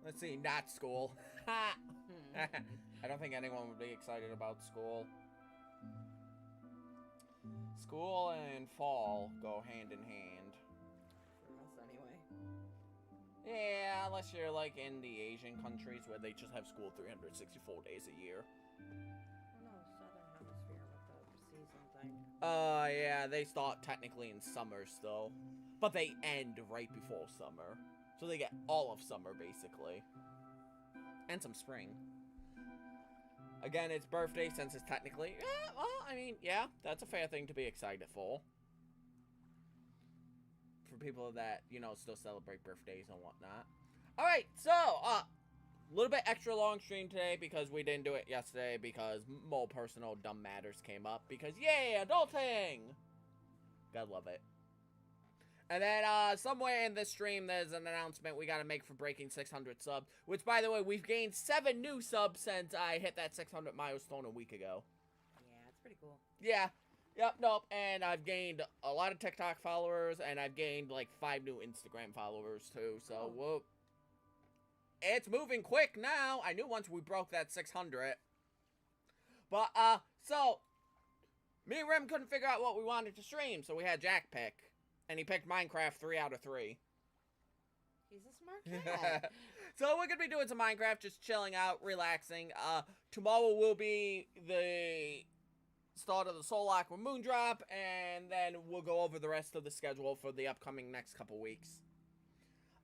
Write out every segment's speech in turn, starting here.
Let's see, not school. I don't think anyone would be excited about school. School and fall go hand in hand. For us, anyway. Yeah, unless you're like in the Asian countries where they just have school 364 days a year. Oh no, Southern Hemisphere with the season thing. Yeah, they start technically in summer still. But they end right before summer. So they get all of summer, basically. And some spring. Again, it's birthday since it's technically... Yeah, well, I mean, yeah, that's a fair thing to be excited for. For people that, you know, still celebrate birthdays and whatnot. Alright, so, a little bit extra long stream today because we didn't do it yesterday because more personal dumb matters came up. Because, yay, adulting! Gotta love it. And then, somewhere in this stream, there's an announcement we gotta make for breaking 600 subs. Which, by the way, we've gained 7 new subs since I hit that 600 milestone a week ago. Yeah, it's pretty cool. Yeah. Yep, nope. And I've gained a lot of TikTok followers, and I've gained, like, 5 new Instagram followers, too. So, whoop. It's moving quick now. I knew once we broke that 600. But, so, me and Rem couldn't figure out what we wanted to stream, so we had Jack pick. And he picked Minecraft 3 out of 3. He's a smart kid. So we're going to be doing some Minecraft, just chilling out, relaxing. Tomorrow will be the start of the Soul Aqua Moondrop, and then we'll go over the rest of the schedule for the upcoming next couple weeks.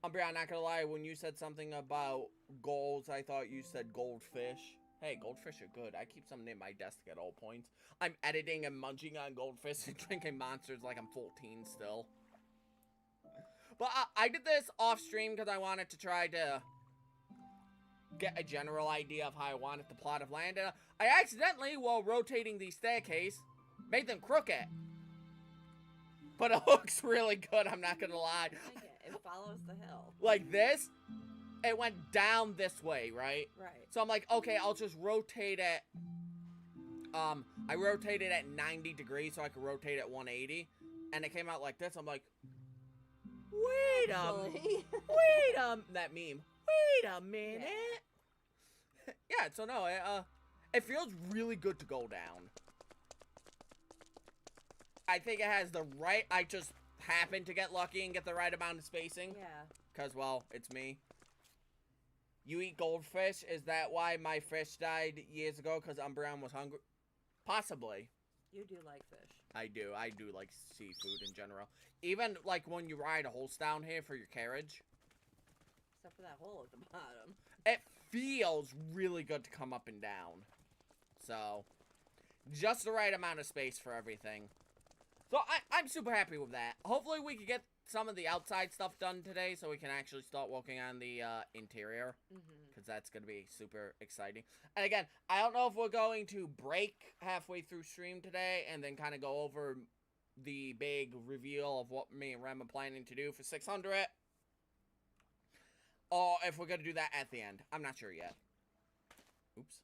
Umbreon, not going to lie, when you said something about goals, I thought you said goldfish. Hey, goldfish are good. I keep some near my desk at all points. I'm editing and munching on goldfish and drinking monsters like I'm 14 still. But I did this off stream because I wanted to try to get a general idea of how I wanted the plot of land. And I accidentally, while rotating the staircase, made them crooked. But it looks really good, I'm not going to lie. I like it. It follows the hill. Like this, it went down this way, right? Right. So I'm like, okay, I'll just rotate it. I rotated at 90 degrees so I could rotate at 180. And it came out like this. I'm like, wait that meme. Wait a minute. Yeah, so no, it feels really good to go down. I think it has the right, I just happened to get lucky and get the right amount of spacing. Yeah. Because, well, it's me. You eat goldfish? Is that why my fish died years ago? Because Umbreon was hungry? Possibly. You do like fish. I do. I do like seafood in general. Even, like, when you ride a horse down here for your carriage. Except for that hole at the bottom. It feels really good to come up and down. So, just the right amount of space for everything. So, I'm super happy with that. Hopefully we can get some of the outside stuff done today so we can actually start working on the interior. Because that's going to be super exciting. And again, I don't know if we're going to break halfway through stream today and then kind of go over the big reveal of what me and Rem are planning to do for 600. Or if we're going to do that at the end. I'm not sure yet. Oops.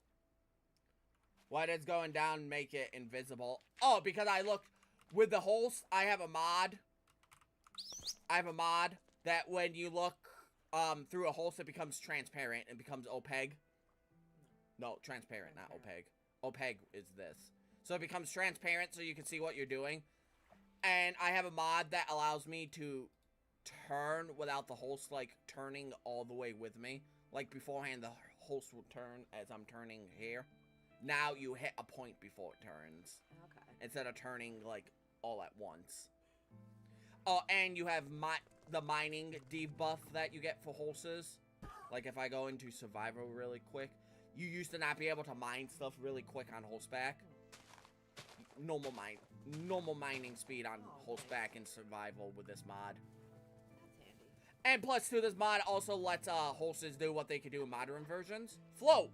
What is going down make it invisible? Oh, because I looked with the holes. I have a mod. That when you look through a hole, it becomes transparent and becomes opaque. No, transparent, not opaque. Opaque is this. So it becomes transparent so you can see what you're doing. And I have a mod that allows me to turn without the host, like, turning all the way with me. Like, beforehand, the host will turn as I'm turning here. Now you hit a point before it turns. Okay. Instead of turning, like, all at once. Oh, and you have the mining debuff that you get for horses. Like, if I go into survival really quick, you used to not be able to mine stuff really quick on horseback. Normal mining speed on horseback in survival with this mod. That's handy. And plus, too, this mod also lets horses do what they could do in modern versions. Float!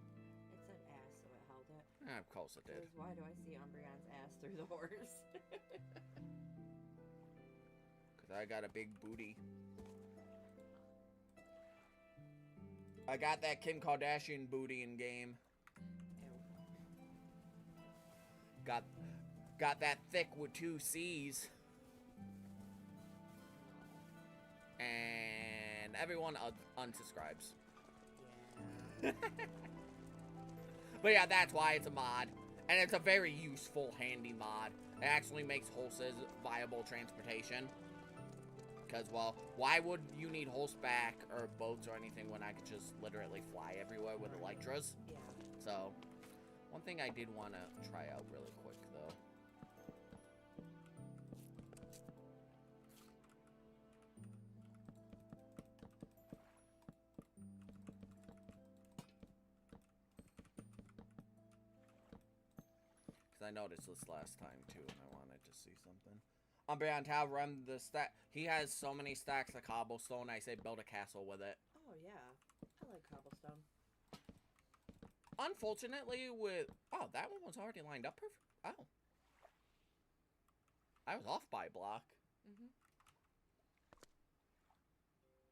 It said ass, so it held it. Yeah, of course it did. Why do I see Umbreon's ass through the horse? Because I got a big booty. I got that Kim Kardashian booty in game. Ew. Got that thick with 2 C's. And everyone unsubscribes. 'Cause I got a big booty. I got that Kim Kardashian booty in game. Got that thick with 2 C's. And everyone unsubscribes. 'Cause I got a big booty. I got that thick with 2 C's. And everyone unsubscribes. 'Cause I got a big booty. I got that thick with 2 C's. And everyone unsubscribes. But yeah, that's why it's a mod. And it's a very useful, handy mod. It actually makes horses viable transportation. Because, well, why would you need horseback or boats or anything when I could just literally fly everywhere with Elytras? Yeah. So, one thing I did want to try out really quick, though. Because I noticed this last time, too, and I wanted to see something. Umbreon Tao run the stack. He has so many stacks of cobblestone, I say build a castle with it. Oh, yeah. I like cobblestone. Unfortunately, with... Oh, that one was already lined up perfect. Oh. I was off by a block. Mm-hmm.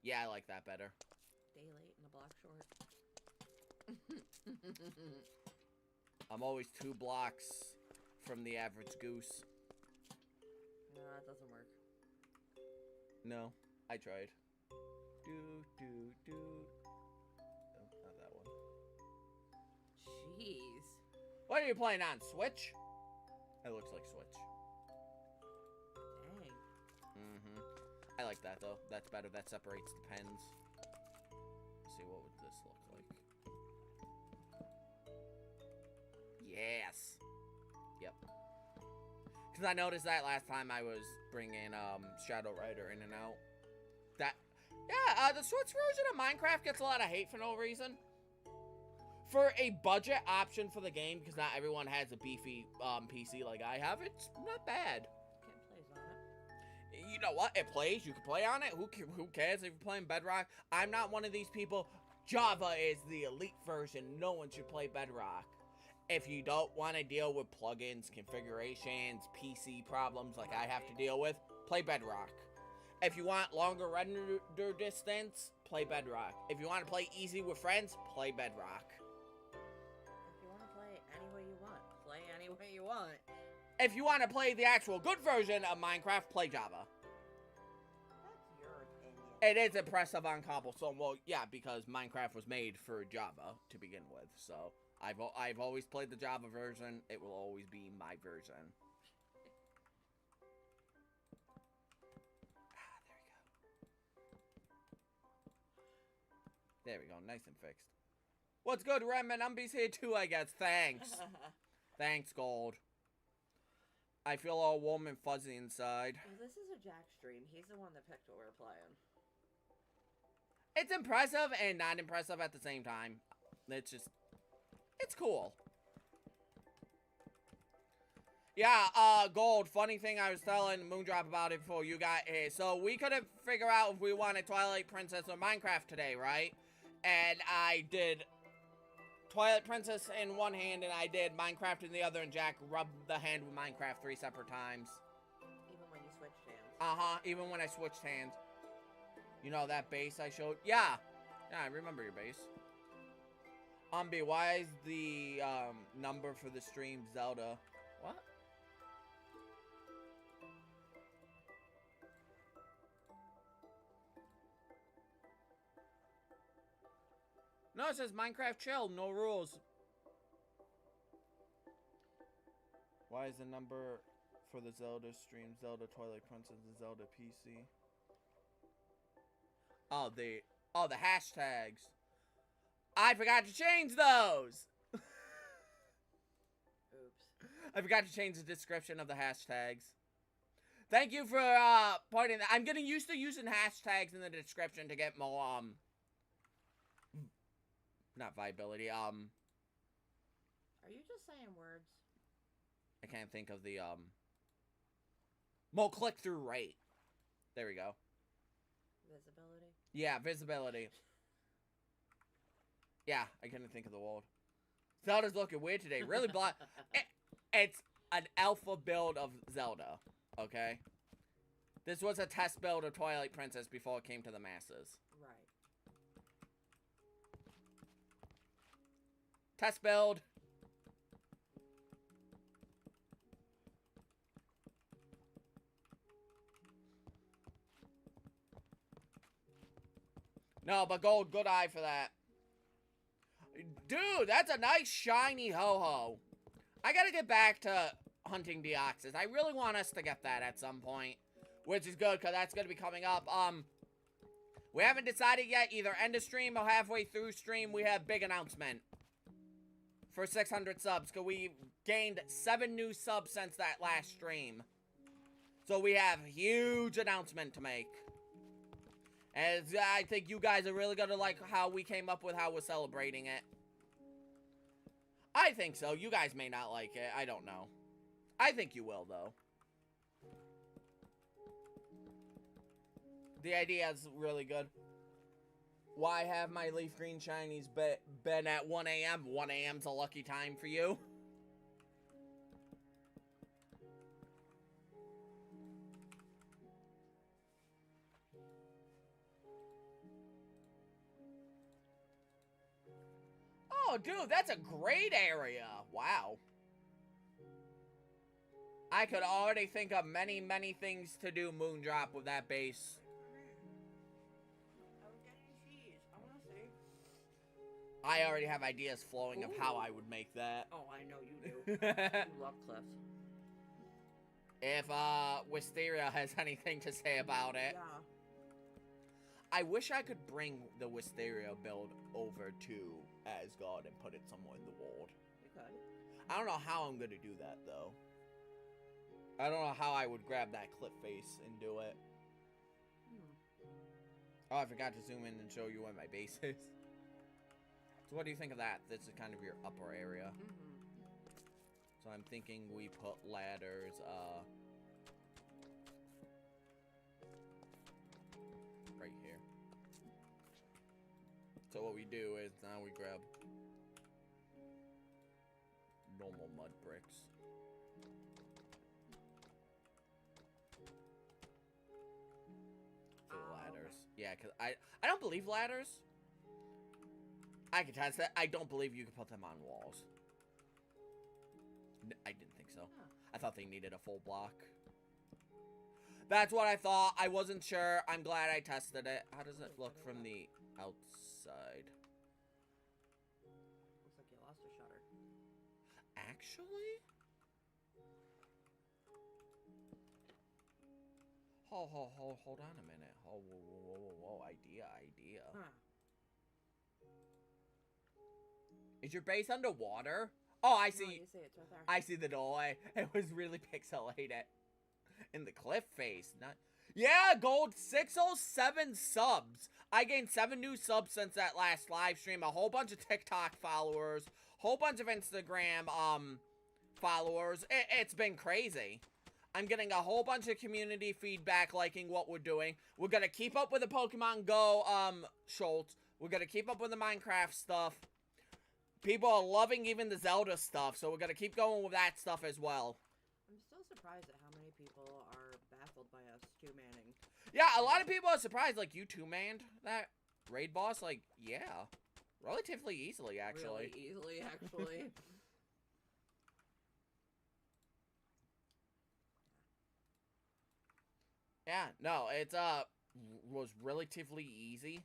Yeah, I like that better. Day late and a block short. I'm always 2 blocks from the average goose. No, that doesn't work. No, I tried. Oh, not that one. Jeez. What are you playing on? Switch? It looks like Switch. Dang. Mm-hmm. I like that, though. That's better. That separates the pens. Let's see, what would this look like? Yes! Yep. Because I noticed that last time I was bringing Shadow Rider in and out. Yeah, the Switch version of Minecraft gets a lot of hate for no reason. For a budget option for the game, because not everyone has a beefy PC like I have, it's not bad. Kid plays on it. You know what? It plays. You can play on it. Who cares if you're playing Bedrock? I'm not one of these people. Java is the elite version. No one should play Bedrock. If you don't want to deal with plugins, configurations, PC problems like I have to deal with, play Bedrock. If you want longer render distance, play Bedrock. If you want to play easy with friends, play Bedrock. If you want to play any way you want, play any way you want. If you want to play the actual good version of Minecraft, play Java. That's your opinion. It is impressive on cobblestone. Well, yeah, because Minecraft was made for Java to begin with. So I've always played the Java version. It will always be my version. There we go. Nice and fixed. What's good, Remnant? Umby's here too, I guess. Thanks. Thanks, Gold. I feel all warm and fuzzy inside. Well, this is a Jack stream. He's the one that picked what we're playing. It's impressive and not impressive at the same time. It's just... It's cool. Yeah, Gold, funny thing I was telling Moondrop about it before you got here. So, we couldn't figure out if we wanted Twilight Princess or Minecraft today, right? And I did Twilight Princess in one hand, and I did Minecraft in the other, and Jack rubbed the hand with Minecraft 3 separate times. Even when you switched hands. Uh-huh, even when I switched hands. You know that base I showed? Yeah. Yeah, I remember your base. Umby, why is the, number for the stream Zelda? What? No, it says Minecraft chill, no rules. Why is the number for the Zelda stream Zelda Twilight Princess and Zelda PC? Oh, the hashtags. I forgot to change those. Oops. I forgot to change the description of the hashtags. Thank you for pointing that. I'm getting used to using hashtags in the description to get more not viability, Are you just saying words? I can't think of the, more click-through rate. There we go. Visibility? Yeah, visibility. Yeah, I couldn't think of the word. Zelda's looking weird today. Really black. It's an alpha build of Zelda, okay? This was a test build of Twilight Princess before it came to the masses. Right. Test build. No, but Gold, good eye for that. Dude, that's a nice shiny ho-ho. I gotta get back to hunting Deoxys. I really want us to get that at some point. Which is good, because that's gonna be coming up. We haven't decided yet, either end of stream or halfway through stream, we have big announcement. For 600 subs, because we gained 7 new subs since that last stream. So we have a huge announcement to make. And I think you guys are really gonna like how we came up with how we're celebrating it. I think so. You guys may not like it. I don't know. I think you will, though. The idea is really good. Why have my leaf green shinies been at 1 a.m.? 1 a.m.'s a lucky time for you. Oh, dude, that's a great area. Wow. I could already think of many, many things to do Moondrop with that base. I already have ideas flowing of how I would make that. Oh, I know you do. You love cliffs. If, Wisteria has anything to say about it. Yeah. I wish I could bring the Wisteria build over to Asgard and put it somewhere in the world. You could. I don't know how I'm gonna do that, though. I don't know how I would grab that cliff face and do it. Oh, I forgot to zoom in and show you where my base is. So what do you think of that? This is kind of your upper area. So I'm thinking we put ladders, right here. So what we do is now we grab normal mud bricks. For the ladders. Okay. Yeah, because I don't believe ladders. I can test that. I don't believe you can put them on walls. I didn't think so. Huh. I thought they needed a full block. That's what I thought. I wasn't sure. I'm glad I tested it. How does it look from the outside? Looks like you lost a shutter. Actually? Hold on a minute. Oh, whoa. Idea. Huh. Is your base underwater? Oh, I see. No, you see it's right there. I see the doorway. It was really pixelated. In the cliff face. Not. Yeah, gold 607 subs. I gained 7 new subs since that last live stream. A whole bunch of TikTok followers. Whole bunch of Instagram followers. It's been crazy. I'm getting a whole bunch of community feedback liking what we're doing. We're gonna keep up with the Pokemon Go Schultz. We're gonna keep up with the Minecraft stuff. People are loving even the Zelda stuff, so we're gonna keep going with that stuff as well. I'm still surprised at how many people are baffled by us two-manning. Yeah, a lot of people are surprised, like, you two-manned that raid boss. Like, yeah. Relatively easily, actually. Really easily, actually. Yeah, no, it's, was relatively easy.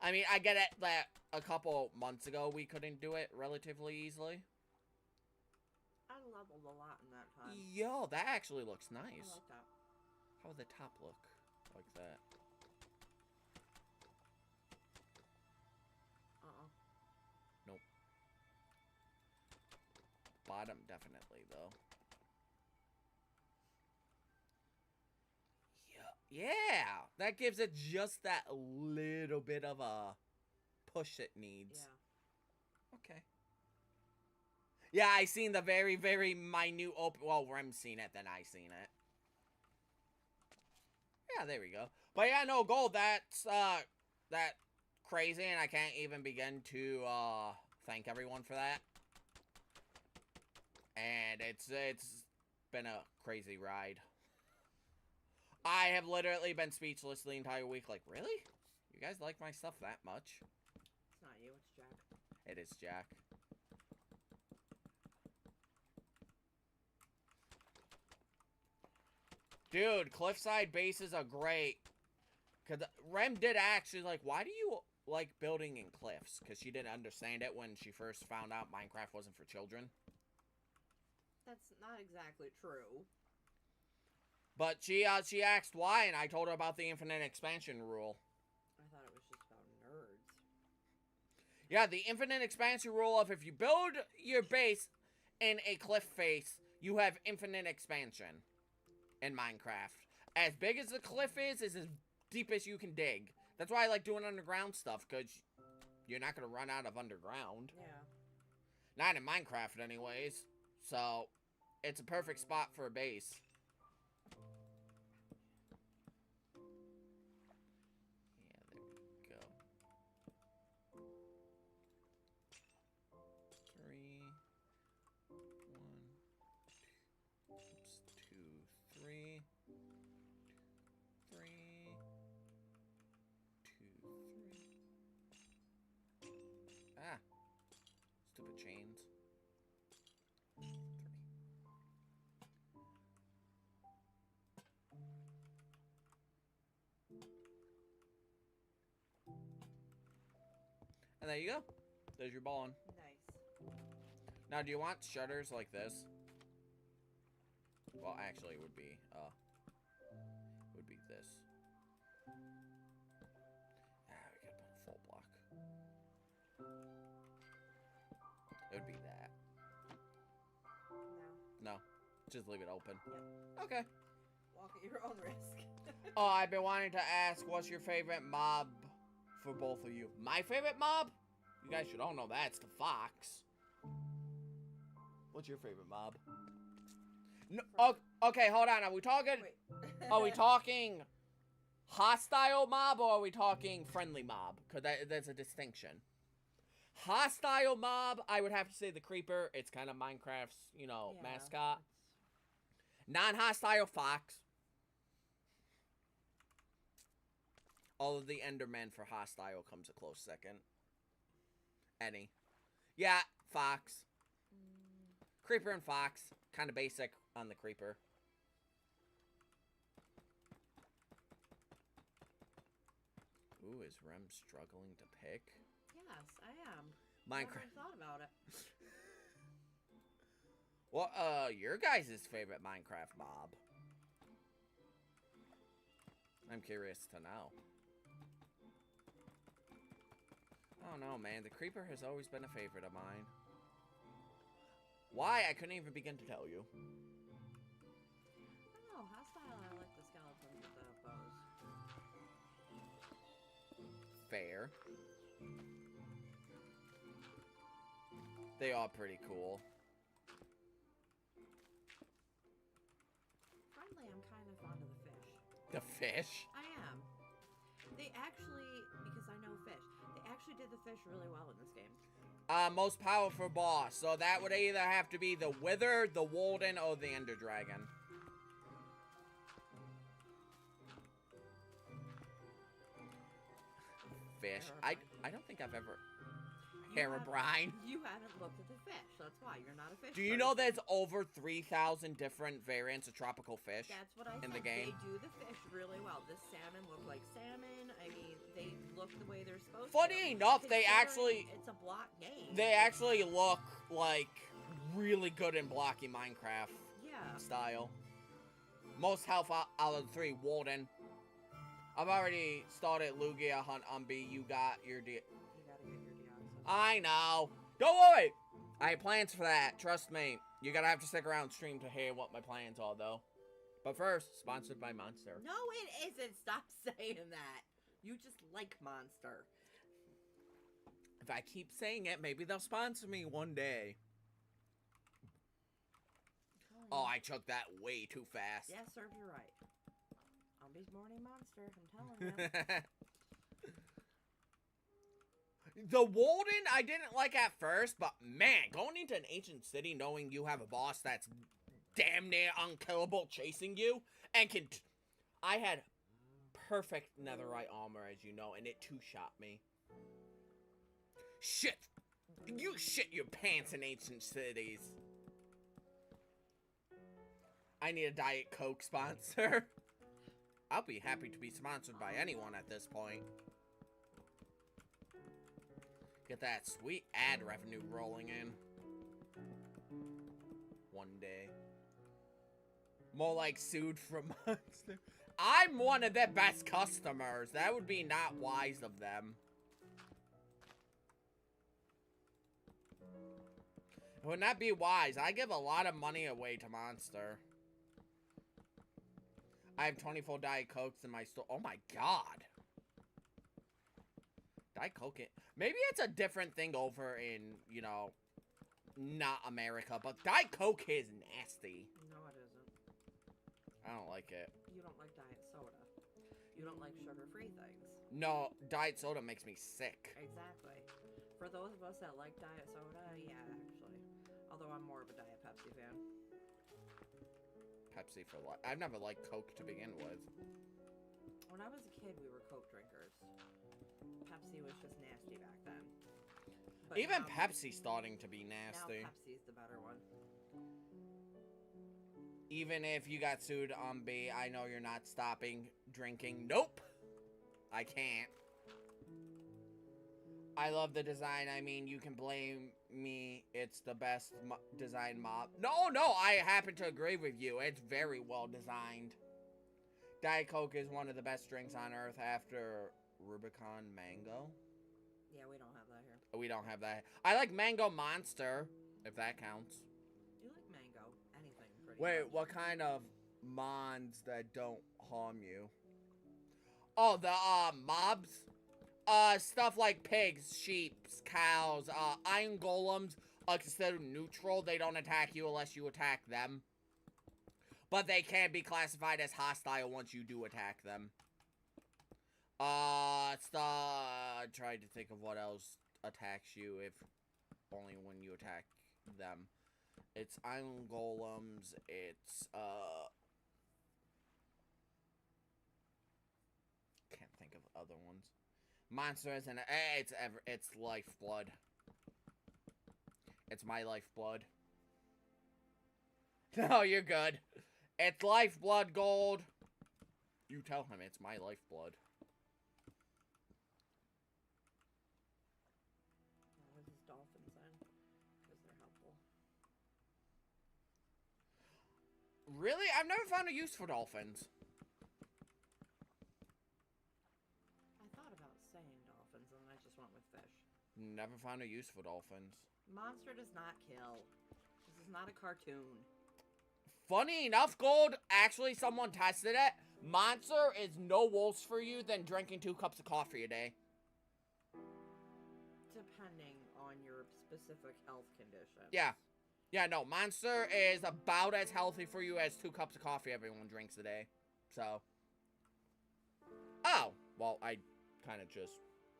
I mean, I get it that a couple months ago we couldn't do it relatively easily. I leveled a lot in that time. Yo, that actually looks nice. I like that. How would the top look? Like that. Nope. Bottom, definitely, though. Yeah, that gives it just that little bit of a push it needs. Yeah. Okay. Yeah, I seen the very, very minute well, Rem's seen it, then I seen it. Yeah, there we go. But yeah, no, gold, that's, that crazy, and I can't even begin to, thank everyone for that. And it's been a crazy ride. I have literally been speechless the entire week. Like, really? You guys like my stuff that much? It's not you, it's Jack. It is Jack. Dude, cliffside bases are great. Cause Rem did actually, like, why do you like building in cliffs because she didn't understand it when she first found out Minecraft wasn't for children. That's not exactly true. But she asked why, and I told her about the infinite expansion rule. I thought it was just about nerds. Yeah, the infinite expansion rule of if you build your base in a cliff face, you have infinite expansion in Minecraft. As big as the cliff is as deep as you can dig. That's why I like doing underground stuff, because you're not going to run out of underground. Yeah. Not in Minecraft, anyways. So, it's a perfect spot for a base. Yeah, there we go. 3, 1, oops, 2, 3, 3, 2, 3. Ah, stupid chains. 3. And there you go. There's your ball on. Nice. Now, do you want shutters like this? Well, actually, it would be this. Ah, we gotta put a full block. It would be that. No. No, just leave it open. Yeah. Okay. Walk at your own risk. Oh, I've been wanting to ask, what's your favorite mob for both of you? My favorite mob? You guys should all know that. It's the fox. What's your favorite mob? No, okay, hold on. Are we talking? Wait. Are we talking hostile mob or are we talking friendly mob? Because there's a distinction. Hostile mob, I would have to say the creeper. It's kind of Minecraft's, you know, Yeah, mascot. Non-hostile fox. All of the Endermen for hostile comes a close second. Any. Yeah, fox. Creeper and fox. Kind of basic on the creeper. Ooh, is Rem struggling to pick? Yes, I am. Minecraft. I thought about it. What, your guys' favorite Minecraft mob? I'm curious to know. Oh no, man. The creeper has always been a favorite of mine. Why? I couldn't even begin to tell you. I don't know. Hostile, I like the skeletons with the bows. Fair. They are pretty cool. Friendly, I'm kind of fond of the fish. The fish? I am. They actually, because I know fish, they actually did the fish really well in this game. Most powerful boss. So that would either have to be the Wither, the Walden, or the Ender Dragon. Fish. I don't think I've ever... Herobrine. You haven't looked at the fish. That's why you're not a fish Do you person. know there's over 3,000 different variants of tropical fish? That's what I in said. the game? They do the fish really well. This salmon look like salmon. I mean, they look the way they're supposed to. Funny enough, they actually... It's a block game. They actually look like really good in blocky Minecraft style. Most health out of the 3, Walden. I've already started Lugia Hunt Umbi. You got your... You gotta get your Deoxys. I know. Don't worry. I have plans for that. Trust me. You're gonna have to stick around stream to hear what my plans are, though. But first, sponsored by Monster. No, it isn't. Stop saying that. You just like Monster. If I keep saying it, maybe they'll sponsor me one day. Oh, I chugged that way too fast. Yeah, serves you right. Umbi's morning monster, I'm telling you. The Walden, I didn't like at first, but man, going into an ancient city knowing you have a boss that's damn near unkillable chasing you, and I had perfect netherite armor, as you know, and it two-shot me. Shit! You shit your pants in ancient cities. I need a Diet Coke sponsor. I'll be happy to be sponsored by anyone at this point. Get that sweet ad revenue rolling in. One day. More like sued from Monster. I'm one of their best customers. That would be not wise of them. It would not be wise. I give a lot of money away to Monster. I have 24 Diet Cokes in my store. Oh my god. Diet Coke. Maybe it's a different thing over in, you know, not America, but Diet Coke is nasty. No, it isn't. I don't like it. You don't like diet soda. You don't like sugar-free things. No, diet soda makes me sick. Exactly. For those of us that like diet soda, yeah, actually. Although I'm more of a Diet Pepsi fan. Pepsi for life. I've never liked Coke to begin with. When I was a kid, we were Coke drinkers. Pepsi was just nasty back then. But Even now, Pepsi's starting to be nasty. Now Pepsi's the better one. Even if you got sued on B, I know you're not stopping drinking. Nope. I can't. I love the design. I mean, you can blame me. It's the best design mob. No, I happen to agree with you. It's very well designed. Diet Coke is one of the best drinks on earth after Rubicon Mango. Yeah, we don't have that here. We don't have that. I like Mango Monster, if that counts. You like mango? Anything, pretty Wait, much. what kind of mons that don't harm you? Oh, the mobs? Stuff like pigs, sheep, cows, iron golems are considered neutral. They don't attack you unless you attack them. But they can be classified as hostile once you do attack them. Trying to think of what else attacks you if only when you attack them. It's iron golems, it's, can't think of other ones. Monsters and it's lifeblood. It's my lifeblood. No, you're good. It's lifeblood gold. You tell him it's my lifeblood. What is dolphins then? Because they're helpful. Really? I've never found a use for dolphins. I thought about saying dolphins, and then I just went with fish. Never found a use for dolphins. Monster does not kill. This is not a cartoon. Funny enough, Gold, actually someone tested it. Monster is no worse for you than drinking 2 cups of coffee a day. Depending on your specific health condition. Yeah. Yeah, no, Monster is about as healthy for you as 2 cups of coffee everyone drinks a day. So. Oh, well, I kind of just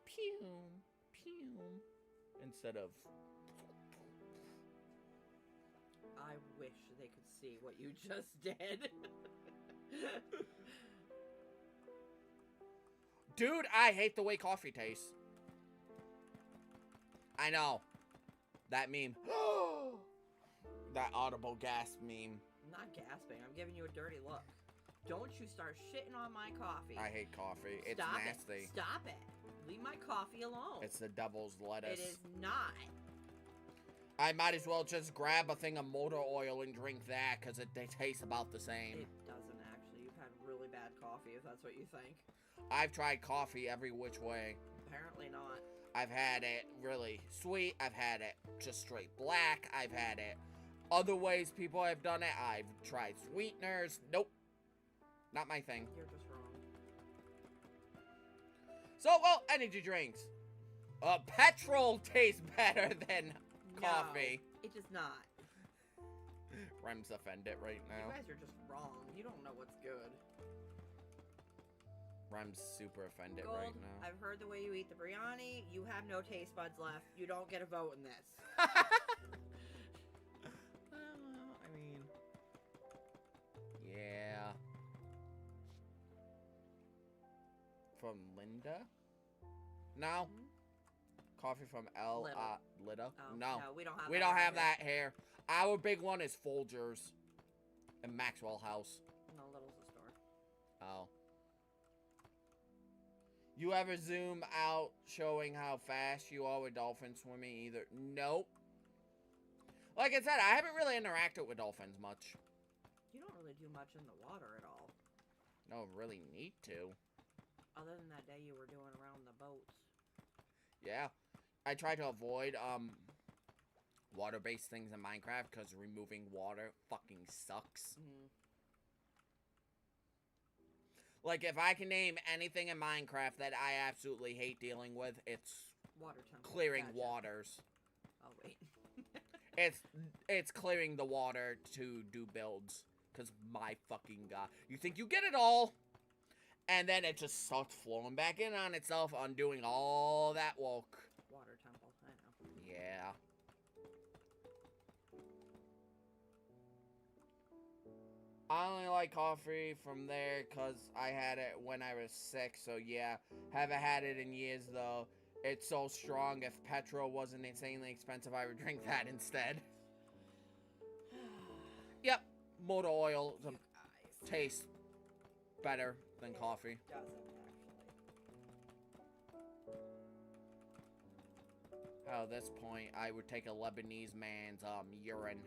pew, instead of. I wish they could see what you just did. Dude, I hate the way coffee tastes. I know. That meme. That audible gasp meme. I'm not gasping. I'm giving you a dirty look. Don't you start shitting on my coffee. I hate coffee. It's Stop nasty. it. Stop it. Leave my coffee alone. It's the devil's lettuce. It is not. I might as well just grab a thing of motor oil and drink that, because they taste about the same. It doesn't actually. You've had really bad coffee, if that's what you think. I've tried coffee every which way. Apparently not. I've had it really sweet. I've had it just straight black. I've had it other ways people have done it. I've tried sweeteners. Nope. Not my thing. You're just wrong. So, well, energy drinks. Petrol tastes better than coffee. No, it does not. Rem's offended right now. You guys are just wrong. You don't know what's good. Rem's super offended Gold, right now. I've heard the way you eat the biryani. You have no taste buds left. You don't get a vote in this. I mean, yeah. From Linda? No. Coffee from Lida? Oh, No. we don't have We that don't around have here. that here. Our big one is Folgers and Maxwell House. No, Little's a store. Oh. You ever zoom out showing how fast you are with dolphins swimming either? Nope. Like I said, I haven't really interacted with dolphins much. You don't really do much in the water at all. No, really need to. Other than that day you were doing around the boats. Yeah. I try to avoid, water-based things in Minecraft because removing water fucking sucks. Mm. Like, if I can name anything in Minecraft that I absolutely hate dealing with, it's Water temple. clearing Gotcha. waters. Oh, wait. It's clearing the water to do builds. Because my fucking god. You think you get it all, and then it just starts flowing back in on itself, undoing all that work. Water temple, I know. Yeah. I only like coffee from there because I had it when I was sick, so yeah. Haven't had it in years, though. It's so strong, if petrol wasn't insanely expensive, I would drink that instead. Yep, motor oil tastes better than coffee. It doesn't, actually. At this point, I would take a Lebanese man's urine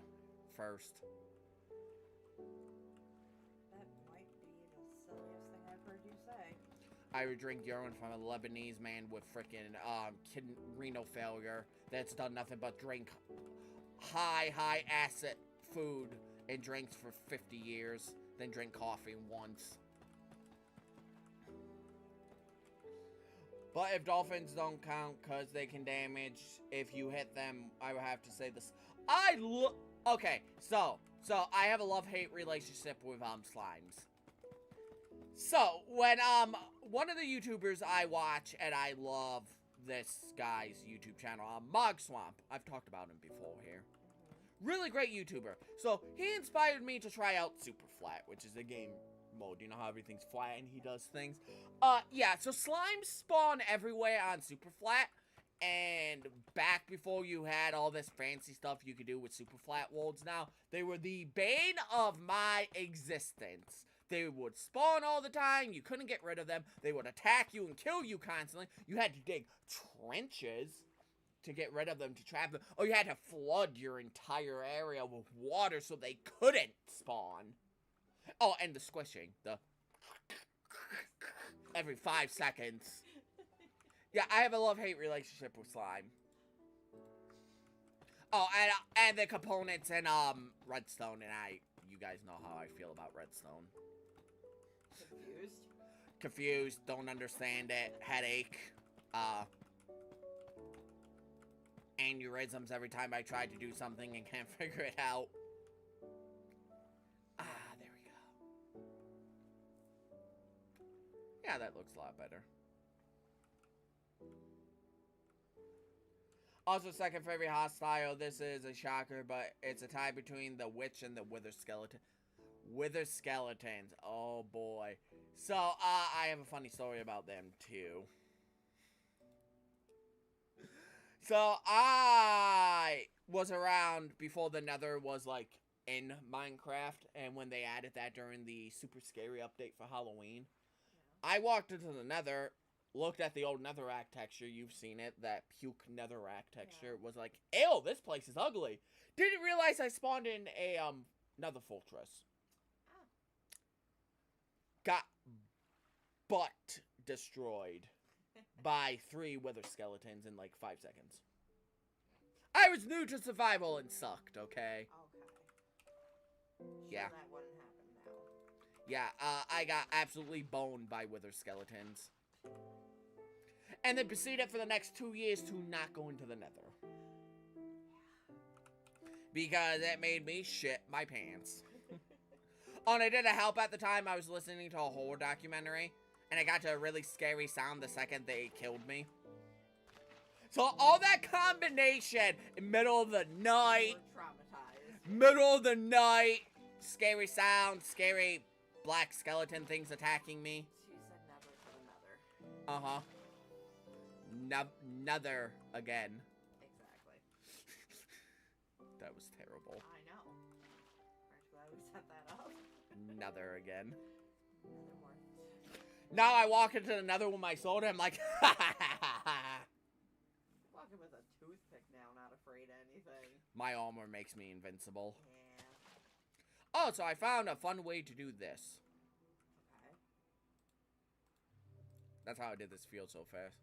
first. That might be the silliest thing I've heard you say. I would drink urine from a Lebanese man with frickin' renal failure that's done nothing but drink high acid food and drinks for 50 years, then drink coffee once. But if dolphins don't count because they can damage if you hit them, I would have to say this. Okay, so I have a love-hate relationship with slimes. So when one of the YouTubers I watch and I love this guy's YouTube channel, Mog Swamp. I've talked about him before here. Really great YouTuber. So he inspired me to try out Super Flat, which is a game mode. You know how everything's flat and he does things? Yeah, so slimes spawn everywhere on Super Flat. And back before you had all this fancy stuff you could do with Super Flat worlds now, they were the bane of my existence. They would spawn all the time. You couldn't get rid of them. They would attack you and kill you constantly. You had to dig trenches to get rid of them, to trap them. Or you had to flood your entire area with water so they couldn't spawn. Oh, and the squishing. The every 5 seconds. Yeah, I have a love-hate relationship with slime. Oh, and the components in Redstone, and you guys know how I feel about Redstone. Confused, don't understand it, headache, aneurysms every time I try to do something and can't figure it out. There we go. Yeah, that looks a lot better. Also, second favorite hostile. This is a shocker, but it's a tie between the witch and the wither skeleton. Wither skeletons. Oh boy. So, I have a funny story about them too. So, I was around before the Nether was like in Minecraft, and when they added that during the super scary update for Halloween, I walked into the Nether, looked at the old netherrack texture, you've seen it, that puke netherrack texture, was like, ew, this place is ugly. Didn't realize I spawned in a, nether fortress. Oh. Got butt destroyed by 3 wither skeletons in like 5 seconds. I was new to survival and sucked, okay? Okay. Yeah. Sure that wouldn't happen now. Yeah, I got absolutely boned by wither skeletons. And then proceeded for the next 2 years to not go into the Nether. Because it made me shit my pants. Oh, and I didn't help at the time. I was listening to a horror documentary, and I got to a really scary sound the second they killed me. So all that combination, middle of the night, Traumatized. middle of the night, scary sound, scary black skeleton things attacking me. She said never to another. Nether again. Exactly. That was terrible. I know. Aren't you glad we set that up? Nether again. Another more. Now I walk into the nether with my sword and I'm like, Walking with a toothpick now, not afraid of anything. my armor makes me invincible. Yeah. Oh, so I found a fun way to do this. Okay. That's how I did this field so fast.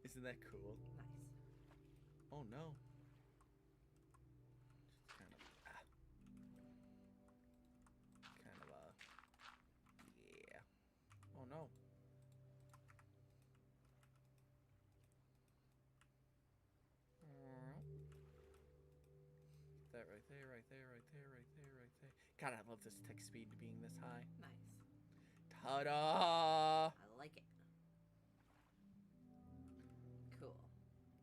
Isn't that cool? Nice. Oh no. Kind of, yeah. Oh no. That right there, right there, right there, right there, right there. God, I love this text speed being this high. Nice. Ta-da! I like it. Cool.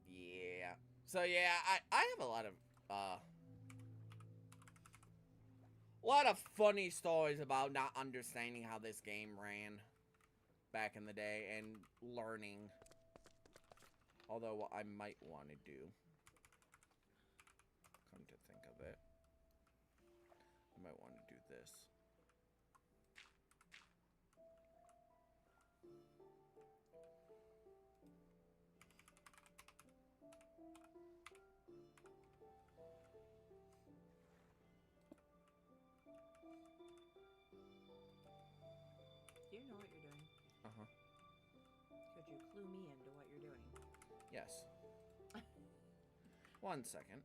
Yeah. So yeah, I have a lot of funny stories about not understanding how this game ran back in the day and learning. Although what I might want to do, come to think of it, I might want to do this. Do you know what you're doing? Uh-huh. Could you clue me into what you're doing? Yes. 1 second.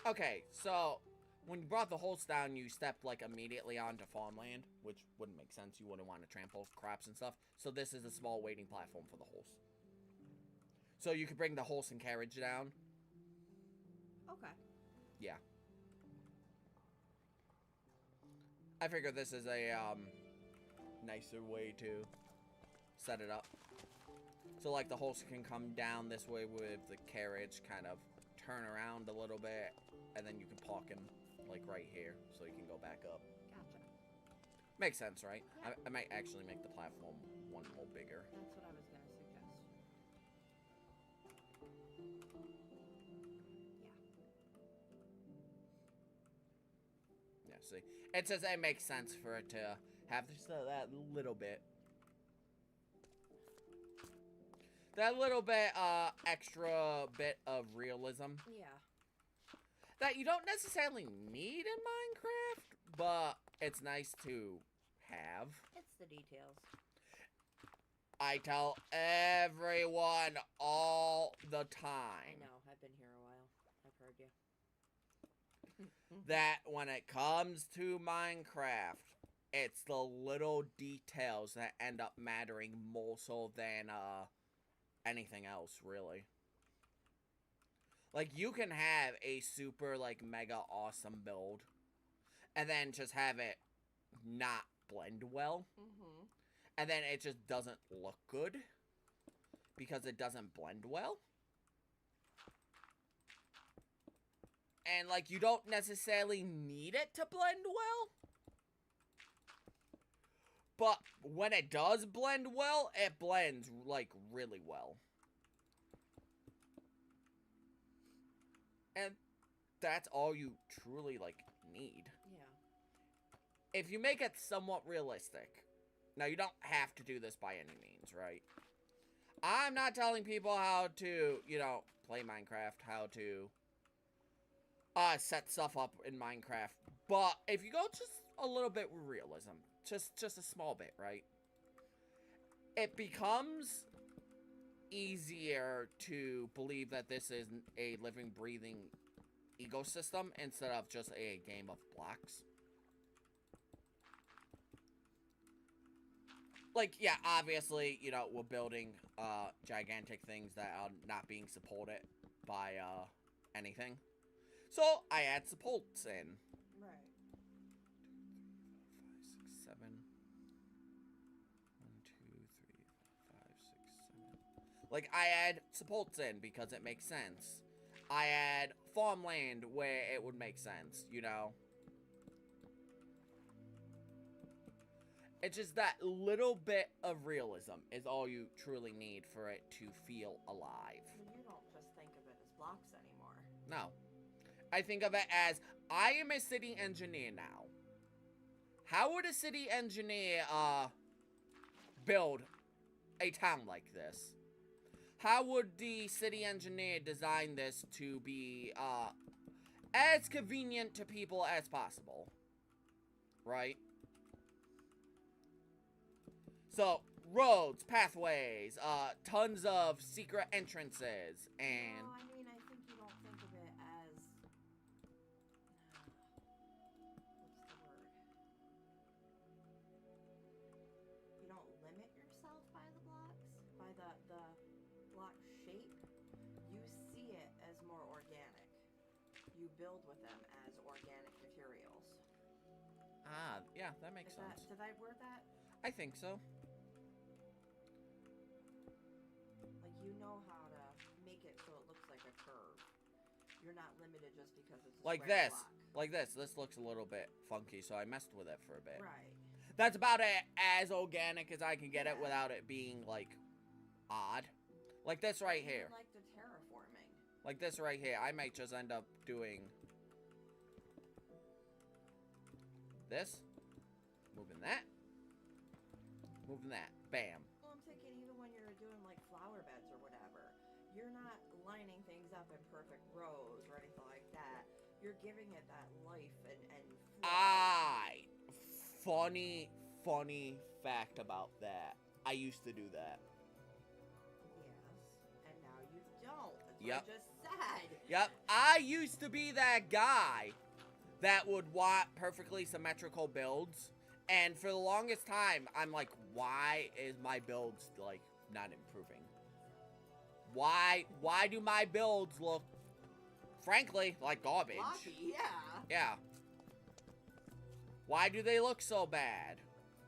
Okay, so when you brought the holes down, you stepped like immediately onto farmland, which wouldn't make sense. You wouldn't want to trample crops and stuff. So this is a small waiting platform for the holes. So you could bring the horse and carriage down. Okay. Yeah. I figure this is a nicer way to set it up. So like the horse can come down this way with the carriage, kind of turn around a little bit, and then you can park him like right here, so you can go back up. Gotcha. Makes sense, right? Yeah. I might actually make the platform one more bigger. That's what I was gonna suggest. Yeah, see? It says it makes sense for it to have just that little bit. That little bit, extra bit of realism. Yeah. That you don't necessarily need in Minecraft, but it's nice to have. It's the details. I tell everyone all the I time know. I've been here a while. I've heard you. that when it comes to Minecraft, it's the little details that end up mattering more so than, anything else, really. Like, you can have a super, like, mega awesome build, and then just have it not blend well, Mm-hmm. and then it just doesn't look good, because it doesn't blend well. And, like, you don't necessarily need it to blend well, but when it does blend well, it blends, like, really well. And that's all you truly, like, need. Yeah. If you make it somewhat realistic. Now, you don't have to do this by any means, right? I'm not telling people how to, you know, play Minecraft, how to set stuff up in Minecraft. But if you go just a little bit with realism, just a small bit, right? It becomes easier to believe that this is a living, breathing ecosystem instead of just a game of blocks. Like, yeah, obviously, you know, we're building gigantic things that are not being supported by anything. So I add supports in. Right. 5, 6, 7. 1, 2, 3, 4, 5, 6, 7. Like, I add supports in because it makes sense. I add farmland where it would make sense, you know? It's just that little bit of realism is all you truly need for it to feel alive. You don't just think of it as blocks anymore. No. I think of it as, I am a city engineer now. How would a city engineer, build a town like this? How would the city engineer design this to be, as convenient to people as possible? Right? So, roads, pathways, tons of secret entrances, and... No, I mean, I think you don't think of it as... What's the word? You don't limit yourself by the blocks, by the block shape. You see it as more organic. You build with them as organic materials. Ah, yeah, that makes sense. Did I word that? I think so. Like, you know how to make it so it looks like a curve. You're not limited just because it's a Like square this. block. Like this. This looks a little bit funky, so I messed with it for a bit. Right. That's about as organic as I can get it Yeah. without it being, like, odd. Like this right here. Even like the terraforming. Like this right here. I might just end up doing this. Moving that. Moving that. Bam. Well, I'm thinking even when you're doing like flower beds or whatever, you're not lining things up in perfect rows or anything like that. You're giving it that life and flow. Funny fact about that. I used to do that. Yes, and now you don't. That's Yep. what I just said. Yep, I used to be that guy that would want perfectly symmetrical builds. And for the longest time, I'm like, why is my builds, like, not improving? Why do my builds look, frankly, like garbage? Blocky, yeah. Yeah. Why do they look so bad?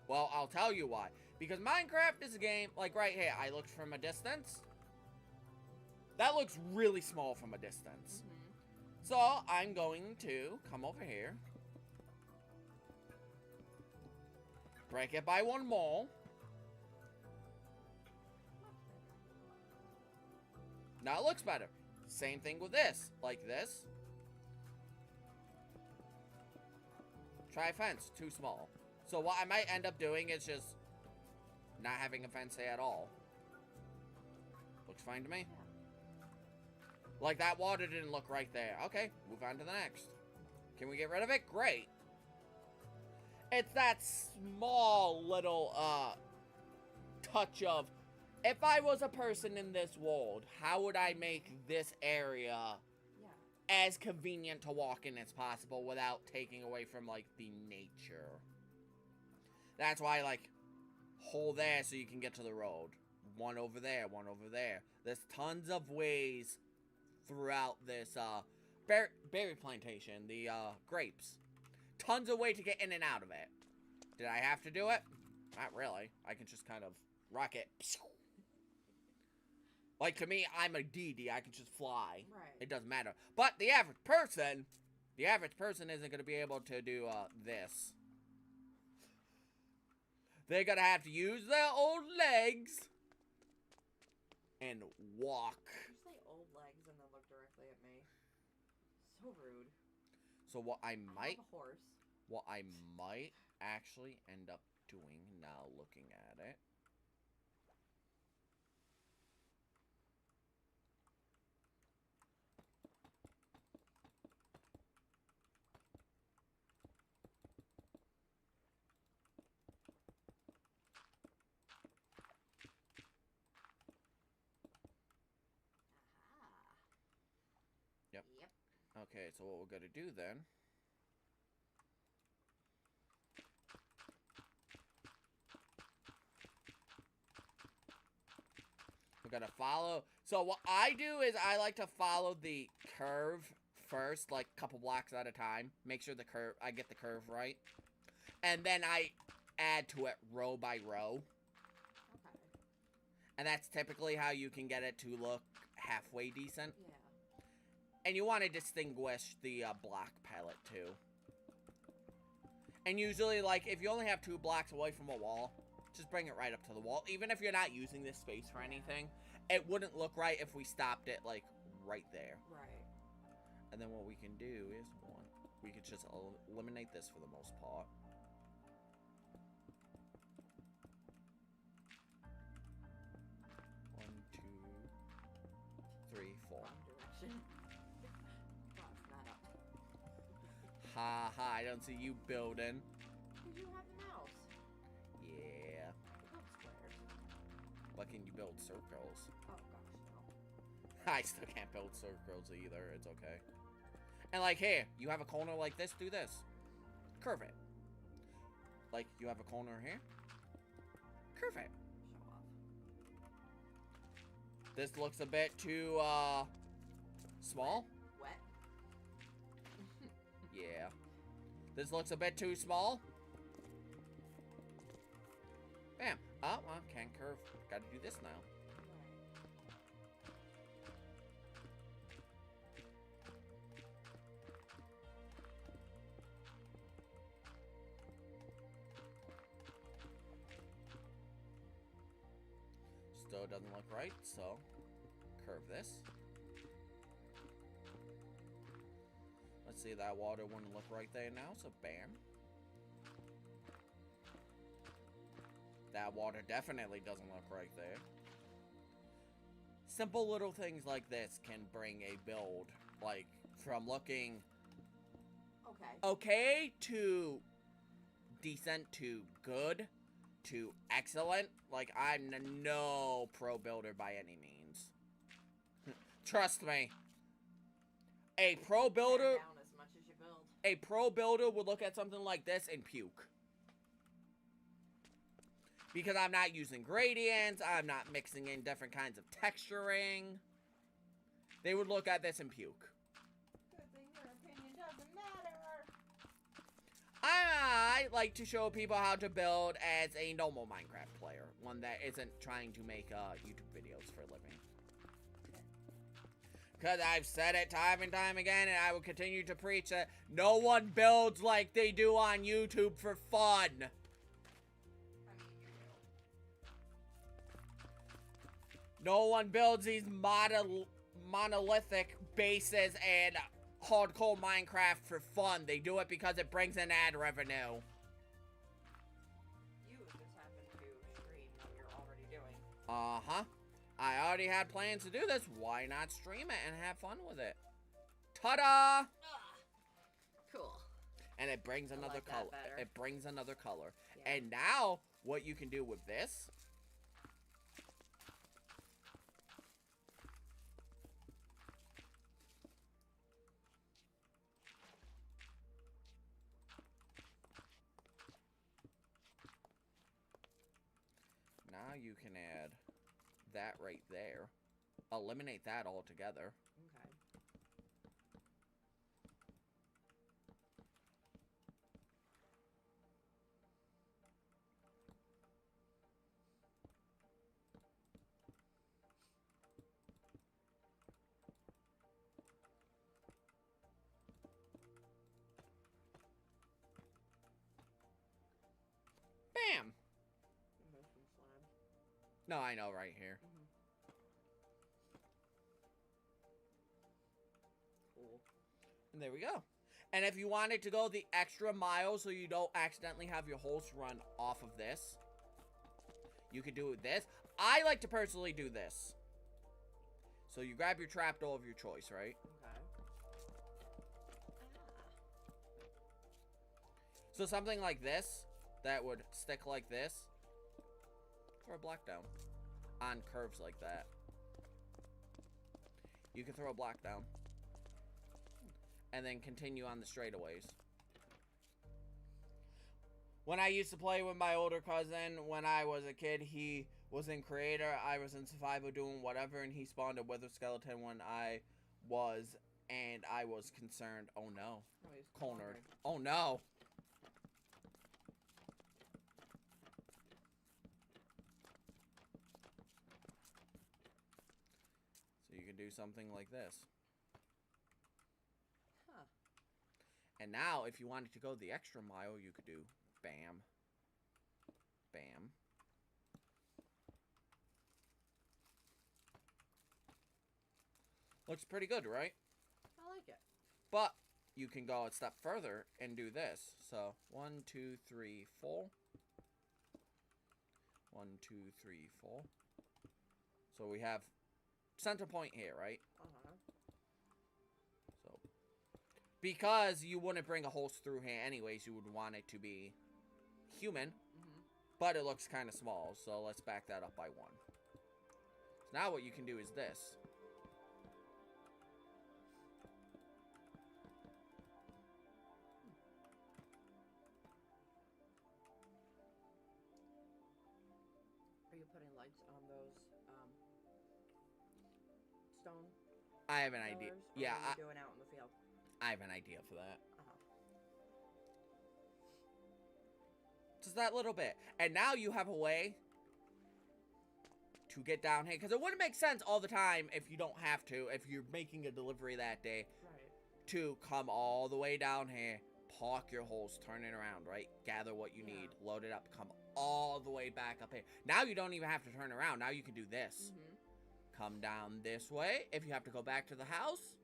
Well, I'll tell you why. Because Minecraft is a game, like right here, I looked from a distance. That looks really small from a distance. Mm-hmm. So, I'm going to come over here. Break it by one more. Now it looks better. Same thing with this. Like this. Try a fence. Too small. So what I might end up doing is just not having a fence at all. Looks fine to me. Like that water didn't look right there. Okay, move on to the next. Can we get rid of it? Great. It's that small little, touch of, if I was a person in this world, how would I make this area as convenient to walk in as possible without taking away from, like, the nature? That's why, like, hole there so you can get to the road. One over there, one over there. There's tons of ways throughout this, berry plantation, the, grapes. Tons of way to get in and out of it. Did I have to do it? Not really. I can just kind of rock it. Like, to me, I'm a deity. I can just fly. Right. It doesn't matter. But the average person isn't going to be able to do, this. They're going to have to use their old legs and walk. You say old legs and then look directly at me. So rude. So what I might... have a horse. What I might actually end up doing now looking at it. Aha. Yep. Yep. Okay, so what we're gonna do then... We're gonna follow... So what I do is I like to follow the curve first, like a couple blocks at a time. Make sure I get the curve right. And then I add to it row by row. Okay. And that's typically how you can get it to look halfway decent. Yeah. And you want to distinguish the block palette too. And usually, like, if you only have 2 blocks away from a wall, just bring it right up to the wall. Even if you're not using this space for anything, it wouldn't look right if we stopped it, like, right there. Right. And then what we can do is, we could just eliminate this for the most part. One, two, three, four. Wrong direction. Cross that up. Ha ha, I don't see you building. Because you have the mouse. Yeah. Build squares. Why can't you build circles? Oh gosh, no. I still can't build circles either. It's okay. And like, here, you have a corner like this, do this. Curve it. Like, you have a corner here. Curve it. Show off. This looks a bit too, small. Wet. Yeah. This looks a bit too small. Bam. Oh, well, can't curve. Gotta do this now. Still doesn't look right, so curve this. Let's see, that water wouldn't look right there now, so bam. That water definitely doesn't look right there. Simple little things like this can bring a build, like, from looking okay to decent to good to excellent. Like, I'm no pro builder by any means. Trust me. A pro builder... Down as much as you build. A pro builder would look at something like this and puke. Because I'm not using gradients, I'm not mixing in different kinds of texturing. They would look at this and puke. Good thing your opinion doesn't matter. I like to show people how to build as a normal Minecraft player. One that isn't trying to make YouTube videos for a living. Because I've said it time and time again, and I will continue to preach that no one builds like they do on YouTube for fun. No one builds these monolithic bases and hardcore Minecraft for fun. They do it because it brings in ad revenue. You just happen to stream what you're already doing. Uh-huh. I already had plans to do this. Why not stream it and have fun with it? Ta-da! Cool. And it brings another like that color. better. It brings another color. Yeah. And now, what you can do with this... Now you can add that right there. Eliminate that altogether. Okay. Bam! Remove some slabs. No, I know, right here. Cool. And there we go. And if you wanted to go the extra mile so you don't accidentally have your host run off of this, you could do it with this. I like to personally do this. So you grab your trapdoor of your choice, right? Okay. So something like this, that would stick like this, throw a block down on curves like that. You can throw a block down. And then continue on the straightaways. When I used to play with my older cousin, when I was a kid, he was in creator, I was in survival doing whatever, and he spawned a wither skeleton when I was, and I was concerned, oh no. Oh, he's Cornered. Oh no. So you can do something like this. And now, if you wanted to go the extra mile, you could do bam, bam. Looks pretty good, right? I like it. But you can go a step further and do this. So 1, 2, 3, 4. 1, 2, 3, 4. So we have center point here, right? So because you wouldn't bring a horse through here anyways, you would want it to be human. But it looks kind of small, so let's back that up by 1. So now what you can do is this. Are you putting lights on those stone I have an idea. pillars, or Yeah, what are you doing out in the field? I have an idea for that. Just that little bit. And now you have a way to get down here. Because it wouldn't make sense all the time if you don't have to. If you're making a delivery that day. Right. To come all the way down here. Park your holes. Turn it around, right? Gather what you need. Load it up. Come all the way back up here. Now you don't even have to turn around. Now you can do this. Come down this way. If you have to go back to the house.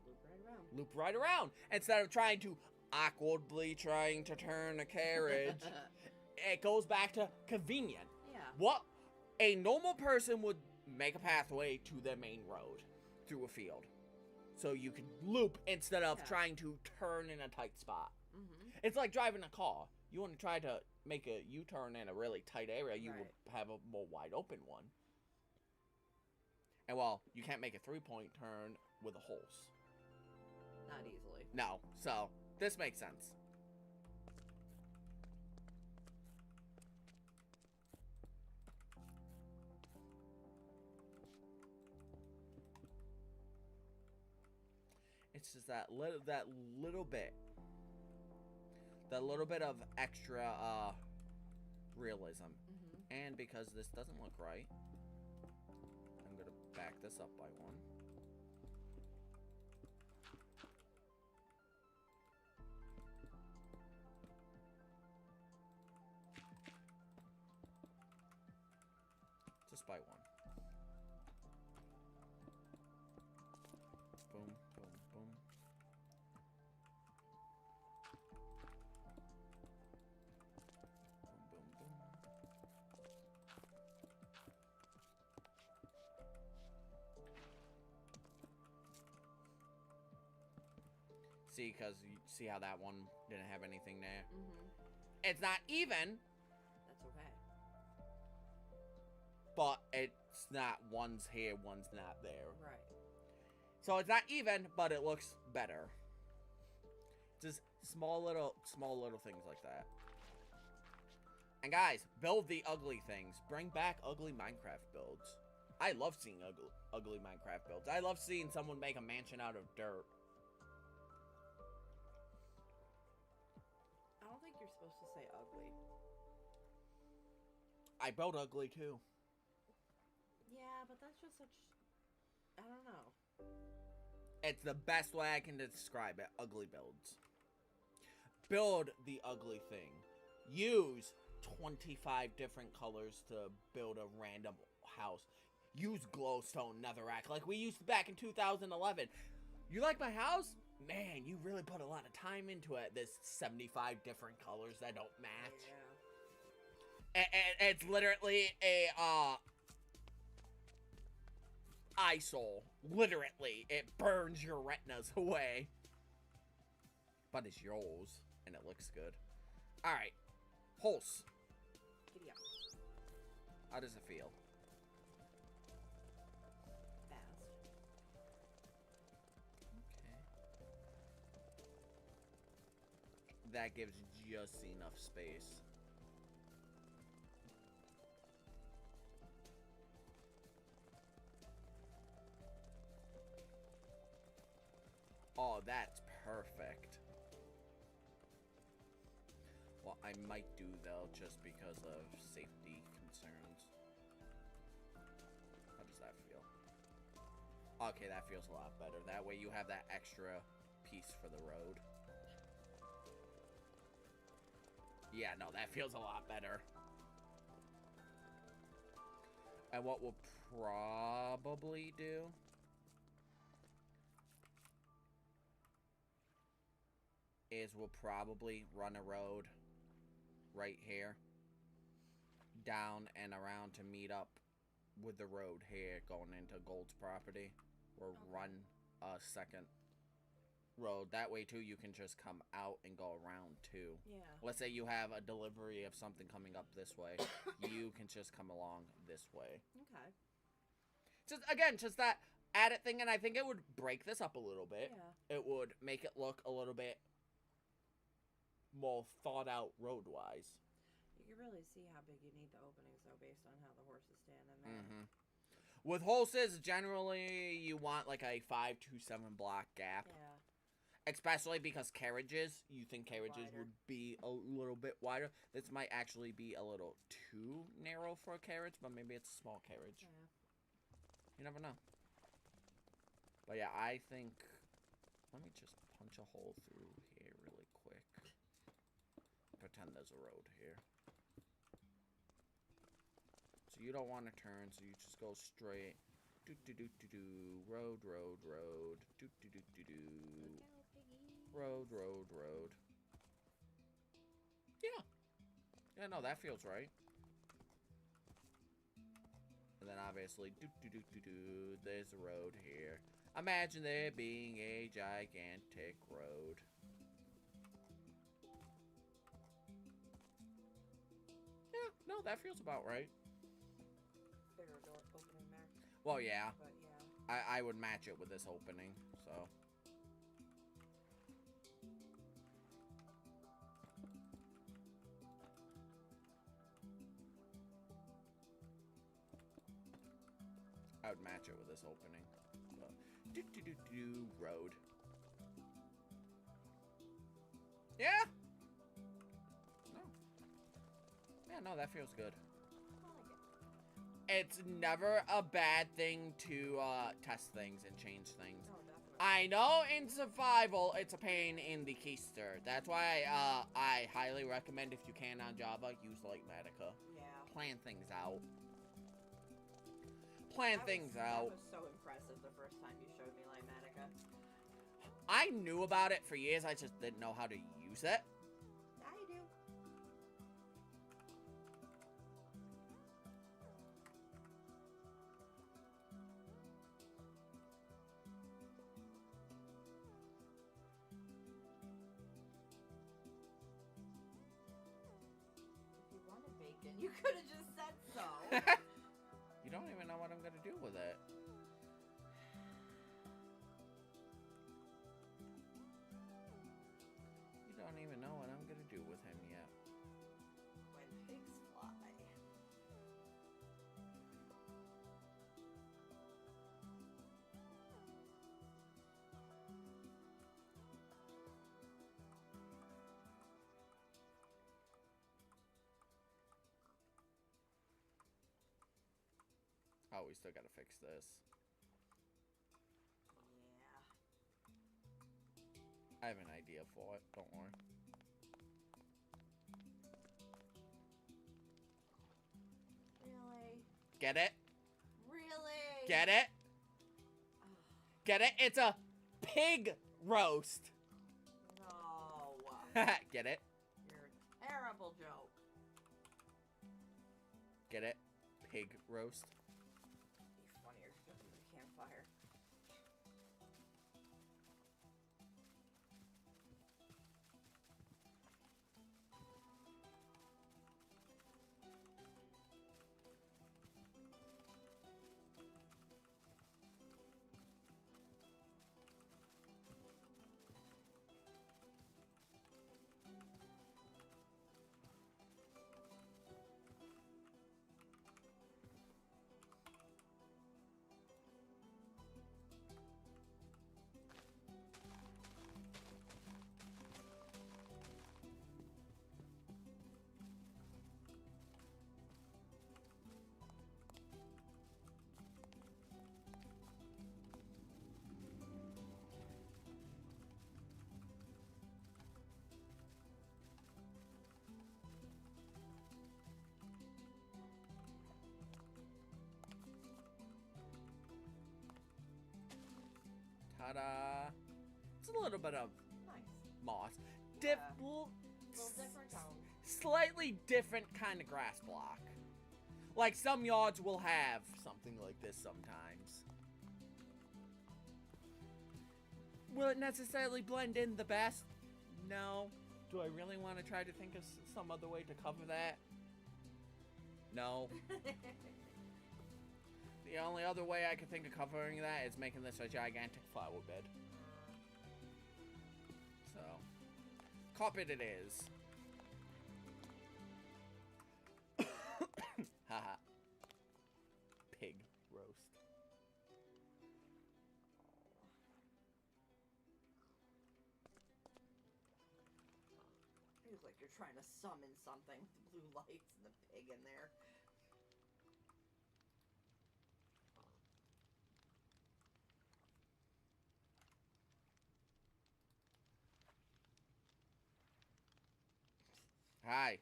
Loop right around. Loop right around. Instead of trying to awkwardly trying to turn a carriage, it goes back to convenient. Yeah. What a normal person would make a pathway to the main road through a field. So you can loop instead of trying to turn in a tight spot. It's like driving a car. You want to try to make a U-turn in a really tight area, you would have a more wide open one. And well, you can't make a 3-point turn with a horse. Not easily. No, so this makes sense. It's just that little bit of extra realism. And because this doesn't look right, I'm gonna back this up by 1. Just by 1. Boom, boom, boom. Boom, boom, boom. See, because you see how that one didn't have anything there? It's not even. That's okay. But it's not, one's here, one's not there. Right. So it's not even, but it looks better. Just small little things like that. And guys, build the ugly things. Bring back ugly Minecraft builds. I love seeing ugly Minecraft builds. I love seeing someone make a mansion out of dirt. I don't think you're supposed to say ugly. I build ugly too. Yeah, but that's just such... I don't know. It's the best way I can describe it. Ugly builds. Build the ugly thing. Use 25 different colors to build a random house. Use glowstone netherrack like we used back in 2011. You like my house? Man, you really put a lot of time into it. There's 75 different colors that don't match. Yeah. It's literally a eyesore. Literally, it burns your retinas away. But it's yours, and it looks good. Alright. Horse. Giddy up. How does it feel? Fast. Okay. That gives just enough space. Oh, that's perfect. Well, I might do, though, just because of safety concerns. How does that feel? Okay, that feels a lot better. That way you have that extra piece for the road. Yeah, no, that feels a lot better. And what we'll probably do is we'll probably run a road right here down and around to meet up with the road here going into Gold's property. We'll run a second road. That way, too, you can just come out and go around, too. Yeah. Let's say you have a delivery of something coming up this way. You can just come along this way. Okay. Just, again, just that added thing, and I think it would break this up a little bit. Yeah. It would make it look a little bit more thought out road-wise. You can really see how big you need the openings, though, based on how the horses stand in there. Mm-hmm. With horses, generally, you want like a 5 to 7 block gap. Yeah. Especially because carriages, you think carriages Wider. would be a little bit wider. This might actually be a little too narrow for a carriage, but maybe it's a small carriage. Yeah. You never know. But yeah, I think... Let me just punch a hole through here really quick. Pretend there's a road here. So you don't want to turn, so you just go straight. Do-do-do-do-do. Road, road, road. Do-do-do-do-do. Road, road, road. Yeah. Yeah, no, that feels right. And then obviously, do-do-do-do-do. There's a road here. Imagine there being a gigantic road. Yeah, no, that feels about right. Bigger door opening there. Well, yeah. But yeah. I would match it with this opening, so. I would match it with this opening. So, do road. Yeah. No. Yeah, no, that feels good. I like it. It's never a bad thing to test things and change things. Oh, definitely. I know in survival it's a pain in the keister. That's why I highly recommend, if you can on Java, use Lightmatica. Yeah. Plan things out. Plan things out. That was so impressive the first time you showed me Lightmatica. I knew about it for years, I just didn't know how to use it. Now you do. If you wanted bacon, you could have just said so. You don't even know what I'm gonna do with it. You don't even know what I'm gonna do with him yet. When pigs fly. Oh, we still gotta fix this. Yeah. I have an idea for it, don't worry. Really? Get it? Really? Get it? Ugh, Get it? It's a pig roast. no. Get it? You're a terrible joke. Get it? Pig roast. It'd be funnier if you put them in the campfire. Ta-da! It's a little bit of Nice. moss. Little different tone. Slightly different kind of grass block. Like some yards will have something like this sometimes. Will it necessarily blend in the best? No. Do I really want to try to think of some other way to cover that? No. The only other way I could think of covering that is making this a gigantic flower bed. So, carpet it is. Haha. Pig roast. Feels like you're trying to summon something. The blue lights and the pig in there. Hi.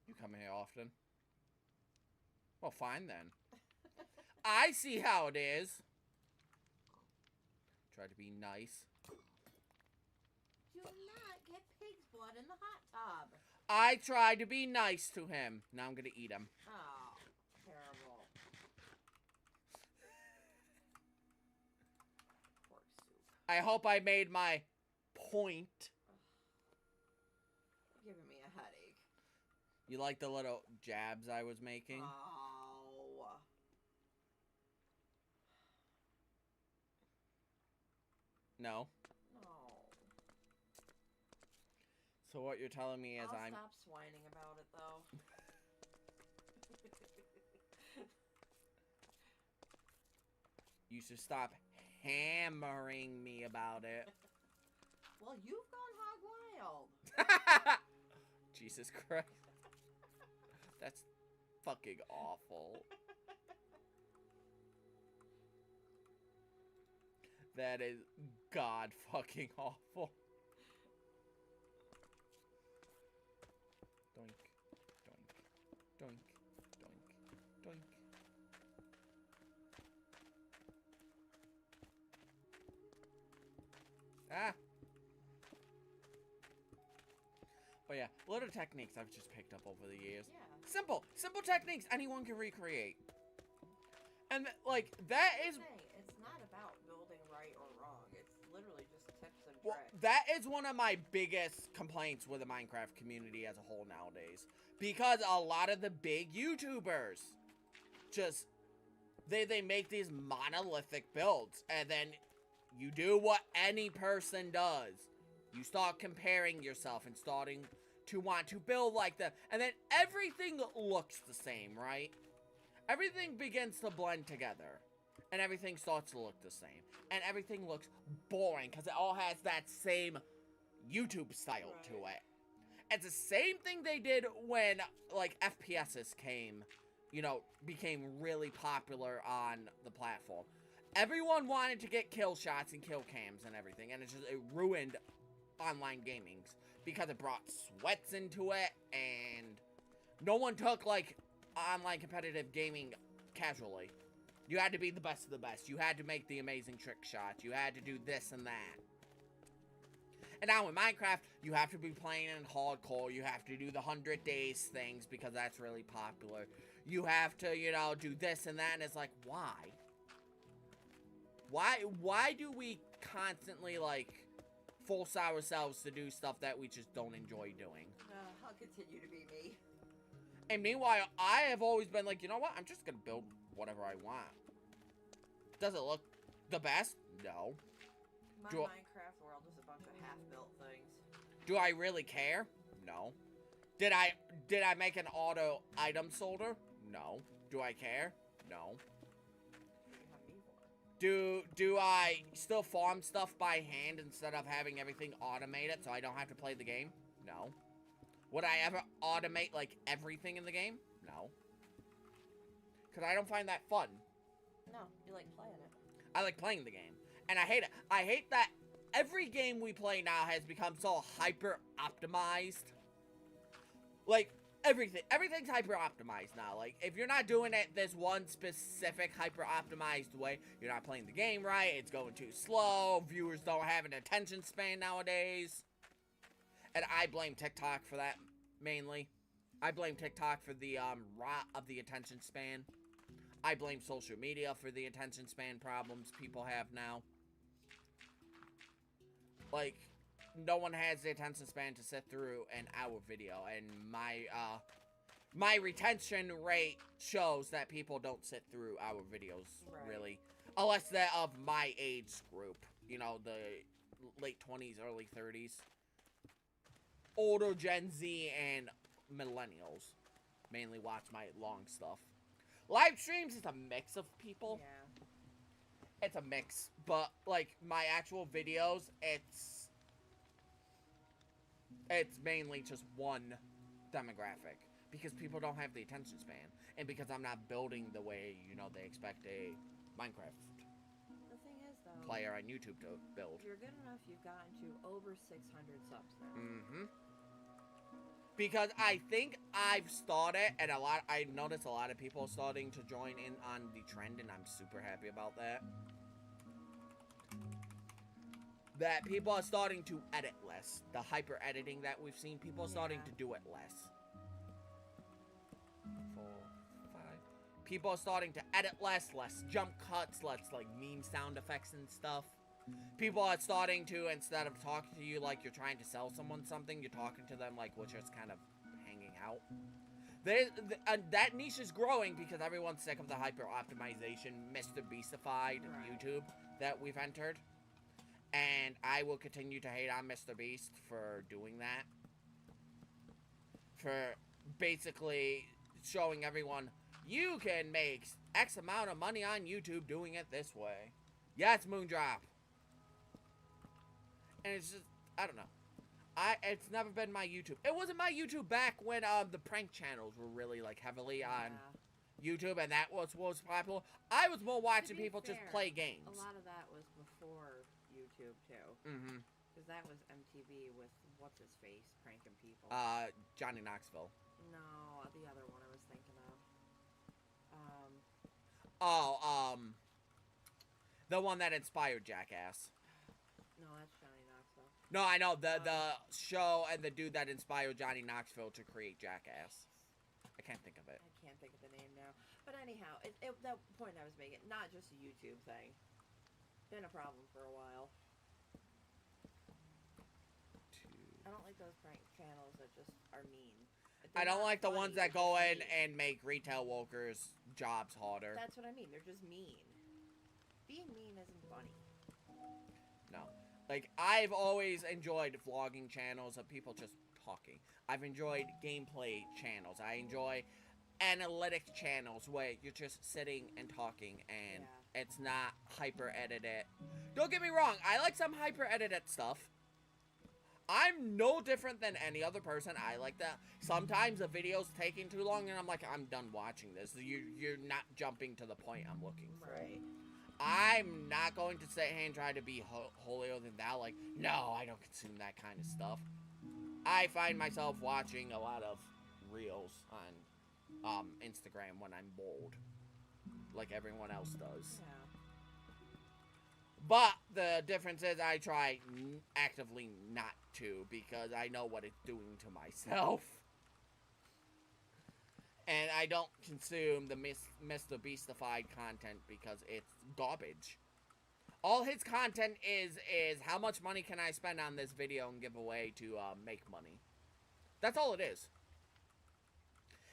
You come here often? Well, fine then. I see how it is. Try to be nice. Do not get pig's blood in the hot tub. I tried to be nice to him. Now I'm gonna eat him. Oh, terrible. Pork soup. I hope I made my point. You're giving me a headache. You like the little jabs I was making? Oh. No. No. So what you're telling me is I'll stop whining about it, though. You should stop hammering me about it. Well, you've gone hog wild. Jesus Christ. That's fucking awful. That is god fucking awful. Doink, doink, doink, doink, doink. Ah! But yeah, little techniques I've just picked up over the years. Yeah. Simple techniques anyone can recreate. And like, that is... It's not about building right or wrong. It's literally just tips and Well, tricks. that is one of my biggest complaints with the Minecraft community as a whole nowadays. Because a lot of the big YouTubers just, they make these monolithic builds. And then you do what any person does. You start comparing yourself and starting to want to build like them. And then everything looks the same, right? Everything begins to blend together. And everything starts to look the same. And everything looks boring because it all has that same YouTube style to it. It's the same thing they did when, like, FPSs became really popular on the platform. Everyone wanted to get kill shots and kill cams and everything. And it ruined online gaming because it brought sweats into it. And no one took, like, online competitive gaming casually. You had to be the best of the best. You had to make the amazing trick shots. You had to do this and that. And now in Minecraft, you have to be playing in hardcore. You have to do the 100 days things because that's really popular. You have to, do this and that. And it's like, why? Why do we constantly, like, force ourselves to do stuff that we just don't enjoy doing? I'll continue to be me. And meanwhile, I have always been like, you know what? I'm just gonna build whatever I want. Does it look the best? No. My Minecraft world is a bunch of half-built things. Do I really care? No. Did I make an auto item sorter? No. Do I care? No. What do you have me for? Do I still farm stuff by hand instead of having everything automated so I don't have to play the game? No. Would I ever automate, like, everything in the game? No. Because I don't find that fun. No, you like playing it. I like playing the game. And I hate it. I hate that every game we play now has become so hyper-optimized. Like, everything's hyper-optimized now. Like, if you're not doing it this one specific hyper-optimized way, you're not playing the game right, it's going too slow, viewers don't have an attention span nowadays. And I blame TikTok for that, mainly. I blame TikTok for the, rot of the attention span. I blame social media for the attention span problems people have now. Like, no one has the attention span to sit through an hour video, and my retention rate shows that people don't sit through our videos, really. Unless they're of my age group. You know, the late 20s, early 30s. Older Gen Z and millennials mainly watch my long stuff. Live streams is a mix of people. Yeah. It's a mix, but like my actual videos, it's mainly just one demographic because people don't have the attention span, and because I'm not building the way, you know, they expect a Minecraft The thing is, though, player on YouTube to build. if you're good enough, you've gotten to over 600 subs now. Mm-hmm. Because I think I've started, and I noticed a lot of people starting to join in on the trend, and I'm super happy about that. That people are starting to edit less. The hyper editing that we've seen, people are starting to do it less. 4, 5. People are starting to edit less jump cuts, less like meme sound effects and stuff. People are starting to, instead of talking to you like you're trying to sell someone something, you're talking to them like we're just kind of hanging out. That niche is growing because everyone's sick of the hyper optimization, Mr. Beastified YouTube that we've entered. And I will continue to hate on Mr. Beast for doing that. For basically showing everyone, you can make X amount of money on YouTube doing it this way. Yeah, it's Moondrop. And it's just, I don't know. It's never been my YouTube. It wasn't my YouTube back when the prank channels were really like heavily on YouTube, and that was popular. I was more watching people just play games. A lot of that was before YouTube too. Mm-hmm. Because that was MTV with what's his face pranking people. Johnny Knoxville. No, the other one I was thinking of. The one that inspired Jackass. No, that's Johnny Knoxville. No, I know the show and the dude that inspired Johnny Knoxville to create Jackass. I can't think of it. I can't think of the name now. But anyhow, that point I was making, not just a YouTube thing. Been a problem for a while. I don't like those prank channels that just are mean. I don't like the ones that go in and make retail workers' jobs harder. That's what I mean. They're just mean. Being mean isn't funny. No. Like, I've always enjoyed vlogging channels of people just talking. I've enjoyed gameplay channels. I enjoy analytic channels where you're just sitting and talking and it's not hyper-edited. Don't get me wrong. I like some hyper-edited stuff. I'm no different than any other person. I like that. Sometimes the video's taking too long and I'm like, I'm done watching this. You're not jumping to the point I'm looking for. Right. I'm not going to sit here and try to be holier than thou. Like, no, I don't consume that kind of stuff. I find myself watching a lot of reels on Instagram when I'm bored, like everyone else does. Yeah. But the difference is I try actively not to because I know what it's doing to myself. And I don't consume the Mr. Beastified content because it's garbage. All his content is how much money can I spend on this video and give away to make money. That's all it is.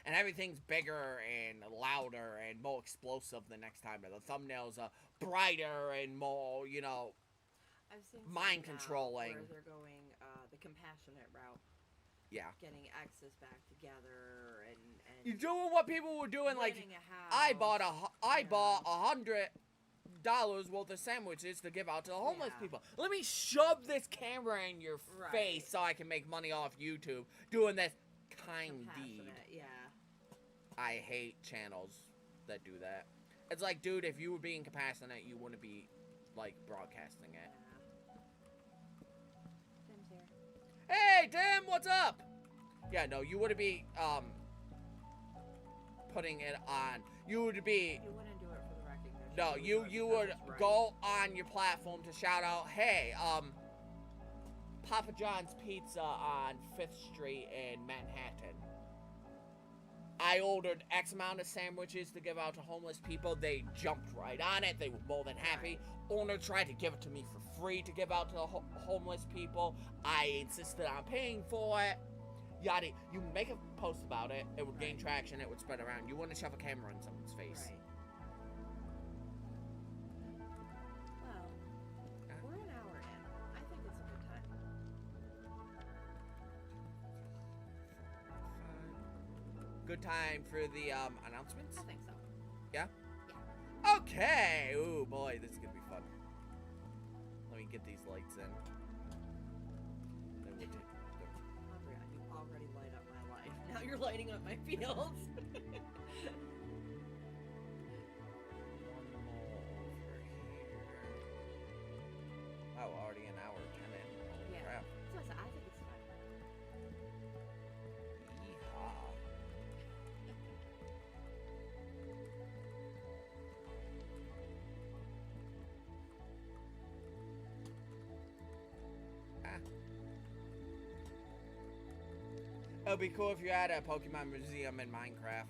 And everything's bigger and louder and more explosive the next time. The thumbnails are brighter and more, you know, I've seen mind controlling. Where they're going the compassionate route. Yeah. Getting exes back together and you're doing what people were doing. Like, a house. I bought $100 worth of sandwiches to give out to the homeless people. Let me shove this camera in your face so I can make money off YouTube doing this kind deed. Yeah. I hate channels that do that. It's like, dude, if you were being compassionate, you wouldn't be, like, broadcasting it. Tim's here. Hey, Tim, what's up? Yeah, no, you wouldn't be, putting it on. You would be... You wouldn't do it for the recognition. No, you would go on your platform to shout out, hey, Papa John's Pizza on 5th Street in Manhattan. I ordered X amount of sandwiches to give out to homeless people. They jumped right on it. They were more than happy. Owner tried to give it to me for free to give out to the homeless people. I insisted on paying for it. Yada. You make a post about it. It would gain traction. It would spread around. You want to shove a camera in someone's face. Right. Well, we're an hour in. I think it's a good time. Good time for the announcements? I think so. Yeah? Yeah. Okay! Ooh, boy, this is gonna be fun. Let me get these lights in. Umbreon, you already light up my life. Now you're lighting up my fields. One more over here. Wow, already an hour 10 in. Holy Yeah. crap. So I think it's time. Yeehaw. It would be cool if you had a Pokemon museum in Minecraft.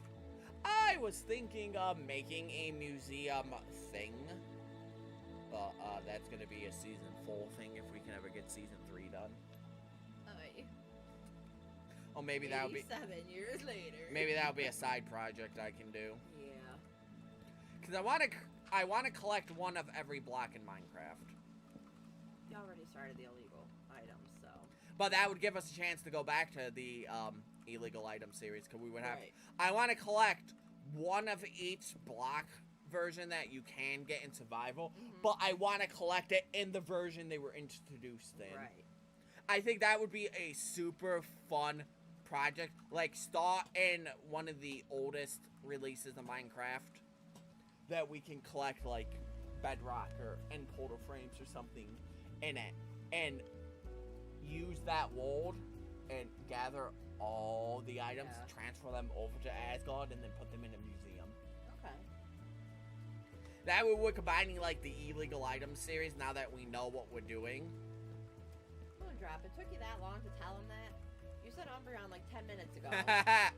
I was thinking of making a museum thing. But that's gonna be a season 4 thing if we can ever get season 3 done. Or maybe that would be 7 years later. maybe that would be a side project I can do. Yeah. Cause I wanna collect one of every block in Minecraft. You already started the illegal items, so. But that would give us a chance to go back to the illegal item series, because we would have. Right. I want to collect one of each block version that you can get in survival, but I want to collect it in the version they were introduced in. Right. I think that would be a super fun project. Like, start in one of the oldest releases of Minecraft that we can collect, like Bedrock or End Portal frames or something in it, and use that world and gather all the items, Yeah. transfer them over to Asgard, and then put them in a museum. Okay. That way we're combining, like, the illegal item series now that we know what we're doing. Moondrop, it took you that long to tell him that? You said Umbreon like 10 minutes ago. Okay,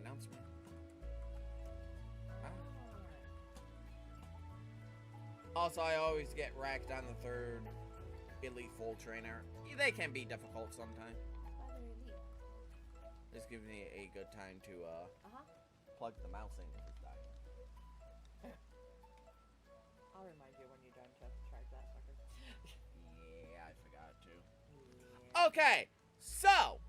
announcement. Also, I always get racked on the 3rd Elite Full Trainer. They can be difficult sometimes. This gives me a good time to plug the mouse in if it's dying. I'll remind you when you're done to charge that sucker. Yeah, I forgot to. Okay, so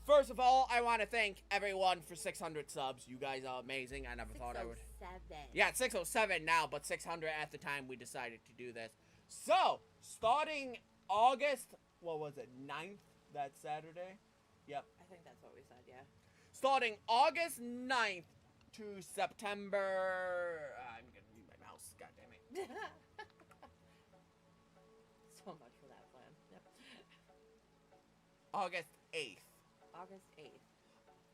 first of all, I want to thank everyone for 600 subs. You guys are amazing. I never thought I would. 607. Yeah, it's 607 now, but 600 at the time we decided to do this. So, starting August, what was it, 9th, that Saturday? Yep. I think that's what we said, yeah. Starting August 9th to September... I'm going to use my mouse, god damn it. So much for that plan. Yep. August 8th. August 8th.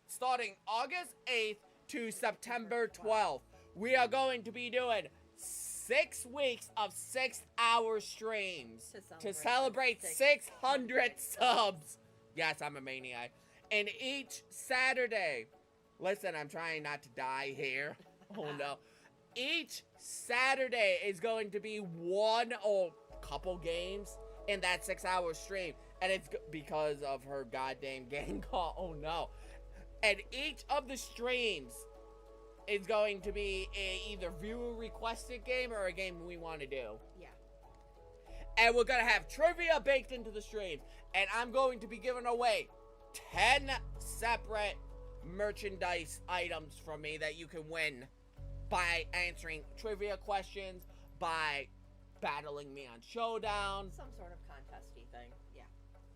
Starting August 8th to September 12th, we are going to be doing 6 weeks of 6-hour streams to celebrate 600 subs. Yes, I'm a maniac. And each Saturday, listen, I'm trying not to die here. Oh no. Each Saturday is going to be one or couple games in that 6-hour stream. And it's because of her goddamn gang call. Oh no. And each of the streams is going to be either viewer requested game or a game we want to do. Yeah. And we're going to have trivia baked into the streams. And I'm going to be giving away 10 separate merchandise items from me that you can win by answering trivia questions, by battling me on Showdown. Some sort of contesty thing. Yeah.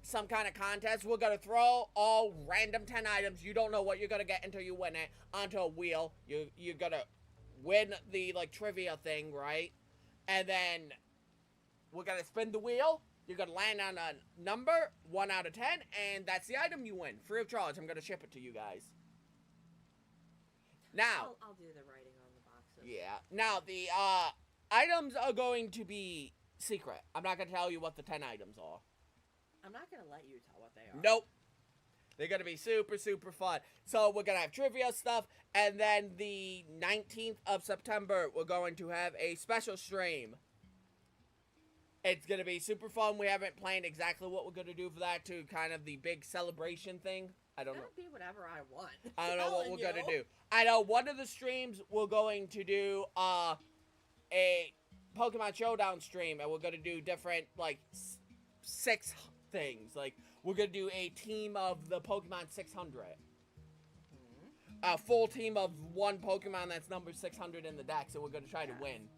Some kind of contest. We're going to throw all random 10 items. You don't know what you're going to get until you win it onto a wheel. You're going to win the, like, trivia thing, right? And then we're going to spin the wheel. You're gonna land on a number, 1 out of 10, and that's the item you win. Free of charge. I'm gonna ship it to you guys. Now, I'll do the writing on the boxes. yeah. Now, the items are going to be secret. I'm not gonna tell you what the 10 items are. I'm not gonna let you tell what they are. Nope. They're gonna be super, super fun. So we're gonna have trivia stuff, and then the 19th of September, we're going to have a special stream. It's gonna be super fun. We haven't planned exactly what we're gonna do for that, to kind of the big celebration thing. I don't know. It's gonna be whatever I want. I don't know what we're gonna do. I know one of the streams we're going to do a Pokemon Showdown stream, and we're gonna do different, like, 6 things. Like, we're gonna do a team of the Pokemon 600. A full team of 1 Pokemon that's number 600 in the deck, so we're gonna try to win.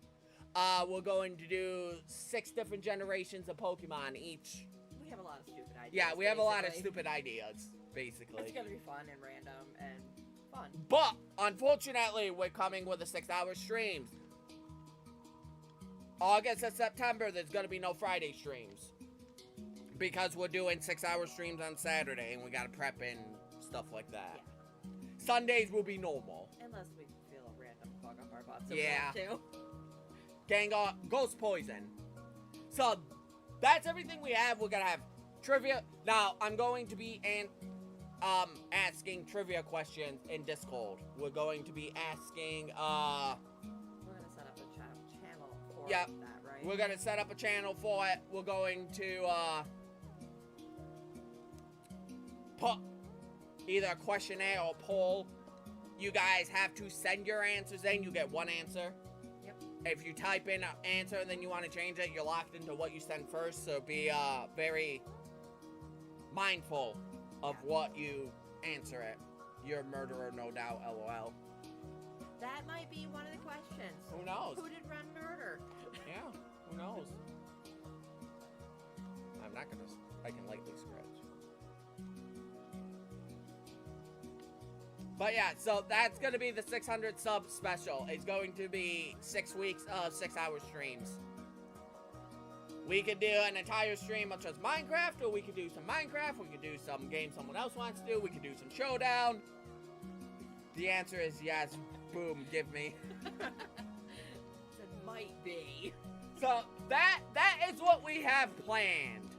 We're going to do 6 different generations of Pokemon each. We have a lot of stupid ideas. Yeah, we have a lot of stupid ideas, basically. It's gonna be fun and random and fun. But, unfortunately, we're coming with a 6-hour streams. August and September, there's gonna be no Friday streams. Because we're doing 6-hour streams on Saturday, and we gotta prep and stuff like that. Yeah. Sundays will be normal. Unless we feel a random bug up our butts. Yeah. Too. Gengar, Ghost Poison. So, that's everything we have. We're gonna have trivia. Now, I'm going to be asking trivia questions in Discord. We're going to be asking, We're gonna set up a channel for that, right? We're gonna set up a channel for it. We're going to, put either a questionnaire or poll. You guys have to send your answers in. You get 1 answer. If you type in an answer and then you want to change it, you're locked into what you send first. So be very mindful of what you answer it. You're a murderer, no doubt, LOL. That might be one of the questions. Who knows? Who did Ren murder? Yeah, who knows? I'm not gonna... I can lightly scratch. But yeah, so that's going to be the 600 sub special. It's going to be 6 weeks of 6-hour streams. We could do an entire stream of just Minecraft, or we could do some Minecraft, we could do some game someone else wants to do, we could do some Showdown. The answer is yes. Boom, give me. It might be. So that is what we have planned.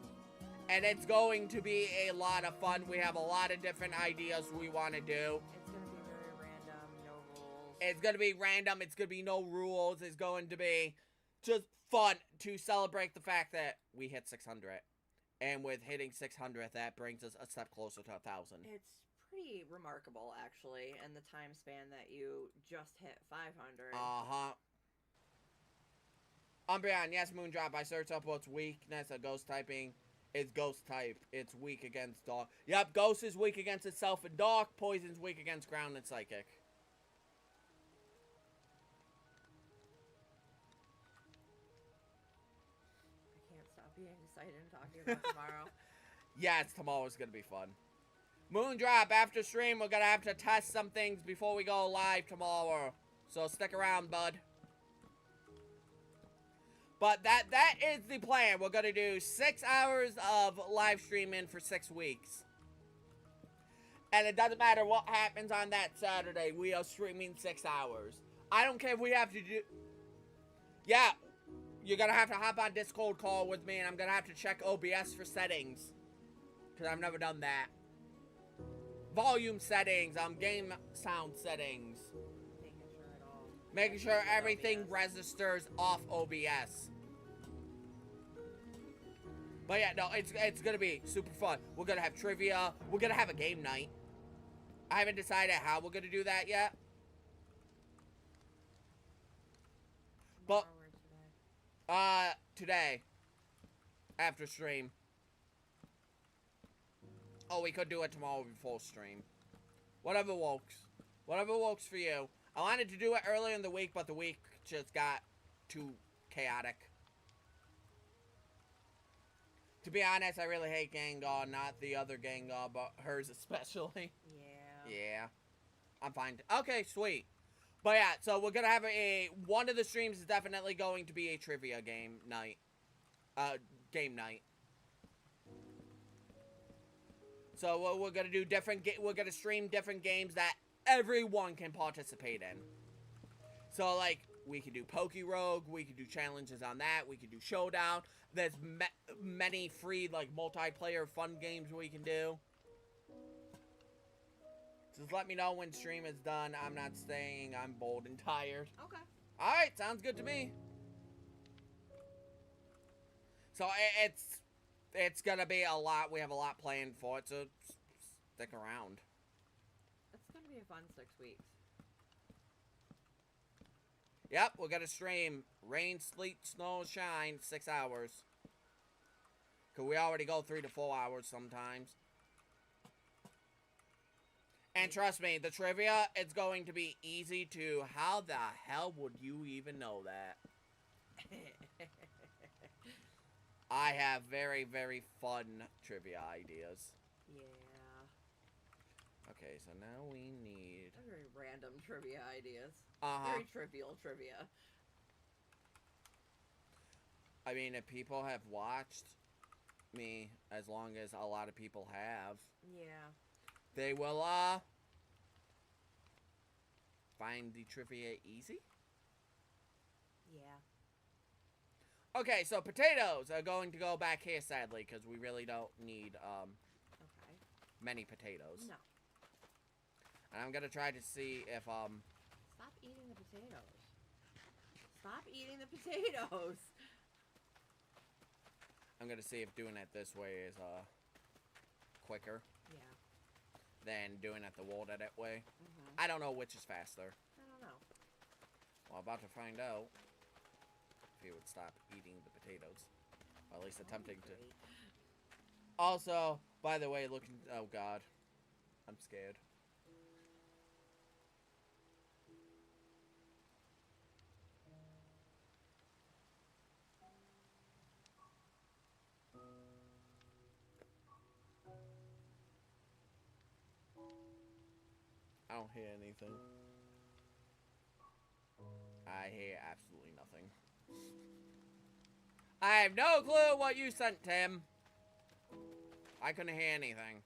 And it's going to be a lot of fun. We have a lot of different ideas we want to do. It's going to be random. It's going to be no rules. It's going to be just fun to celebrate the fact that we hit 600. And with hitting 600, that brings us a step closer to 1,000. It's pretty remarkable, actually, in the time span that you just hit 500. Uh-huh. Umbreon, yes, Moondrop. I searched up what's weakness of ghost typing. It's ghost type. It's weak against dark. Yep, ghost is weak against itself and dark. Poison's weak against ground and psychic. Being excited and talking about tomorrow. Yes, tomorrow's gonna be fun. Moondrop, after stream, we're gonna have to test some things before we go live tomorrow. So stick around, bud. But that is the plan. We're gonna do 6 hours of live streaming for 6 weeks. And it doesn't matter what happens on that Saturday, we are streaming 6 hours. I don't care if we have to do... Yeah. You're gonna have to hop on Discord call with me, and I'm gonna have to check OBS for settings. Because I've never done that. Volume settings, game sound settings. Making sure everything registers off OBS. But yeah, no, it's gonna be super fun. We're gonna have trivia. We're gonna have a game night. I haven't decided how we're gonna do that yet. But... today. After stream. Oh, we could do it tomorrow before stream. Whatever works. Whatever works for you. I wanted to do it earlier in the week, but the week just got too chaotic. To be honest, I really hate Gengar, not the other Gengar, but hers especially. Yeah. Yeah. I'm fine. Okay, sweet. But yeah, so we're gonna have one of the streams is definitely going to be a trivia game night. Game night. So we're gonna do we're gonna stream different games that everyone can participate in. So like we can do Poke Rogue, we can do challenges on that, we can do Showdown. There's many free like multiplayer fun games we can do. Just let me know when stream is done. I'm not staying. I'm bored and tired. Okay. All right, sounds good to me. So it's gonna be a lot. We have a lot planned for it, so stick around. It's gonna be a fun 6 weeks. Yep, we're gonna stream rain, sleet, snow, shine, 6 hours. Cause we already go 3 to 4 hours sometimes. And trust me, the trivia, it's going to be easy to. How the hell would you even know that? I have very, very fun trivia ideas. Yeah. Okay, so now we need... Very random trivia ideas. Uh-huh. Very trivial trivia. I mean, if people have watched me as long as a lot of people have... Yeah. They will, find the trivia easy? Yeah. Okay, so potatoes are going to go back here, sadly, because we really don't need, Okay. many potatoes. No. And I'm gonna try to see if, Stop eating the potatoes. Stop eating the potatoes! I'm gonna see if doing it this way is, quicker Yeah. than doing it the World Edit way. Mm-hmm. I don't know which is faster. I don't know. Well, about to find out if he would stop eating the potatoes. Or at least attempting to. Great. Also, by the way, looking... Oh, God. I'm scared. I don't hear anything. I hear absolutely nothing. I have no clue what you sent, Tim. I couldn't hear anything.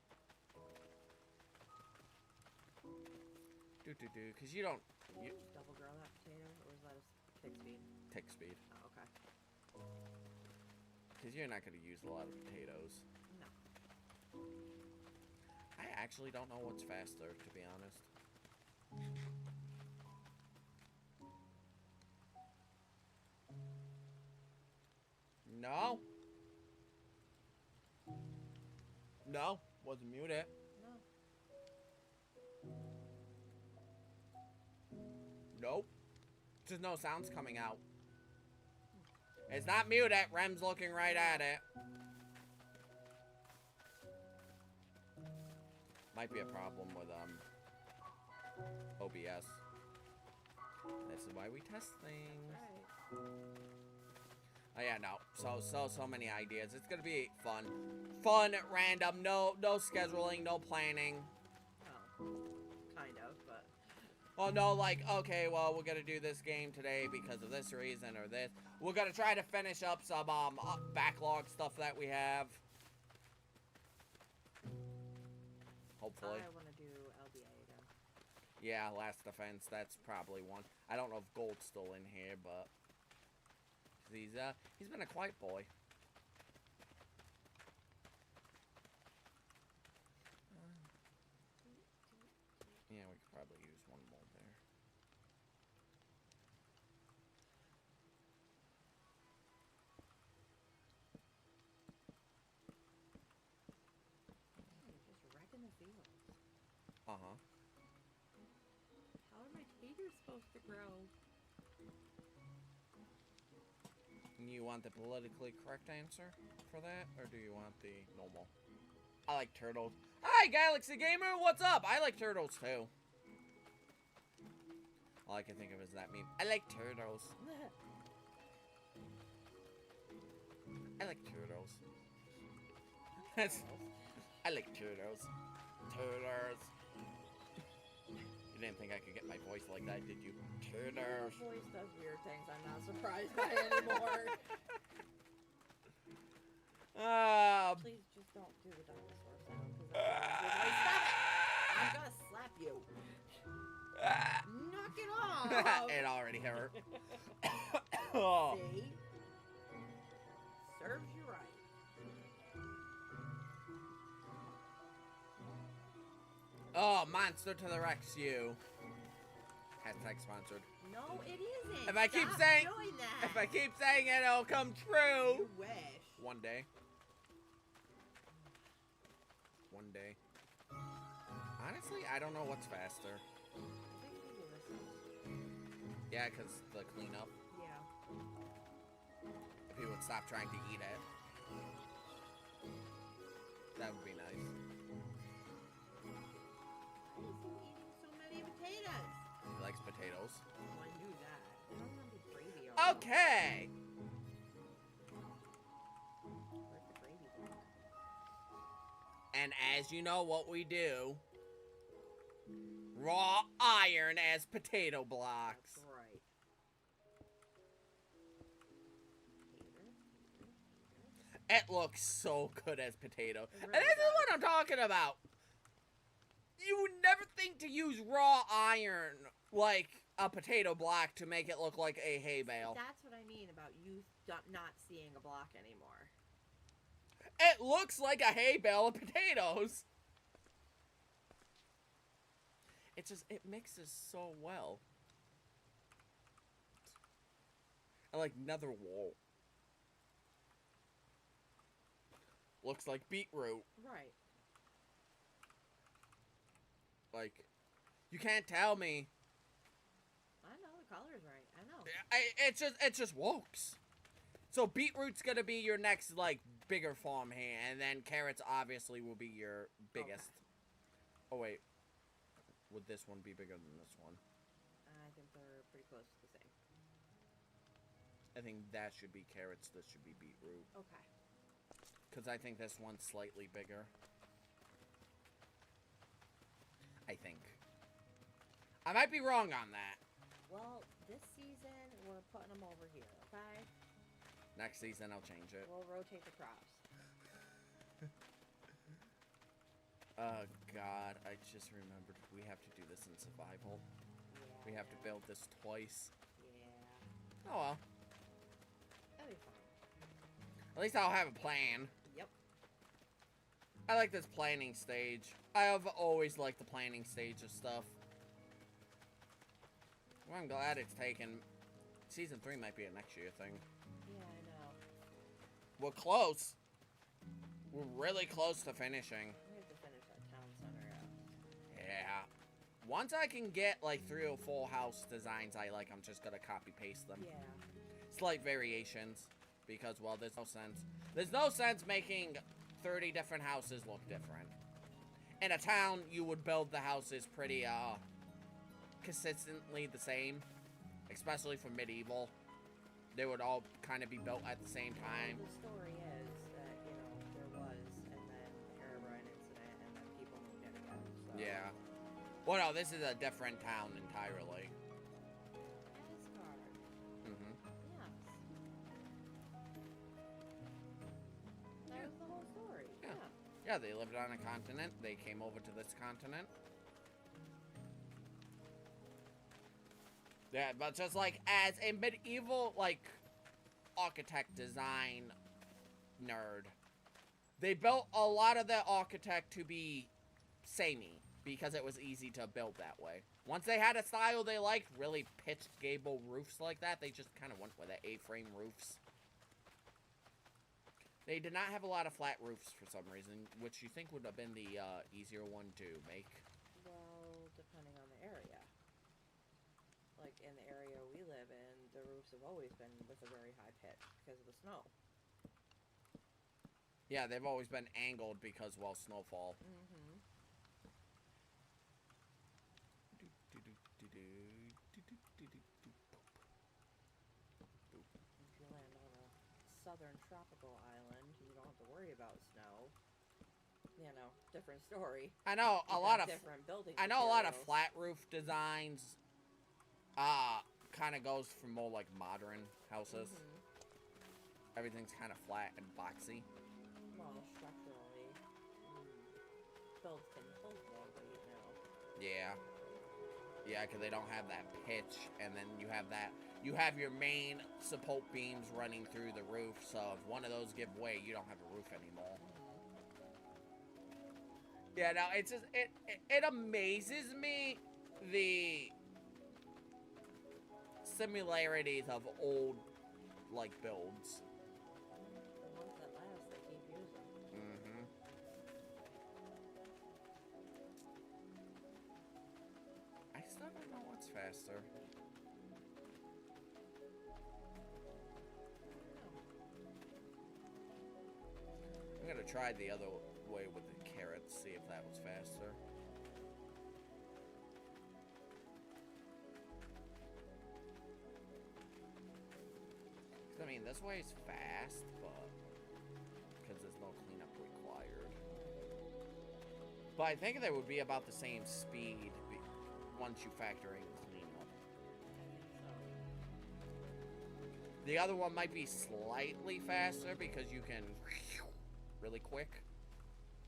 Because you don't... You... Double grill that potato, or is that a tick speed? Tick speed. Oh, okay. Because you're not going to use a lot of potatoes. No. I actually don't know what's faster, to be honest. No. No. Wasn't muted. No. Nope. Just no sounds coming out. It's not muted. Rem's looking right at it. Might be a problem with OBS. This is why we test things. Right. Oh yeah, no. So many ideas. It's gonna be fun. Fun, random, no scheduling, no planning. Well, kind of, but... Well, no, like, okay, well, we're gonna do this game today because of this reason or this. We're gonna try to finish up some, backlog stuff that we have. Hopefully. I want to do LBA again. Yeah, Last Defense, that's probably one. I don't know if Gold's still in here, but... He's been a quiet boy. Yeah, we could probably use one more there. You're just wrecking the fields. Uh-huh. How are my taters supposed to grow? You want the politically correct answer for that, or do you want the normal? I like turtles. Hi, Galaxy Gamer, what's up? I like turtles, too. All I can think of is that meme. I like turtles. I like turtles. I like turtles. Turtles. You didn't think I could get my voice like that, did you? Turtles. My voice does weird things I'm not surprised by anymore. Please just don't do the dinosaur sound. It already hurt. Oh. See? Serves you right. Oh, Monster to the Rescue. Hashtag sponsored. No, it isn't. If I keep Stop saying, doing that. if I keep saying it, it'll come true. You wish. One day. One day. Honestly, I don't know what's faster. I think we do this one. Yeah, because the cleanup. Yeah. If he would stop trying to eat it. That would be nice. Why is he eating so many potatoes? He likes potatoes. Oh, I knew that. I don't want to be gravy all over. Okay. Where's the gravy going? And as you know what we do, raw iron as potato blocks. That's right. It looks so good as potato. It And really this is does. what I'm talking about. You would never think to use raw iron like a potato block to make it look like a hay bale. That's what I mean about you not seeing a block anymore. It looks like a hay bale of potatoes. It mixes so well. I like nether wall. Looks like beetroot. Right. Like, you can't tell me. I know the color's right. I know. It just works. So beetroot's gonna be your next like bigger farm here, and then carrots obviously will be your biggest. Okay. Oh wait, would this one be bigger than this one? I think they're pretty close to the same. I think that should be carrots. This should be beetroot. Okay. Because I think this one's slightly bigger. I think. I might be wrong on that. Well, this season we're putting them over here. Okay. Next season I'll change it. We'll rotate the crops. Oh god, I just remembered we have to do this in survival. Yeah. We have to build this twice. Yeah. Oh well. That'll be fine. At least I'll have a plan. Yep. I like this planning stage. I have always liked the planning stage of stuff. Well, I'm glad it's taken. Season 3 might be a next year thing. Yeah, I know. We're close. We're really close to finishing. We have to finish that town center out. Yeah. Once I can get like 3 or 4 house designs I like, I'm just gonna copy paste them. Yeah. Slight variations. Because, well, there's no sense. There's no sense making 30 different houses look different. In a town, you would build the houses pretty, consistently the same. Especially for medieval. They would all kind of be built at the same time. The story is that, you know, there was, and then the Herobrine incident, and then people moved in again, so. Yeah. Well, no, this is a different town entirely. Asgard. Mm-hmm. Yes. That was the whole story. Yeah. Yeah. Yeah, they lived on a continent. They came over to this continent. Yeah, but just like as a medieval, like, architect design nerd, they built a lot of their architect to be samey because it was easy to build that way. Once they had a style they liked, really pitched gable roofs like that, they just kind of went with it, A-frame roofs. They did not have a lot of flat roofs for some reason, which you think would have been the easier one to make. Well, depending on the area. Like, in the area we live in, the roofs have always been with a very high pitch because of the snow. Yeah, they've always been angled because, well, snowfall. Mm-hmm. If you land on a southern tropical island, you don't have to worry about snow. You know, different story. I know a You've lot got of different building I know a lot of materials. flat roof designs. Kind of goes for more like modern houses. Mhm. Everything's kind of flat and boxy. Well, structurally, builds can hold more weight now. Yeah. Yeah, because they don't have that pitch, and then you have your main support beams running through the roof, so if one of those give way, you don't have a roof anymore. Yeah, no, it's just, it amazes me, the similarities of old, like, builds. The ones that last, they keep using. Mm-hmm. I still don't know what's faster. I'm gonna try the other way with the carrots, see if that was faster. I mean, this way is fast, but because there's no cleanup required. But I think they would be about the same speed once you factor in cleanup. The other one might be slightly faster because you can really quick.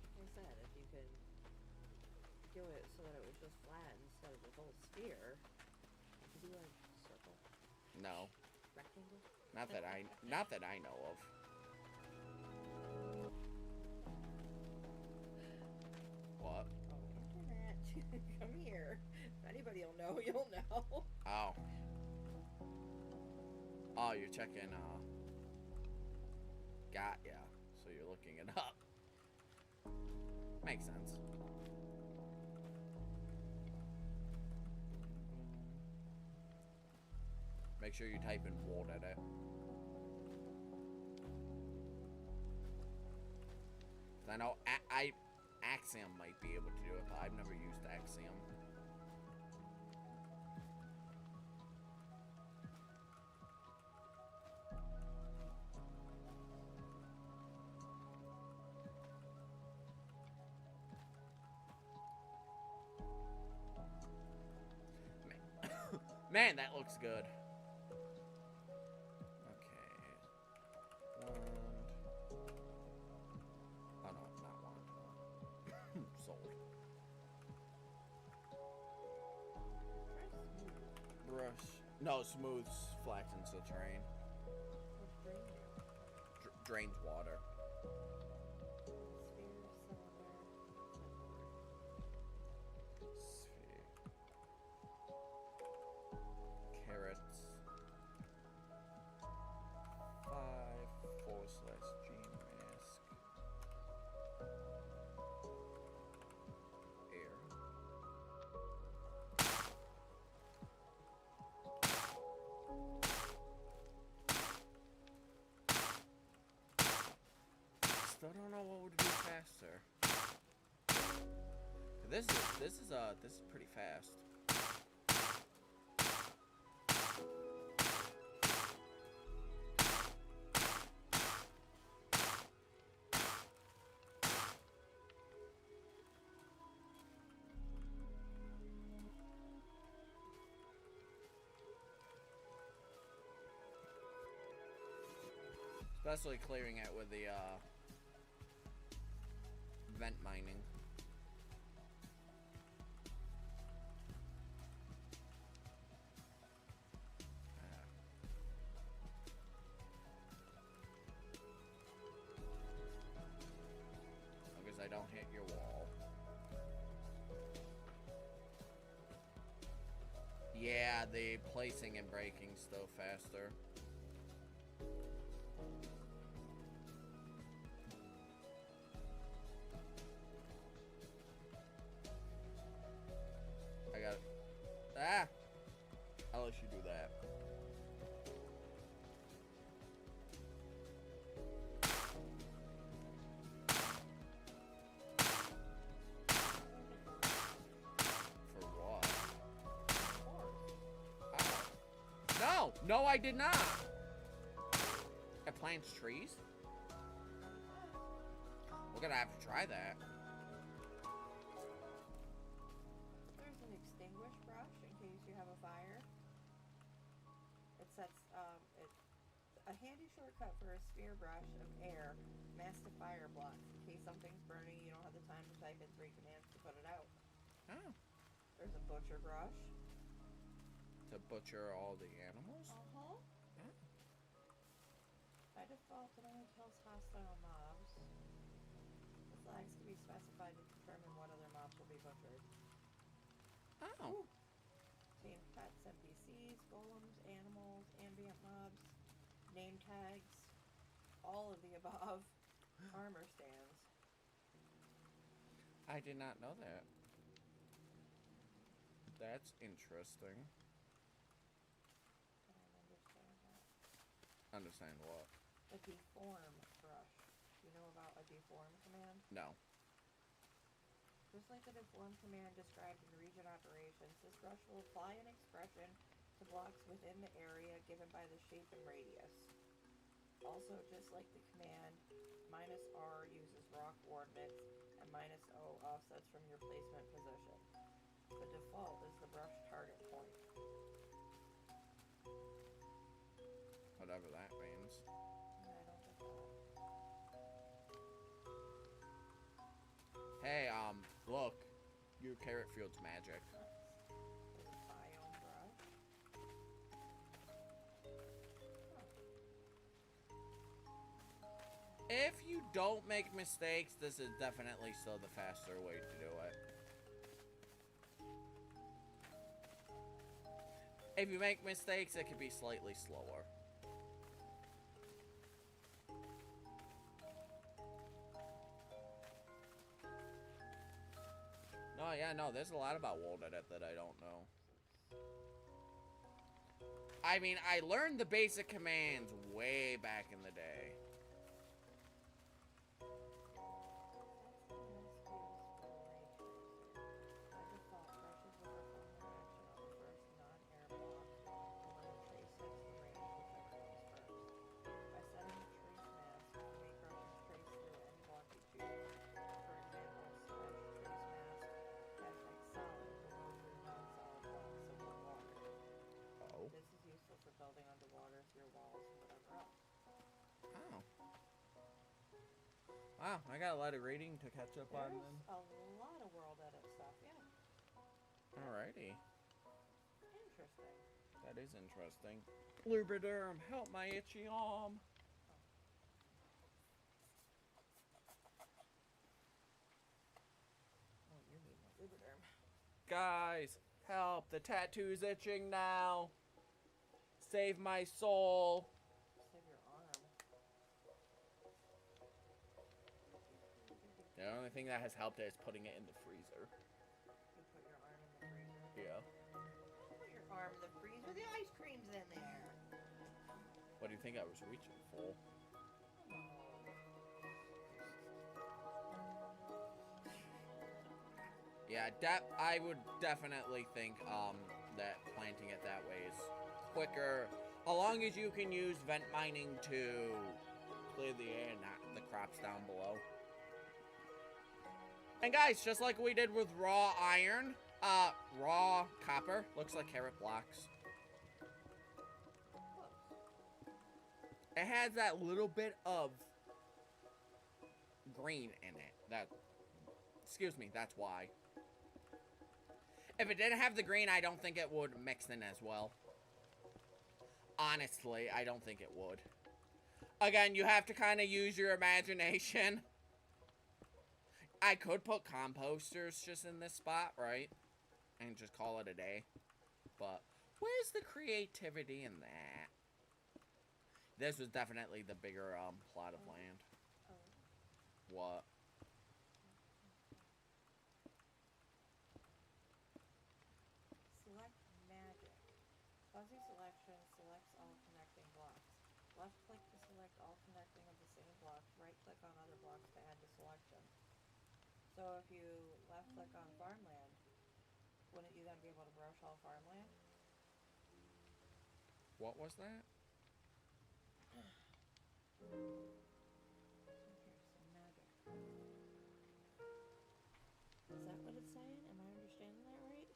Like I said, if you could do it so that it was just flat instead of the whole sphere, you could do a circle, No, rectangle. not that I know of. What? Oh, internet. Come here. If anybody will know, you'll know. Oh. Oh, you're checking, got ya. So you're looking it up. Makes sense. Make sure you type in Ward Edit. I know Axiom might be able to do it, but I've never used Axiom. Man, that looks good. Okay. Oh no, not one. Sold. Brush. No, smooth flattens the terrain. Drains water. Carrots. 5/4/G mask. Air. Still don't know what would be faster. This is pretty fast. Especially clearing it with the vent mining. As long as I don't hit your wall. Yeah, the placing and breaking still faster. I got it. Ah! I'll let you do that. For what? Oh. No, I did not. It plants trees? We're gonna have to try that. There's an extinguish brush in case you have a fire. It sets it's a handy shortcut for a sphere brush of air masked to fire blocks. In case something's burning, you don't have the time to type in 3 commands to put it out. Oh. There's a butcher brush. To butcher all the animals? Uh-huh. Yeah. By default, it only kills hostile mobs. The flags can be specified to determine what other mobs will be butchered. Oh. Ooh. Tame pets, NPCs, golems, animals, ambient mobs, name tags, all of the above. Armor stands. I did not know that. That's interesting. I don't understand that. Understand what? The deform brush. Do you know about a deform command? No. Just like the deform command described in region operations, this brush will apply an expression to blocks within the area given by the shape and radius. Also, just like the command, -R uses raw coordinates and -O offsets from your placement position. The default is the brush target point. Whatever that means. I don't get that. Hey, look. Your carrot field's magic. There's a biome brush. If you don't make mistakes, this is definitely still the faster way to do it. If you make mistakes, it can be slightly slower. No, yeah, no, there's a lot about World Edit that I don't know. I mean, I learned the basic commands way back in the day. Building underwater through walls and whatever else. Oh. Wow, I got a lot of reading to catch up on then. A lot of world edit stuff, yeah. Alrighty. Interesting. That is interesting. Lubriderm, help my itchy arm. Oh, you need my Lubriderm. Guys, help, the tattoo's itching now. Save my soul. Save your arm. The only thing that has helped is putting it in the freezer. You put your arm in the freezer? Yeah. Put your arm in the freezer? The ice cream's in there. What do you think I was reaching for? Yeah, I would definitely think that planting it that way is quicker, as long as you can use vent mining to clear the air and not the crops down below. And guys, just like we did with raw iron, raw copper looks like carrot blocks. It has that little bit of green in it. Excuse me, that's why. If it didn't have the green, I don't think it would mix in as well. Honestly, I don't think it would. Again, you have to kind of use your imagination. I could put composters just in this spot, right? And just call it a day. But where's the creativity in that? This was definitely the bigger plot of land. What? Select magic. Fuzzy selection selects all connecting blocks. Left click to select all connecting of the same block. Right click on other blocks to add to selection. So if you left click on farmland, wouldn't you then be able to brush all farmland? What was that? Some magic. Is that what it's saying? Am I understanding that right?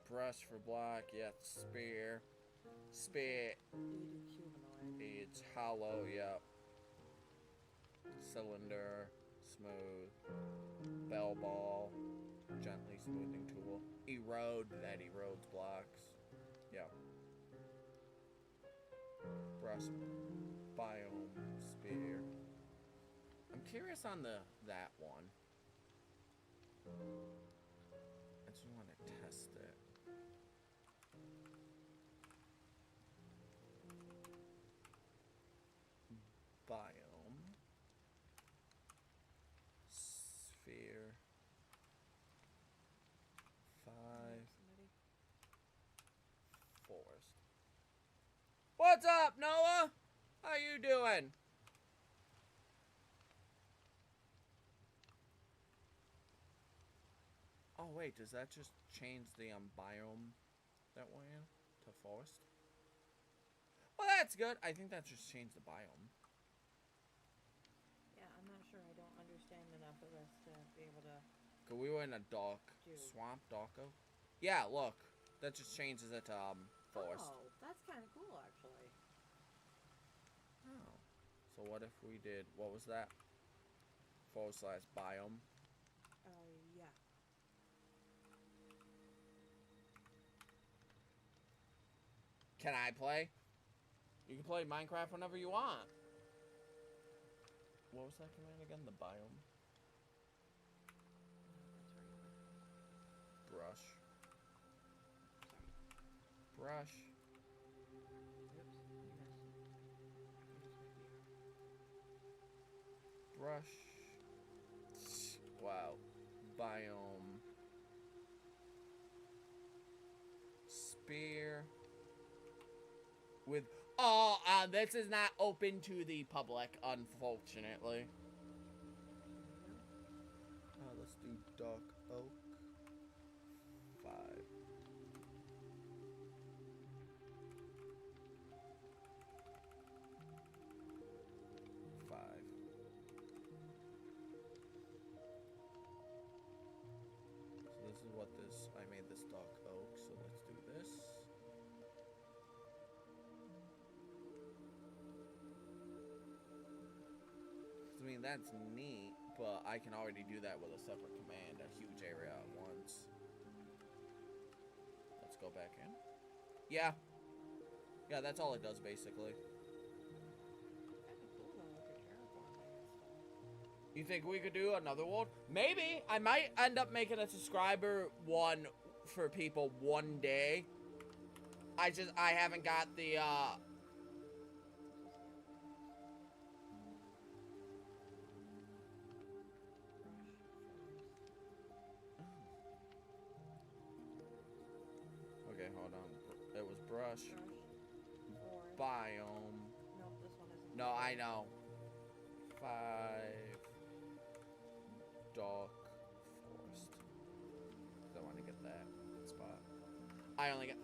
Brush for block, yes, spear. Spear. Beaded humanoid. It's hollow, yep. Cylinder. Smooth. Bell ball. Gently smoothing tool. Erode. That erodes blocks. Yeah. Brush. Biome. Spear. I'm curious on that one. I just want to test it. Biome. Sphere. 5. Forest. What's up, Noah? How you doing? Oh wait, does that just change the biome that we're in to forest? Well, that's good. I think that just changed the biome. Yeah, I'm not sure. I don't understand enough of this to be able to. Cause we were in a dark swamp, darko. Yeah, look, that just changes it to forest. Oh, that's kind of cool, actually. Oh, so what if we did? What was that? / biome. Yeah. Can I play? You can play Minecraft whenever you want. What was that command again? The biome. Brush. Brush. Brush. Wow. Biome. Spear. With this is not open to the public, unfortunately. Let's do dark oak. 5. 5. So this is what this, I made this dark oak, so let's do this. I mean, that's neat, but I can already do that with a separate command, a huge area at once. Let's go back in. Yeah. Yeah, that's all it does, basically. You think we could do another world? Maybe. I might end up making a subscriber one for people one day. I haven't got the, Okay, hold on. It was brush. Biome. Nope, this one isn't. No, I know. 5. Dark forest. I want to get that spot. I only got.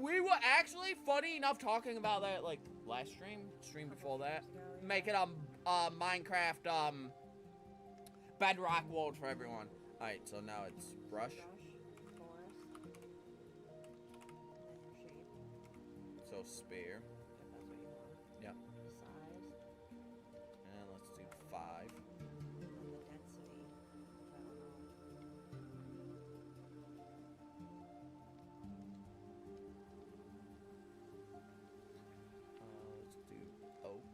We were actually, funny enough, talking about that like last stream before that. Make it Minecraft bedrock world for everyone. All right, so now it's brush. So spear. Yep. Size. And let's do 5. And the density. I don't know. Let's do oak.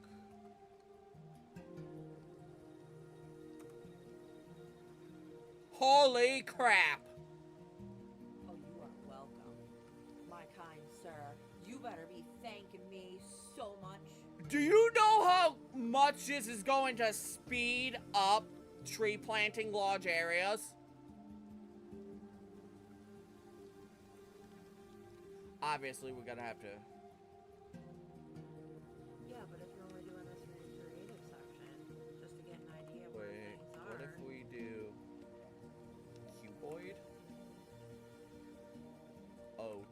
Holy crap! Oh, you are welcome, my kind sir. You better be thanking me so much. Do you know how much this is going to speed up tree planting large areas? Obviously, we're gonna have to. Yeah, but if you're only doing this in the creative section, just to get an idea where Wait, things are. what if we do cuboid? Oak.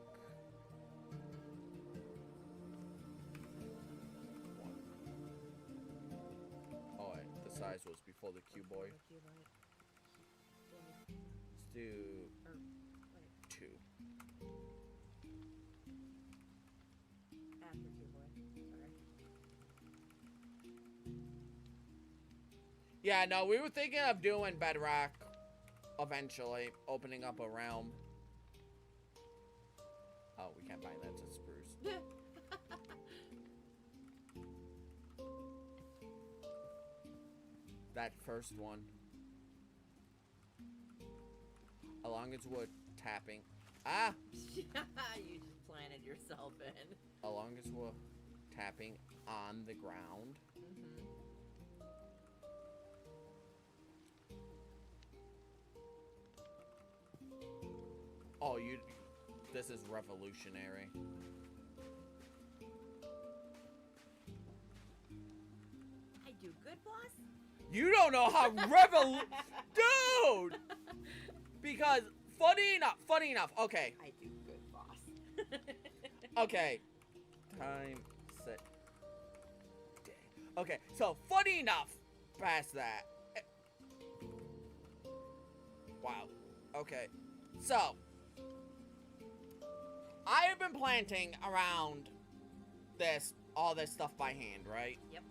1. Oh wait, the size was before the cuboid. Let's do 2. After cuboid, sorry. Yeah, no, we were thinking of doing bedrock eventually, opening up a realm. Oh, we can't find that to spruce. That first one. Along its wood, tapping. Ah! You just planted yourself in. Along its wood, tapping on the ground. Mm-hmm. Oh, this is revolutionary. I do good, boss. You don't know how dude! Because, funny enough, okay. I do good, boss. Okay. Time, set, day. Okay, so, funny enough, past that. Wow. Okay. So, I have been planting around all this stuff by hand, right? Yep.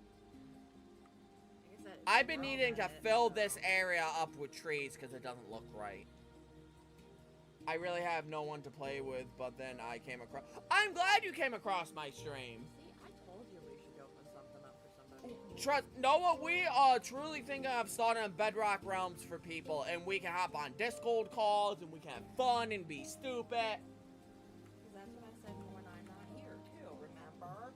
I've been needing to fill this area up with trees because it doesn't look right. I really have no one to play with, but then I came across... I'm glad you came across my stream. See, I told you we should open something up for somebody. Trust, Noah, we are truly thinking of starting Bedrock Realms for people, and we can hop on Discord calls, and we can have fun and be stupid. Because that's what I said when I'm not here, too, remember?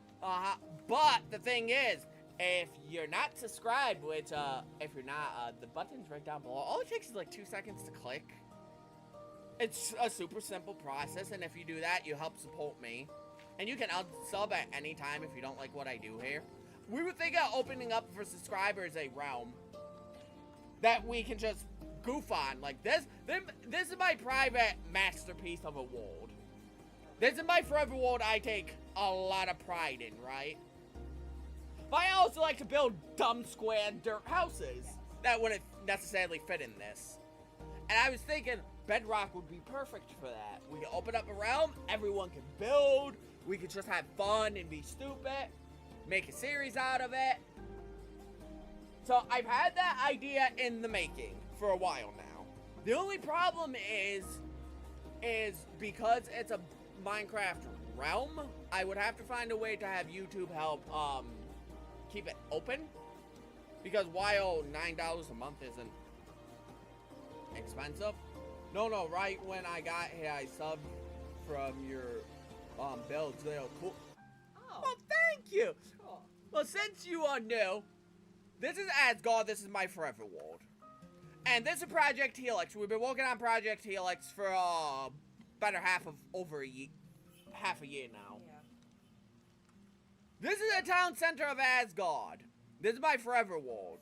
But the thing is, if you're not subscribed, which, if you're not, the button's right down below. All it takes is like 2 seconds to click. It's a super simple process, and if you do that, you help support me. And you can unsub at any time if you don't like what I do here. We were thinking of opening up for subscribers a realm that we can just goof on. Like, this is my private masterpiece of a world. This is my forever world I take a lot of pride in, right? But I also like to build dumb square dirt houses that wouldn't necessarily fit in this. And I was thinking Bedrock would be perfect for that. We can open up a realm, everyone can build, we could just have fun and be stupid, make a series out of it. So I've had that idea in the making for a while now. The only problem is because it's a Minecraft realm, I would have to find a way to have YouTube help keep it open. Because while $9 a month isn't expensive. No, right when I got here, I subbed from your builds. They're cool. Oh. Well, thank you. Cool. Well, since you are new, this is Asgard. This is my forever world. And this is Project Helix. We've been working on Project Helix for better half a year now. Yeah. This is the town center of Asgard. This is my forever world.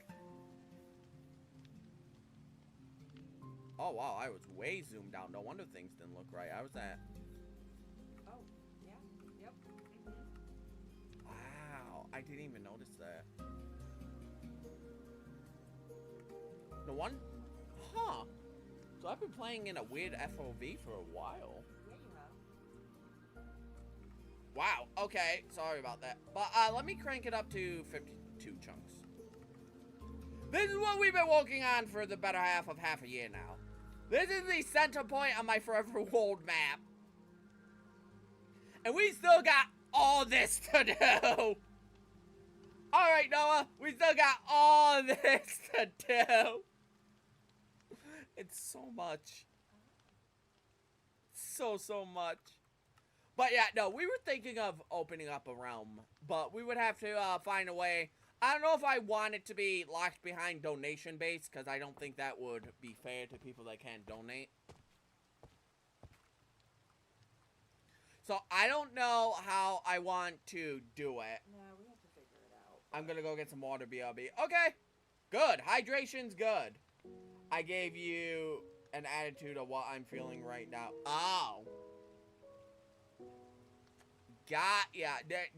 Oh, wow, I was way zoomed out. No wonder things didn't look right. I was at... Oh, yeah. Yep. Mm-hmm. Wow, I didn't even notice that. The one... Huh. So I've been playing in a weird FOV for a while. Yeah, you have. Wow, okay. Sorry about that. But let me crank it up to 52 chunks. This is what we've been working on for the better half a year now. This is the center point on my forever world map. And we still got all this to do. Alright, Noah. We still got all this to do. It's so much. So much. But yeah, no, we were thinking of opening up a realm. But we would have to find a way. I don't know if I want it to be locked behind donation base, because I don't think that would be fair to people that can't donate. So I don't know how I want to do it. No, we have to figure it out. I'm gonna go get some water, BRB. Okay, good. Hydration's good. I gave you an attitude of what I'm feeling right now. Oh. Yeah,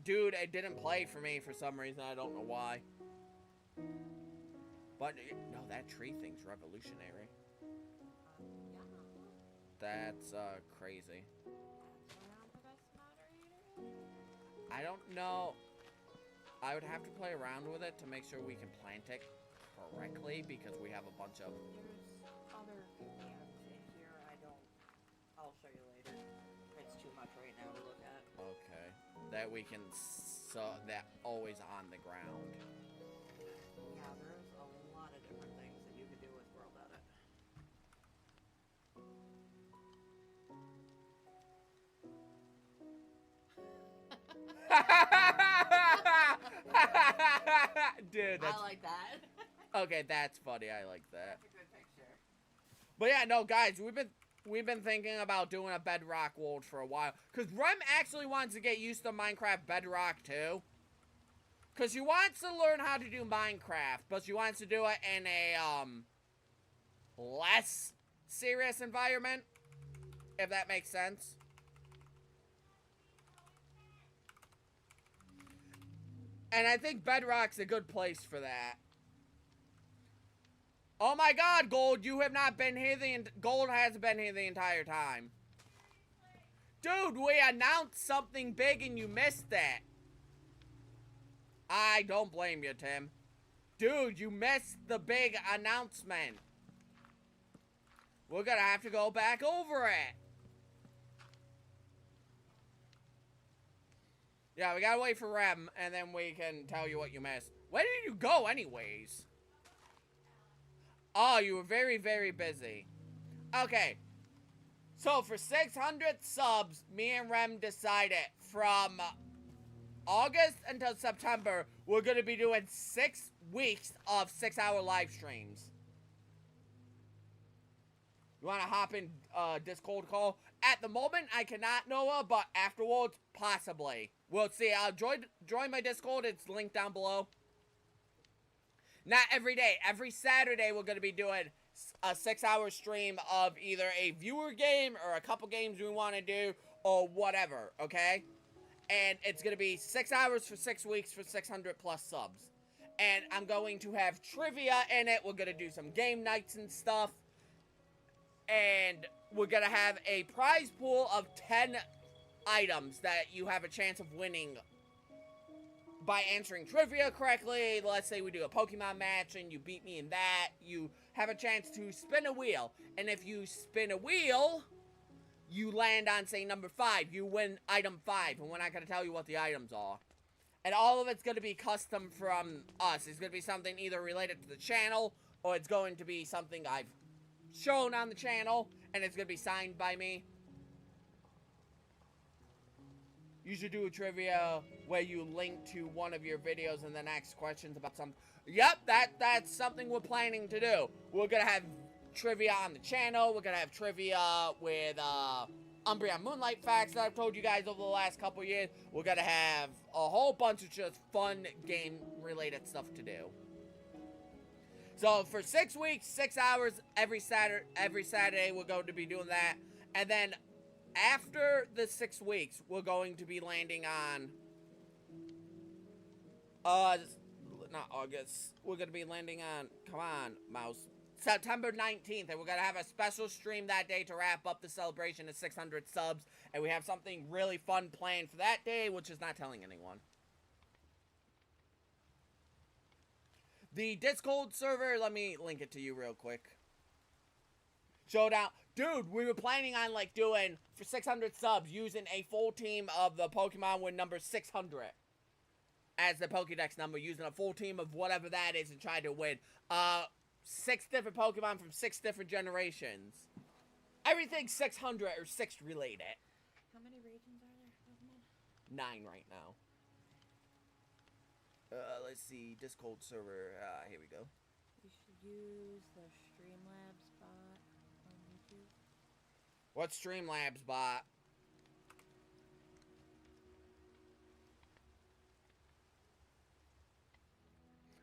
dude, it didn't play for me for some reason. I don't know why. But, no, that tree thing's revolutionary. Yeah. That's, crazy. I don't know. I would have to play around with it to make sure we can plant it correctly because we have a bunch of... There's other commands in here. I'll show you later. It's too much right now to look at. Okay. That we can... So, that always on the ground. Yeah, there's a lot of different things that you could do with World Edit. Dude, that's... I like that. Okay, that's funny. I like that. That's a good picture. But yeah, no, guys, we've been thinking about doing a Bedrock world for a while. Because Rem actually wants to get used to Minecraft Bedrock, too. Because she wants to learn how to do Minecraft, but she wants to do it in a, less serious environment. If that makes sense. And I think Bedrock's a good place for that. Oh my god, Gold, you have not been here Gold hasn't been here the entire time. Dude, we announced something big and you missed it. I don't blame you, Tim. Dude, you missed the big announcement. We're gonna have to go back over it. Yeah, we gotta wait for Rem, and then we can tell you what you missed. Where did you go, anyways? Oh, you were very, very busy. Okay. So, for 600 subs, me and Rem decided from August until September, we're going to be doing 6 weeks of 6-hour live streams. You want to hop in Discord call? At the moment, I cannot, Noah, but afterwards, possibly. We'll see. I'll join my Discord. It's linked down below. Not every day. Every Saturday, we're going to be doing a 6-hour stream of either a viewer game or a couple games we want to do or whatever, okay? And it's going to be 6 hours for 6 weeks for 600 plus subs. And I'm going to have trivia in it. We're going to do some game nights and stuff. And we're going to have a prize pool of 10 items that you have a chance of winning by answering trivia correctly. Let's say we do a Pokemon match and you beat me in that. You have a chance to spin a wheel. And if you spin a wheel, you land on, say, number 5. You win item 5. And we're not going to tell you what the items are. And all of it's going to be custom from us. It's going to be something either related to the channel or it's going to be something I've shown on the channel. And it's going to be signed by me. You should do a trivia where you link to one of your videos and then ask questions about something. Yep, that's something we're planning to do. We're going to have trivia on the channel. We're going to have trivia with UmbreonMoonlight facts that I've told you guys over the last couple years. We're going to have a whole bunch of just fun game-related stuff to do. So for 6 weeks, 6 hours every Saturday, we're going to be doing that. And then after the 6 weeks, we're going to be landing on, not August, we're going to be landing on, come on, mouse, September 19th, and we're going to have a special stream that day to wrap up the celebration of 600 subs, and we have something really fun planned for that day, which is not telling anyone. The Discord server, let me link it to you real quick. Showdown. Dude, we were planning on, like, doing, for 600 subs, using a full team of the Pokemon with number 600 as the Pokedex number, using a full team of whatever that is and trying to win. 6 different Pokemon from 6 different generations. Everything 600 or 6 related. How many regions are there, Pokemon? 9 right now. Let's see, Discord server, here we go. You should use the Streamlabs bot on YouTube. What's Streamlabs bot?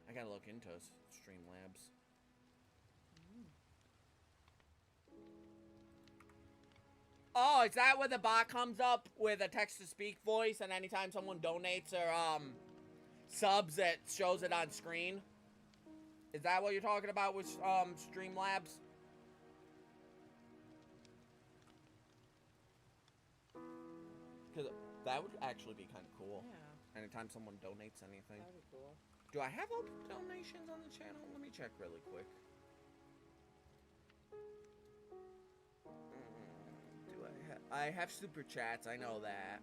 I gotta look into Streamlabs. Oh, is that where the bot comes up with a text-to-speak voice, and anytime someone donates or, subs, it shows it on screen? Is that what you're talking about with, Streamlabs? Because that would actually be kind of cool. Yeah. Anytime someone donates anything. That'd be cool. Do I have open donations on the channel? Let me check really quick. I have super chats, I know that.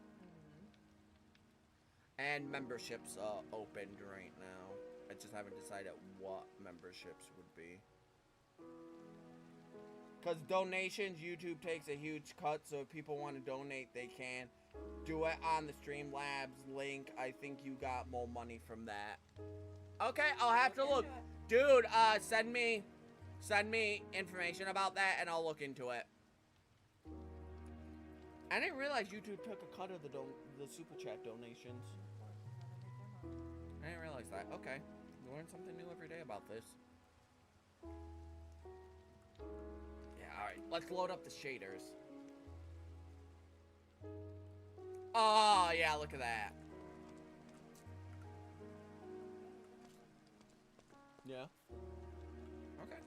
And memberships opened right now. I just haven't decided what memberships would be. Because donations, YouTube takes a huge cut, so if people want to donate, they can. Do it on the Streamlabs link. I think you got more money from that. Okay, I'll have to look. Dude, send me information about that, and I'll look into it. I didn't realize YouTube took a cut of the super chat donations. I didn't realize that. Okay, you learn something new every day about this. Yeah, all right. Let's load up the shaders. Oh yeah, look at that. Yeah. Okay.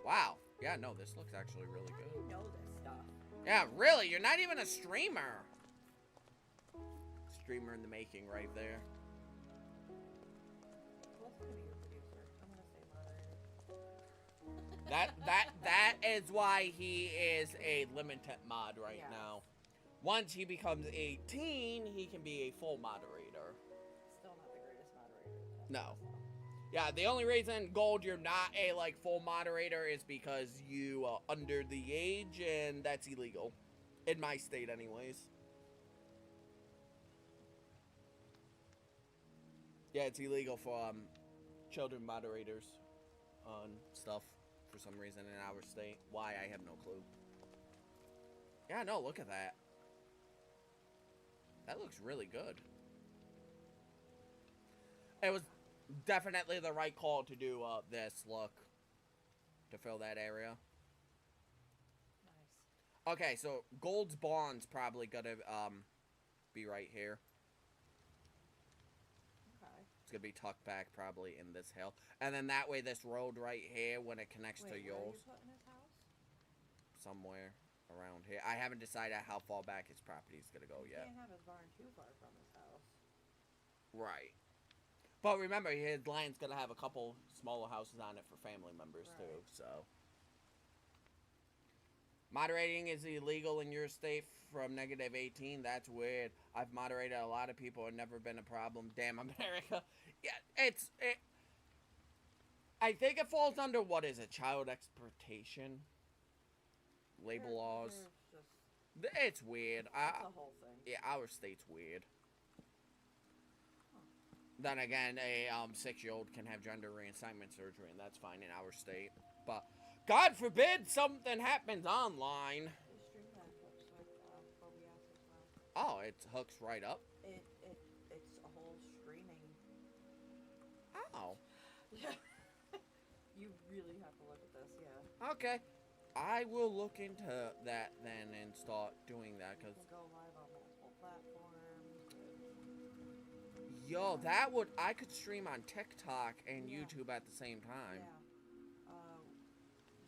Wow. Yeah, no, this looks actually really good. How do you know this stuff? Yeah, really, you're not even a streamer. Streamer in the making right there. What's gonna be your producer? I'm gonna say moderator. That is why he is a limited mod right now. Once he becomes 18, he can be a full moderator. Still not the greatest moderator. No. Yeah, the only reason, Gold, you're not a, like, full moderator is because you are under the age, and that's illegal. In my state, anyways. Yeah, it's illegal for, children moderators on stuff for some reason in our state. Why, I have no clue. Yeah, no, look at that. That looks really good. It was definitely the right call to do this look. To fill that area. Nice. Okay, so Gold's Bond's probably gonna be right here. Okay. It's gonna be tucked back probably in this hill. And then that way this road right here, when it connects to yours. Where are you putting his house? Somewhere around here. I haven't decided how far back his property is gonna go yet. You can't have his barn too far from his house. Right. But remember, his land's gonna have a couple smaller houses on it for family members too, so. Moderating is illegal in your state from -18. That's weird. I've moderated a lot of people and never been a problem. Damn America. Yeah, I think it falls under, what is it, child exploitation? Labor laws. It's weird. It's a whole thing. Yeah, our state's weird. Then again, a 6-year-old can have gender reassignment surgery, and that's fine in our state. But God forbid something happens online. The Streamlabs hooks with OBS as well. Oh, it hooks right up. It's a whole streaming. Oh. You really have to look at this, yeah. Okay. I will look into that then and start doing that, You cause. can go live on multiple platforms. Yo, I could stream on TikTok and YouTube at the same time. Yeah.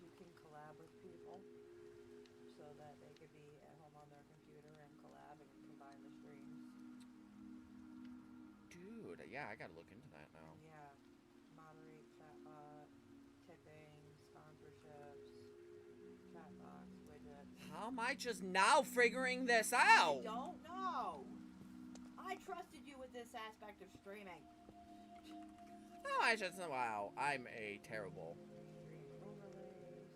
You can collab with people so that they could be at home on their computer and collab and combine the streams. Dude, yeah, I gotta look into that now. Yeah. Moderate chatbot, tipping, sponsorships, chatbox, widgets. How am I just now figuring this out? I don't know. I trusted you with this aspect of streaming. Oh, wow, I'm a terrible. Stream overlays.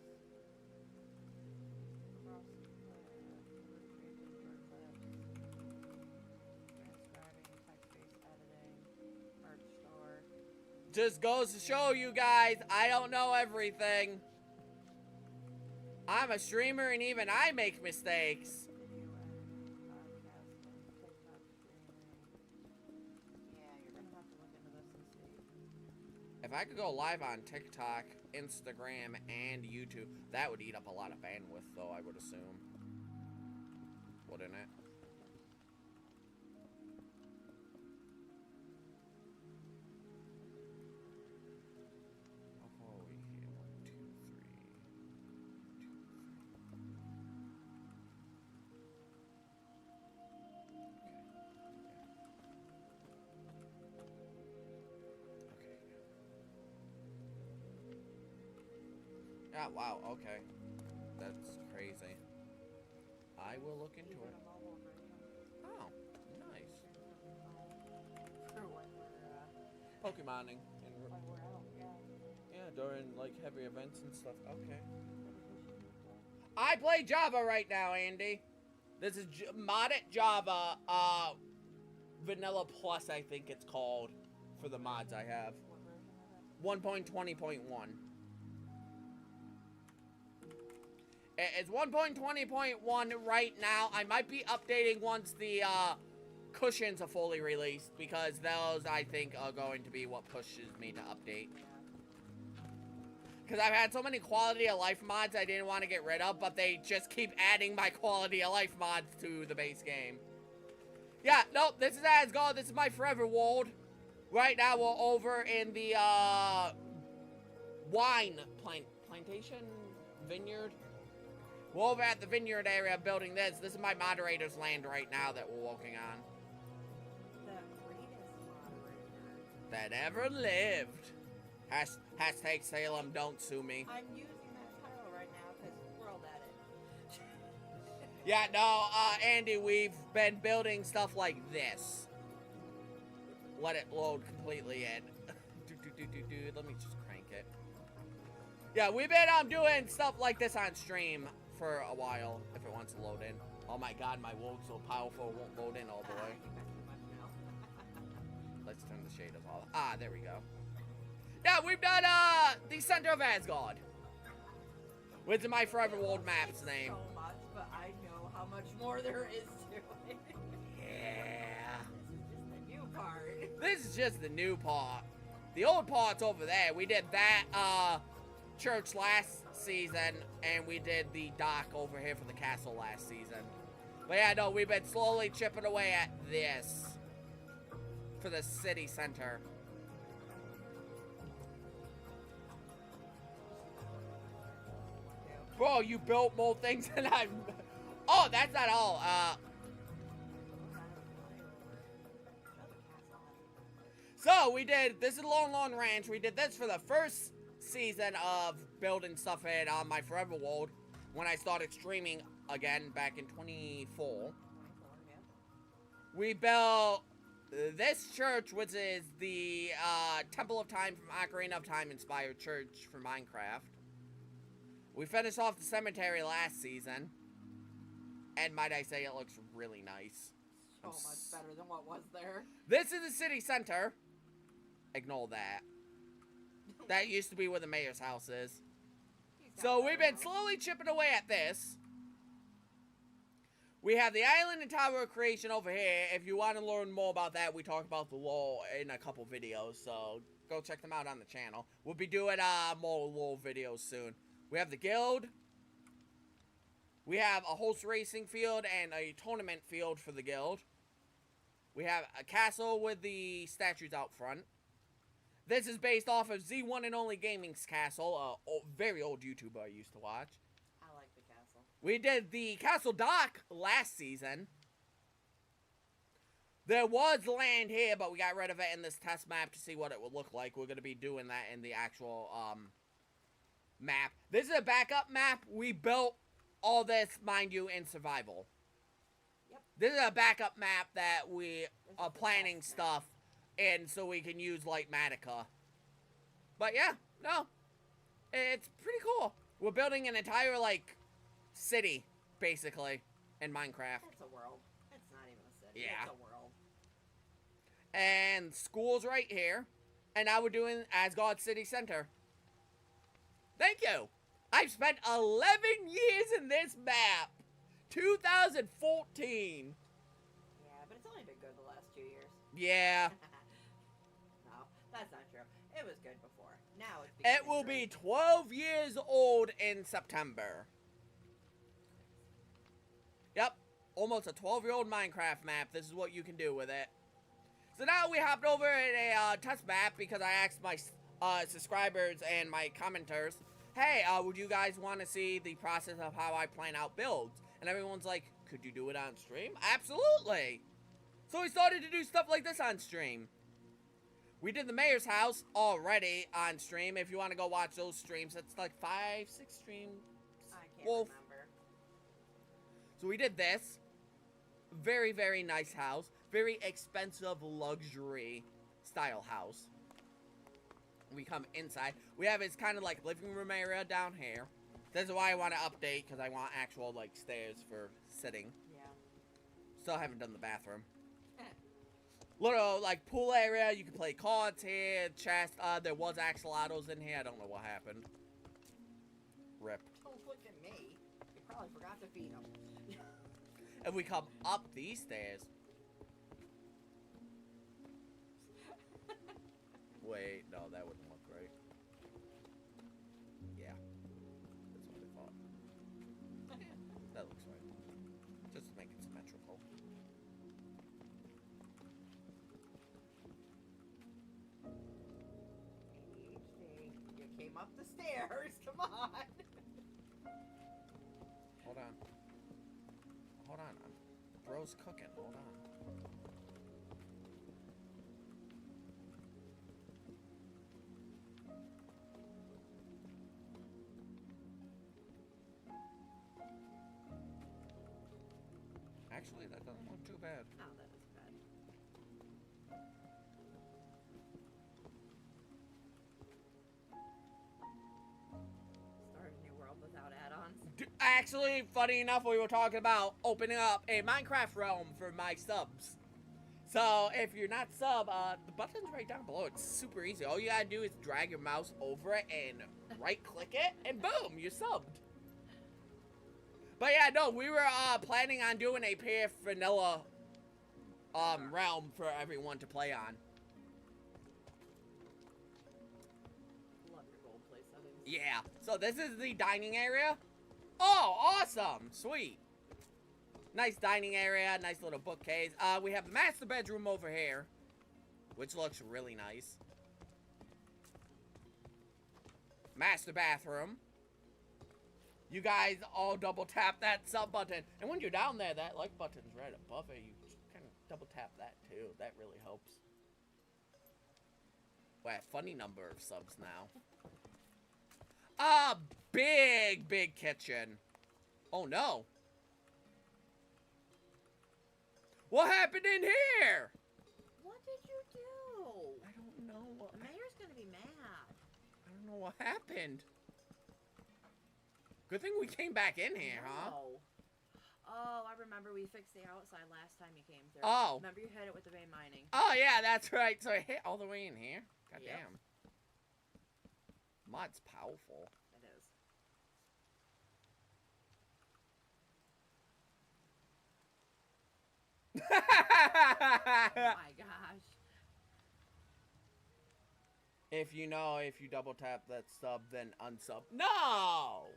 Transcribing, text-based editing, merch store. Just goes to show you guys, I don't know everything. I'm a streamer and even I make mistakes. Video editing, podcasting, TikTok streaming. Yeah, you're gonna have to look into this and see. If I could go live on TikTok, Instagram, and YouTube, that would eat up a lot of bandwidth, though, I would assume. Wouldn't it? How far are we here? 1, 2, 3. 2, 3. Okay. Yeah. Yeah, wow, okay. That's crazy. I will look into it. Oh, nice. For when we're, Pokemoning. when we're out, yeah. Yeah, during, like, heavy events and stuff. Okay. I play Java right now, Andy. This is modded Java, Vanilla Plus, I think it's called, for the mods I have. What version is it? 1.20.1. It's 1.20.1 right now. I might be updating once the cushions are fully released, because those, I think, are going to be what pushes me to update. Because I've had so many quality of life mods I didn't want to get rid of, but they just keep adding my quality of life mods to the base game. Yeah, nope, this is Asgard. This is my forever world. Right now, we're over in the wine plantation vineyard. We're over at the vineyard area building this. This is my moderator's land right now that we're working on. The greatest moderator. That ever lived. Hashtag Salem, don't sue me. I'm using that title right now because World Edit. Yeah, no, Andy, we've been building stuff like this. Let it load completely in. Let me just crank it. Yeah, we've been doing stuff like this on stream for a while, if it wants to load in. Oh my god, my world's so powerful, it won't load in all the way. Let's turn the shaders off. Ah, there we go. Yeah, we've done, the center of Asgard. Which is my Forever World map's name. So much, but I know how much more there is to it. Yeah. This is just the new part. This is just the new part. The old part's over there. We did that, church last season, and we did the dock over here for the castle last season. But yeah, no, we've been slowly chipping away at this for the city center. Bro, you built more things than I've... Oh, that's not all. So, we did... This is Long Long Ranch. We did this for the first season of building stuff in on my Forever World when I started streaming again back in 24. We built this church, which is the Temple of Time from Ocarina of Time inspired church for Minecraft. We finished off the cemetery last season, and might I say, it looks really nice. So much better than what was there. This is the city center. Ignore that. That used to be where the mayor's house is. So we've been slowly chipping away at this. We have the island and tower of creation over here. If you want to learn more about that, we talk about the lore in a couple videos, so go check them out on the channel. We'll be doing more lore videos soon. We have the guild. We have a horse racing field and a tournament field for the guild. We have a castle with the statues out front. This is based off of Z1 and Only Gaming's castle, a very old YouTuber I used to watch. I like the castle. We did the castle dock last season. There was land here, but we got rid of it in this test map to see what it would look like. We're going to be doing that in the actual map. This is a backup map. We built all this, mind you, in survival. Yep. This is a backup map that we are planning stuff in so we can use like Matica. But yeah, no. It's pretty cool. We're building an entire like city, basically, in Minecraft. It's a world. It's not even a city. Yeah. It's a world. And school's right here. And now we're doing Asgard City Center. Thank you. I've spent 11 years in this map. 2014. Yeah, but it's only been good the last 2 years. Yeah. No, that's not true. It was good before. Now it's It will be 12 years old in September. Yep. Almost a 12-year-old Minecraft map. This is what you can do with it. So now we hopped over in a test map because I asked my subscribers and my commenters, hey, would you guys want to see the process of how I plan out builds? And everyone's like, could you do it on stream? Absolutely! So we started to do stuff like this on stream. We did the mayor's house already on stream. If you want to go watch those streams, it's like 5, 6 streams. I can't remember. So we did this. Very, very nice house. Very expensive luxury style house. We come inside. We have it's kind of like living room area down here. This is why I want to update, because I want actual like stairs for sitting. Yeah. Still haven't done the bathroom. Little like pool area. You can play cards here. Chest. There was axolotls in here. I don't know what happened. Rip. Don't look at me. You probably forgot to feed them. And we come up these stairs. Wait, no, that wouldn't look right. Yeah. That's what I thought. That looks right. Just to make it symmetrical. ADHD. You came up the stairs. Come on. Hold on. Hold on. Bro's cooking. Hold on. Actually, that doesn't look too bad. Oh, that is bad. Start a new world without add-ons. Actually, funny enough, we were talking about opening up a Minecraft realm for my subs. So, if you're not sub, the button's right down below. It's super easy. All you gotta do is drag your mouse over it and right-click it, and boom, you're subbed. But yeah, no, we were planning on doing a pure vanilla realm for everyone to play on. Love your roleplay settings. Yeah. So this is the dining area. Oh, awesome. Sweet. Nice dining area, nice little bookcase. We have the master bedroom over here, which looks really nice. Master bathroom. You guys all double tap that sub button. And when you're down there, that like button's right above it. You kind of double tap that too. That really helps. We're at a funny number of subs now. Big, big kitchen. Oh no. What happened in here? What did you do? I don't know. The mayor's gonna be mad. I don't know what happened. Good thing we came back in here, huh? Oh, I remember we fixed the outside last time you came through. Oh. Remember you hit it with the vein mining. Oh, yeah, that's right. So it hit all the way in here. God Yep. damn. Mod's powerful. It is. Oh my gosh. If you know, if you double tap that sub, then unsub. No!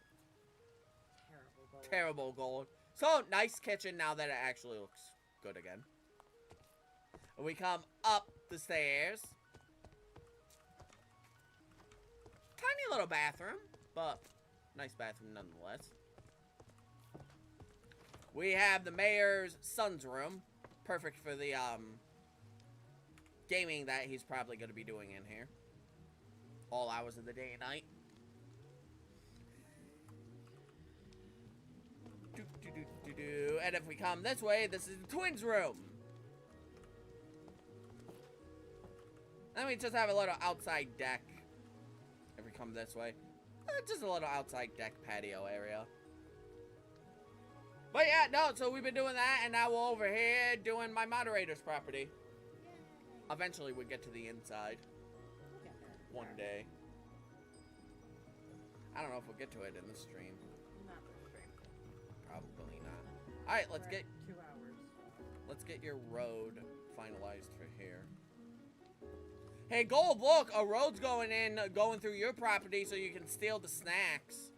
Terrible gold. Terrible gold. So, nice kitchen now that it actually looks good again. And we come up the stairs. Tiny little bathroom, but nice bathroom nonetheless. We have the mayor's son's room. Perfect for the, gaming that he's probably going to be doing in here. All hours of the day and night. And if we come this way, this is the twins' room. Then we just have a little outside deck. If we come this way. Just a little outside deck patio area. But yeah, no, so we've been doing that, and now we're over here doing my moderator's property. Eventually we get to the inside. One day. I don't know if we'll get to it in the stream. Not the stream. Probably not. Alright, let's get 2 hours. let's get your road finalized for here. Hey Gold, look, a road's going in, going through your property so you can steal the snacks.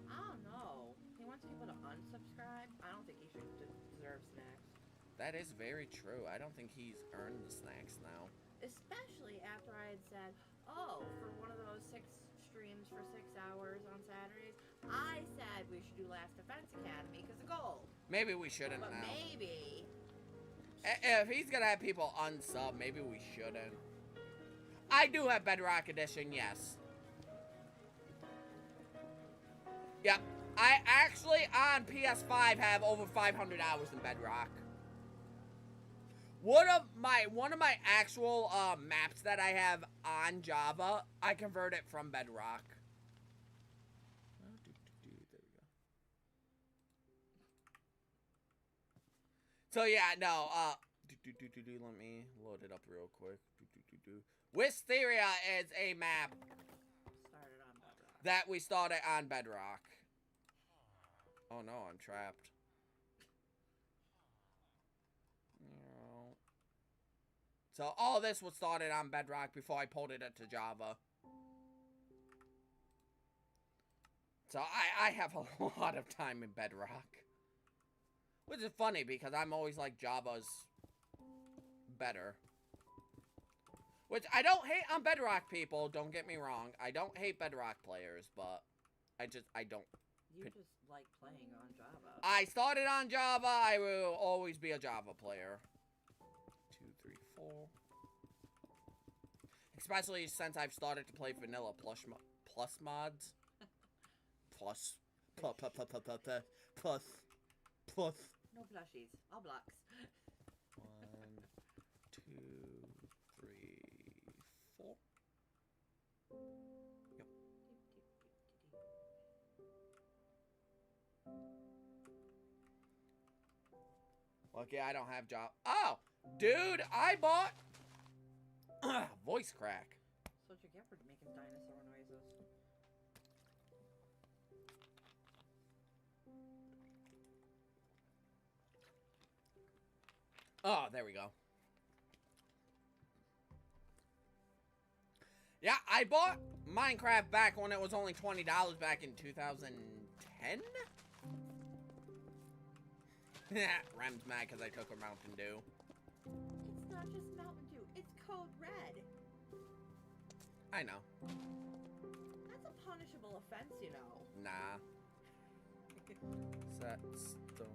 I don't know. He wants people to unsubscribe. I don't think he should deserve snacks. That is very true. I don't think he's earned the snacks now. Especially after I had said, oh, for one of those 6 streams for 6 hours on Saturdays, I said we should do Last Defense Academy because of gold. Maybe we shouldn't But now. maybe. If he's gonna have people unsub, maybe we shouldn't. I do have Bedrock Edition, yes. Yep. I actually, on PS5, have over 500 hours in Bedrock. One of my actual maps that I have on Java, I convert it from Bedrock. There we go. So yeah, no, let me load it up real quick. Wisteria is a map that we started on Bedrock. Oh no, I'm trapped. So all this was started on Bedrock before I ported it to Java. So I have a lot of time in Bedrock. Which is funny because I'm always like Java's better. Which I don't hate on Bedrock people, don't get me wrong. I don't hate Bedrock players, but I don't. You just like playing on Java. I started on Java, I will always be a Java player. 2, 3, 4. Especially since I've started to play vanilla plus mods. Plus. No plushies, all blocks. 1, 2, 3, 4. Yep. Lucky I don't have job. Oh, dude, I bought voice crack. That's what you get for making dinosaur noises. Oh, there we go. Yeah, I bought Minecraft back when it was only $20 back in 2010? Rem's mad because I took a Mountain Dew. It's not just Mountain Dew, it's Code Red. I know. That's a punishable offense, you know. Nah. Set stone.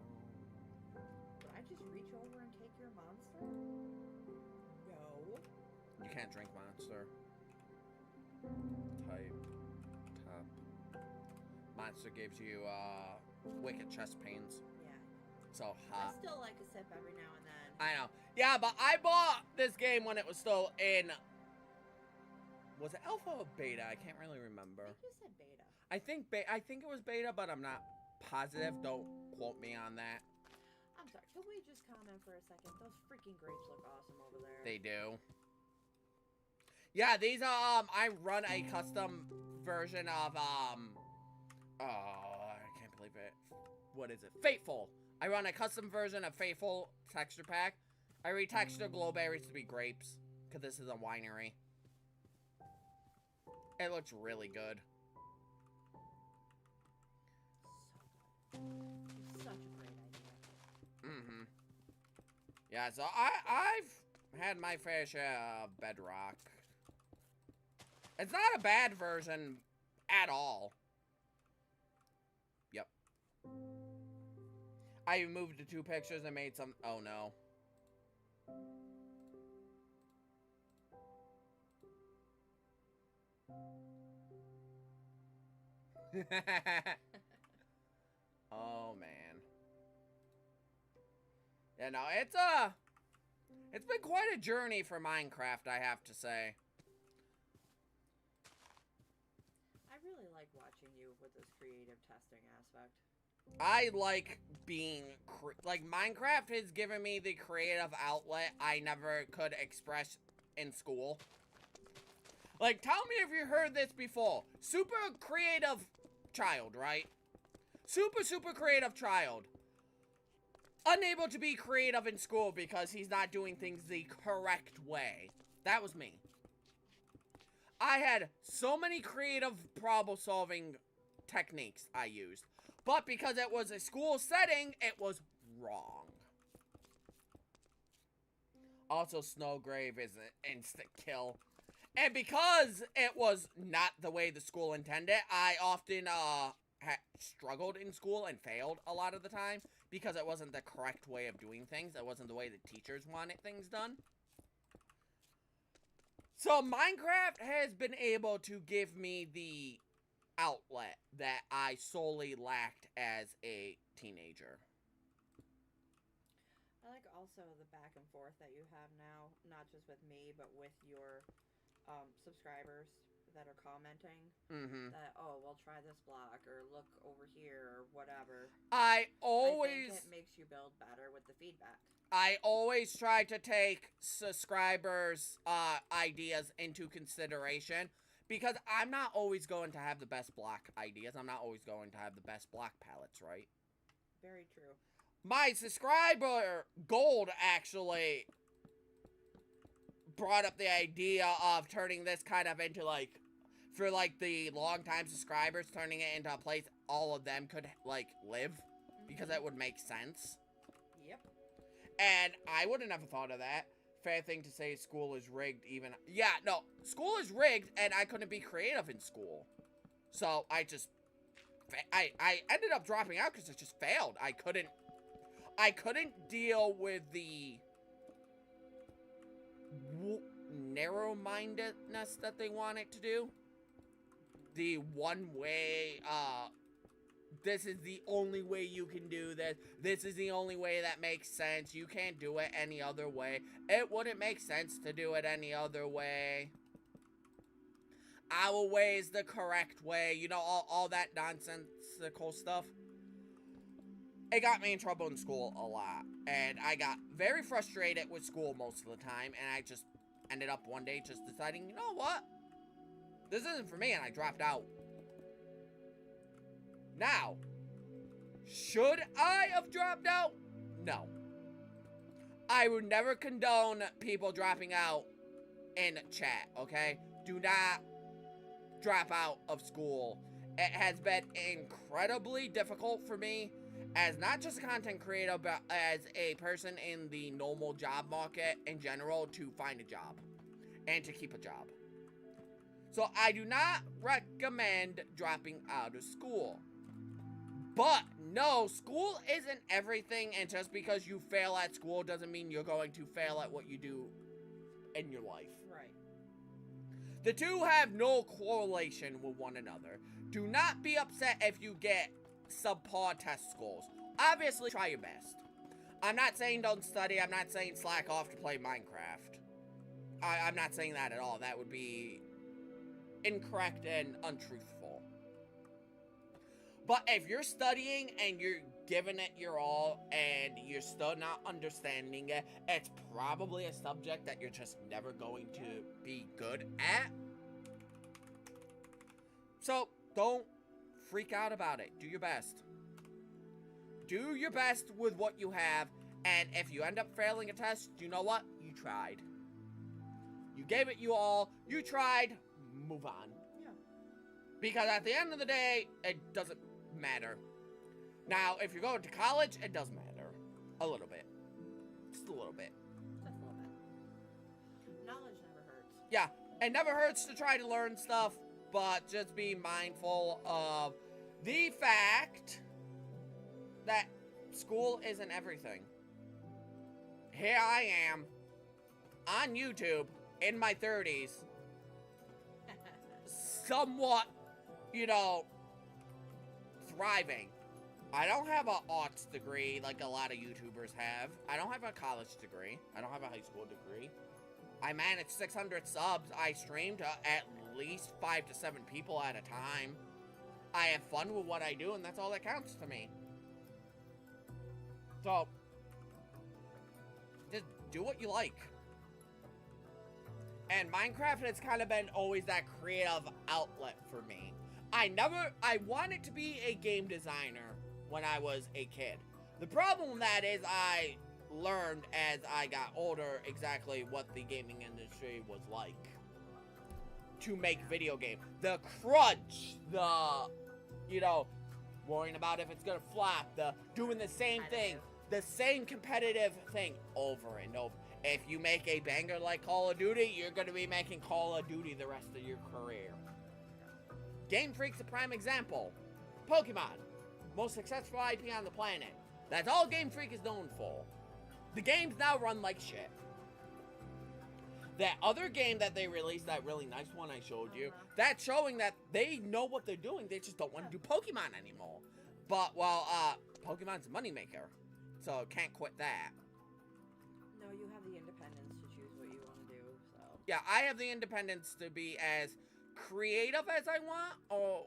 Would I just reach over and take your monster? No. You can't drink Monster. Type. Top. Monster gives you, wicked chest pains. Yeah. So hot. I still like a sip every now and then. I know. Yeah, but I bought this game when it was still in... Was it alpha or beta? I can't really remember. I think you said beta. I think it was beta, but I'm not positive. Don't quote me on that. I'm sorry. Can we just comment for a second? Those freaking grapes look awesome over there. They do. Yeah, these are, I run a custom version of, oh, I can't believe it. What is it? Fateful. I run a custom version of Fateful texture pack. I retexture glowberries to be grapes, because this is a winery. It looks really good. So good. Such a great idea. Mm-hmm. Yeah, so I've had my fair share of Bedrock. It's not a bad version at all. Yep. I moved the 2 pictures and made some... Oh, no. Oh, man. Yeah, no, it's been quite a journey for Minecraft, I have to say. I really like watching you with this creative testing aspect. I like being... Like, Minecraft has given me the creative outlet I never could express in school. Like, tell me if you heard this before. Super creative child, right? Super creative child. Unable to be creative in school because he's not doing things the correct way. That was me. I had so many creative problem-solving techniques I used. But because it was a school setting, it was wrong. Also, Snowgrave is an instant kill. And because it was not the way the school intended, I often struggled in school and failed a lot of the time. Because it wasn't the correct way of doing things. It wasn't the way the teachers wanted things done. So Minecraft has been able to give me the outlet that I solely lacked as a teenager. I like also the back and forth that you have now, not just with me, but with your subscribers that are commenting. Mm-hmm. That, oh, we'll try this block, or look over here, or whatever. I think it makes you build better with the feedback. I always try to take subscribers' ideas into consideration, because I'm not always going to have the best block ideas. I'm not always going to have the best block palettes, right? Very true. My subscriber Gold actually brought up the idea of turning this kind of into, like, for, like, the long-time subscribers, turning it into a place all of them could, like, live, because that would make sense. Yep. And I would have never thought of that. Fair thing to say, school is rigged even. Yeah, no, school is rigged, and I couldn't be creative in school. So, I just, I ended up dropping out because it just failed. I couldn't deal with the narrow-mindedness that they wanted to do. The one way, this is the only way you can do this. This is the only way that makes sense. You can't do it any other way. It wouldn't make sense to do it any other way. Our way is the correct way. You know, all that nonsensical stuff. It got me in trouble in school a lot. And I got very frustrated with school most of the time. And I just ended up one day just deciding, you know what? This isn't for me, and I dropped out. Now, should I have dropped out? No. I would never condone people dropping out in chat, okay? Do not drop out of school. It has been incredibly difficult for me as not just a content creator, but as a person in the normal job market in general to find a job and to keep a job. So I do not recommend dropping out of school. But no, school isn't everything, and just because you fail at school doesn't mean you're going to fail at what you do in your life. Right. The two have no correlation with one another. Do not be upset if you get subpar test scores. Obviously, try your best. I'm not saying don't study. I'm not saying slack off to play Minecraft. I'm not saying that at all. That would be incorrect and untruthful. But if you're studying and you're giving it your all and you're still not understanding it, it's probably a subject that you're just never going to be good at. So don't freak out about it. Do your best. Do your best with what you have, and if you end up failing a test, you know what? You tried. You gave it you all. You tried. Move on. Yeah. Because at the end of the day, it doesn't matter. Now, if you're going to college, it does matter. A little bit. Just a little bit. Just a little bit. Knowledge never hurts. Yeah, it never hurts to try to learn stuff, but just be mindful of the fact that school isn't everything. Here I am, on YouTube, in my 30s, somewhat, you know, thriving. I don't have an arts degree like a lot of YouTubers have. I don't have a college degree. I don't have a high school degree. I manage 600 subs. I stream to at least 5 to 7 people at a time. I have fun with what I do, and that's all that counts to me. So, just do what you like. And Minecraft has kind of been always that creative outlet for me. I wanted to be a game designer when I was a kid. The problem with that is I learned as I got older exactly what the gaming industry was like to make video games. The crunch, the, you know, worrying about if it's gonna flop, the doing the same thing, the same competitive thing over and over. If you make a banger like Call of Duty, you're gonna be making Call of Duty the rest of your career. Game Freak's a prime example. Pokemon, most successful IP on the planet. That's all Game Freak is known for. The games now run like shit. That other game that they released, that really nice one I showed you, Uh-huh. that's showing that they know what they're doing. They just don't want to do Pokemon anymore. But, well, Pokemon's a moneymaker, so can't quit that. No, you have the independence to choose what you want to do, so. Yeah, I have the independence to be as creative as I want, or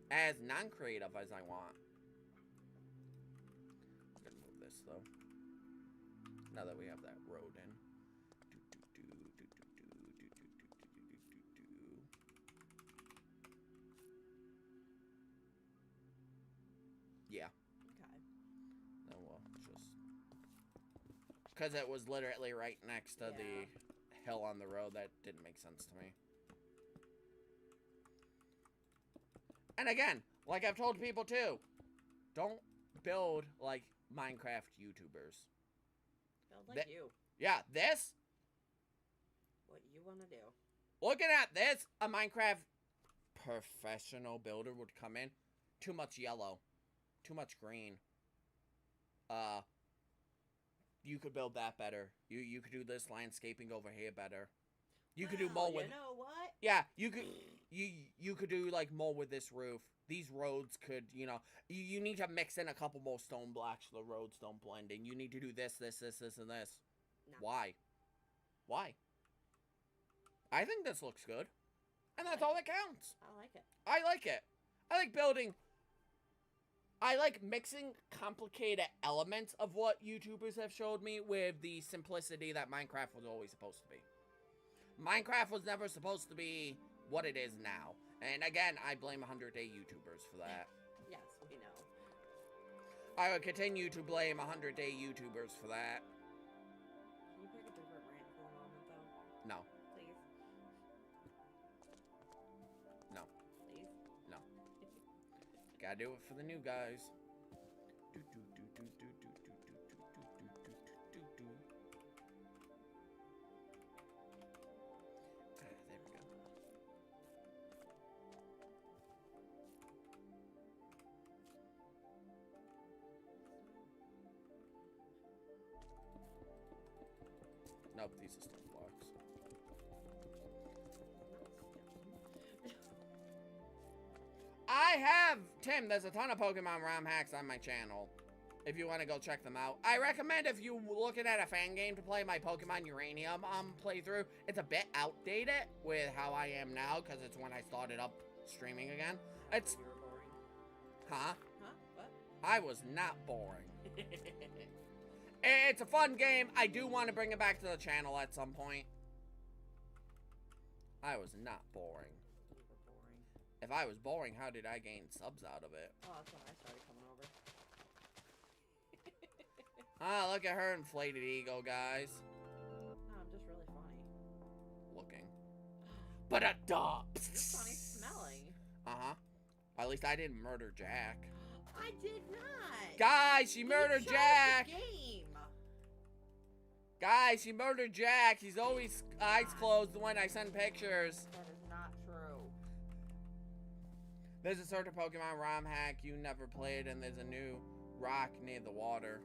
as non-creative as I want. I'm gonna move this, though. Now that we have that road in. Yeah. Okay. Oh well, just because it was literally right next to the hill on the road, that didn't make sense to me. And again, like I've told people too, don't build like Minecraft YouTubers. Build like you. Yeah, this. What you want to do. Looking at this, a Minecraft professional builder would come in. Too much yellow. Too much green. You could build that better. You could do this landscaping over here better. You could do more with. You know what? Yeah, you could do like more with this roof. These roads could, you know, you need to mix in a couple more stone blocks so the roads don't blend in. You need to do this, and this. No. Why? Why? I think this looks good. And that's all that counts. I like it. I like it. I like building. I like mixing complicated elements of what YouTubers have showed me with the simplicity that Minecraft was always supposed to be. Minecraft was never supposed to be what it is now. And again, I blame 100-day YouTubers for that. Yes, we know. I would continue to blame 100-day YouTubers for that. Can you pick a different rant for a moment, though? No. Please? No. Please? No. Gotta do it for the new guys. There we go. Nope, these are stone blocks. I have, Tim, there's a ton of Pokemon ROM hacks on my channel. If you want to go check them out. I recommend if you're looking at a fan game to play my Pokemon Uranium playthrough. It's a bit outdated with how I am now because it's when I started up streaming again. It's... You were boring. Huh? Huh? What? I was not boring. It's a fun game. I do want to bring it back to the channel at some point. I was not boring. You were boring. If I was boring, how did I gain subs out of it? Oh, that's when I started coming over. Ah, look at her inflated ego, guys. No, I'm just really funny. Looking. But a duh. You're funny smelling. Uh-huh. At least I didn't murder Jack. I did not. Guys, she murdered Jack. The game. Guys, she murdered Jack. He's always eyes closed when I send pictures. That is not true. There's a certain Pokemon ROM hack you never played, and there's a new rock near the water.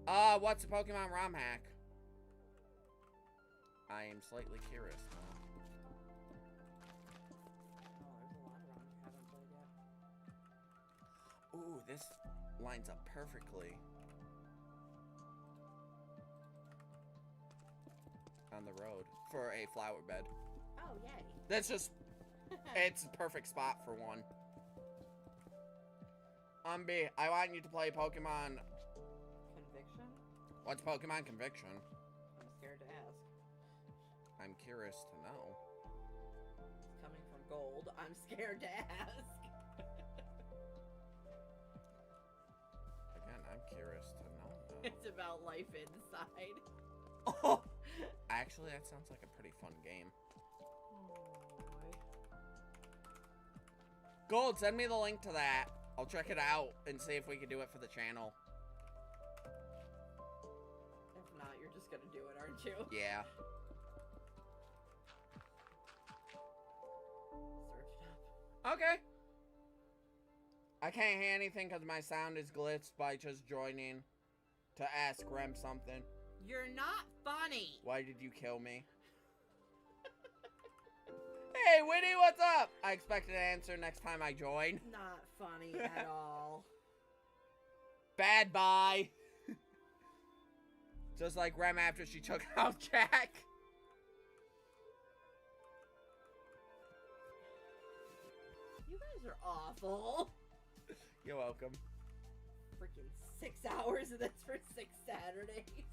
What's a Pokemon ROM hack? I am slightly curious now. Oh, there's a lot of rounds you haven't played yet. Ooh, this lines up perfectly. On the road for a flower bed. Oh, yay. That's just, it's a perfect spot for one. B, I want you to play Pokemon. Conviction? What's Pokemon Conviction? I'm scared to ask. I'm curious to know. It's coming from Gold. I'm scared to ask. Again, I'm curious to know. It's about life inside. Oh, actually, that sounds like a pretty fun game. Oh, boy. Gold, send me the link to that. I'll check it out and see if we can do it for the channel. If not, you're just gonna do it, aren't you? Yeah. Search it up. Okay. I can't hear anything because my sound is glitched by just joining to ask Rem something. You're not funny. Why did you kill me? Hey, Winnie, what's up? I expect an answer next time I join. Not funny at all. Bad bye. Just like Rem after she took out Jack. You guys are awful. You're welcome. Freaking 6 hours of this for 6 Saturdays.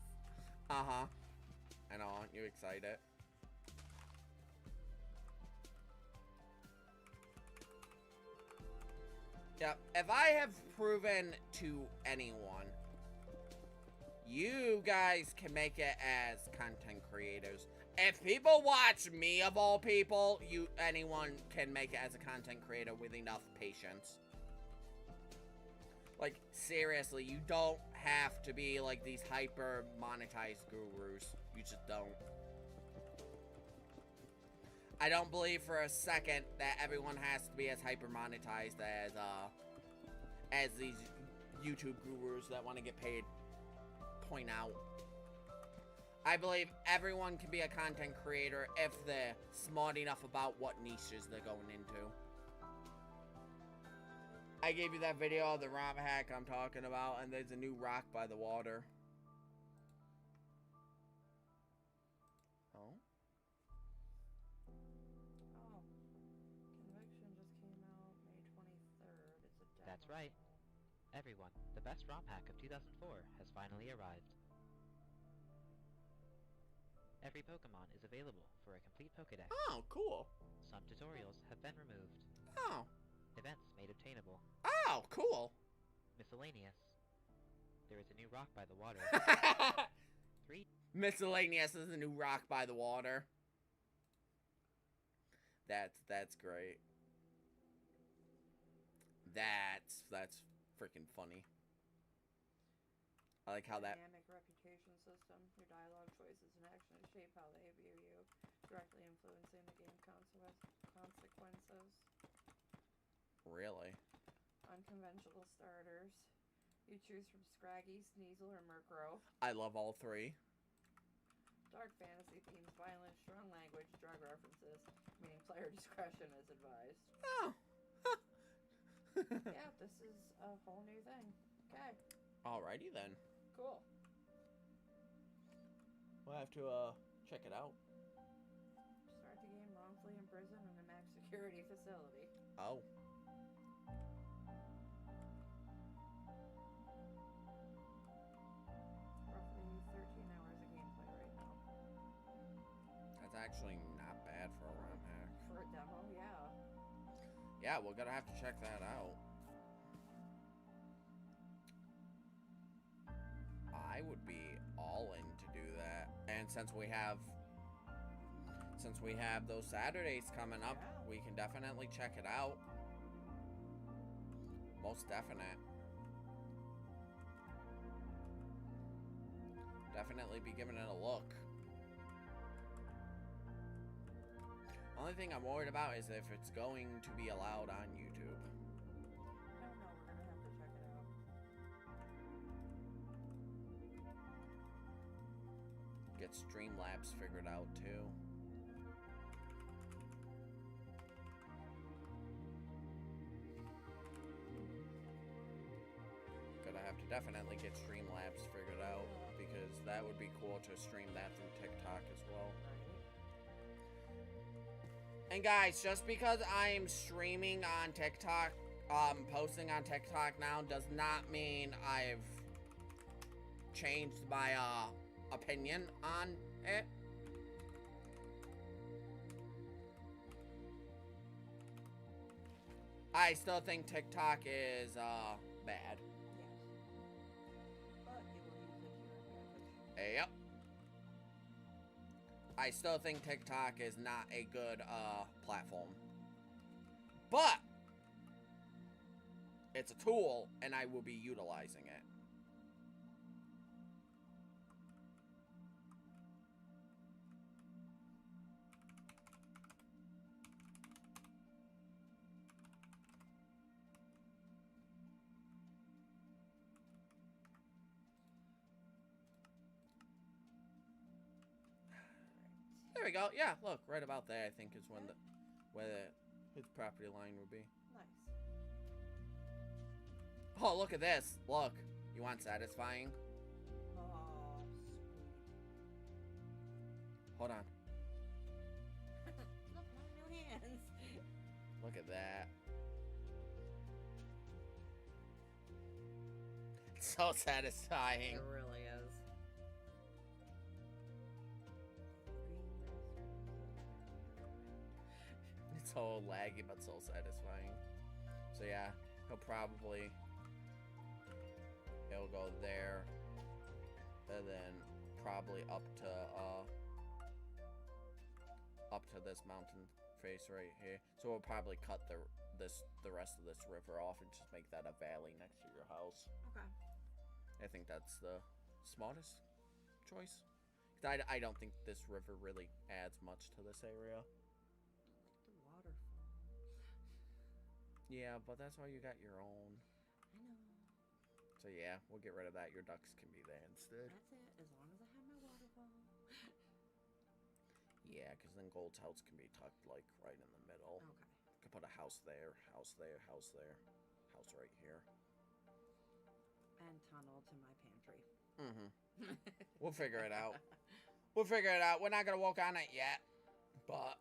Uh-huh. I know, aren't you excited? Yep, if I have proven to anyone, you guys can make it as content creators. If people watch me, of all people, anyone can make it as a content creator with enough patience. Like, seriously, you don't have to be like these hyper monetized gurus. You just don't. I don't believe for a second that everyone has to be as hyper monetized as these YouTube gurus that want to get paid point out. I believe everyone can be a content creator if they're smart enough about what niches they're going into. I gave you that video of the ROM hack I'm talking about, and there's a new rock by the water. Oh? Oh. Conviction just came out May 23rd. It's a demo. That's right. Everyone, the best ROM hack of 2004 has finally arrived. Every Pokemon is available for a complete Pokédex. Oh, cool. Some tutorials have been removed. Oh. Events made obtainable. Oh, cool. Miscellaneous. There is a new rock by the water. 3. Miscellaneous is a new rock by the water. That's great. That's freaking funny. I like how that Dynamic reputation system. Your dialogue choices and actions shape how they view you, directly influencing the game consequences. really. Unconventional starters. You choose from Scraggy, Sneasel, or Murkrow. I love all three. Dark fantasy themes, violence, strong language, drug references, meaning player discretion is advised. Oh. Yeah, this is a whole new thing. Okay, Alrighty then. cool. We'll have to check it out. Start the game wrongfully in prison in a max security facility. Oh. Roughly 13 hours of gameplay right now. That's actually not bad for a ROM hack. For a demo, yeah. Yeah, we're gonna have to check that out. I would be all in to do that. And since we have those Saturdays coming up, Yeah. we can definitely check it out. Most definite. Definitely be giving it a look. Only thing I'm worried about is if it's going to be allowed on YouTube. I don't know, we're gonna have to check it out. Get Streamlabs figured out too. Gonna have to definitely get Streamlabs figured out because that would be cool to stream that through TikTok as well. And guys, just because I'm streaming on TikTok, posting on TikTok now does not mean I've changed my opinion on it. I still think TikTok is bad. Yes. But you will use it to your advantage. Yep. I still think TikTok is not a good platform. But it's a tool and I will be utilizing it. There we go. Yeah, look, right about there I think is when the where his property line would be. Nice. Oh, look at this. Look. You want satisfying? Oh, sweet. Hold on. Look, my new hands. Look at that. It's so satisfying. It really is. It's so laggy, but so satisfying. So yeah, he'll probably... It'll go there. And then probably up to this mountain face right here. So we'll probably cut the rest of this river off and just make that a valley next to your house. Okay. I think that's the smartest choice. 'Cause I don't think this river really adds much to this area. The waterfall. Yeah, but that's why you got your own. I know. So yeah, we'll get rid of that. Your ducks can be there instead. That's it. As long as I have my waterfall. Yeah, because then Gold's house can be tucked like right in the middle. Okay. Could put a house there, house there, house there, house right here. And tunnel to my pantry. Mm-hmm. We'll figure it out. We'll figure it out. We're not gonna work on it yet, but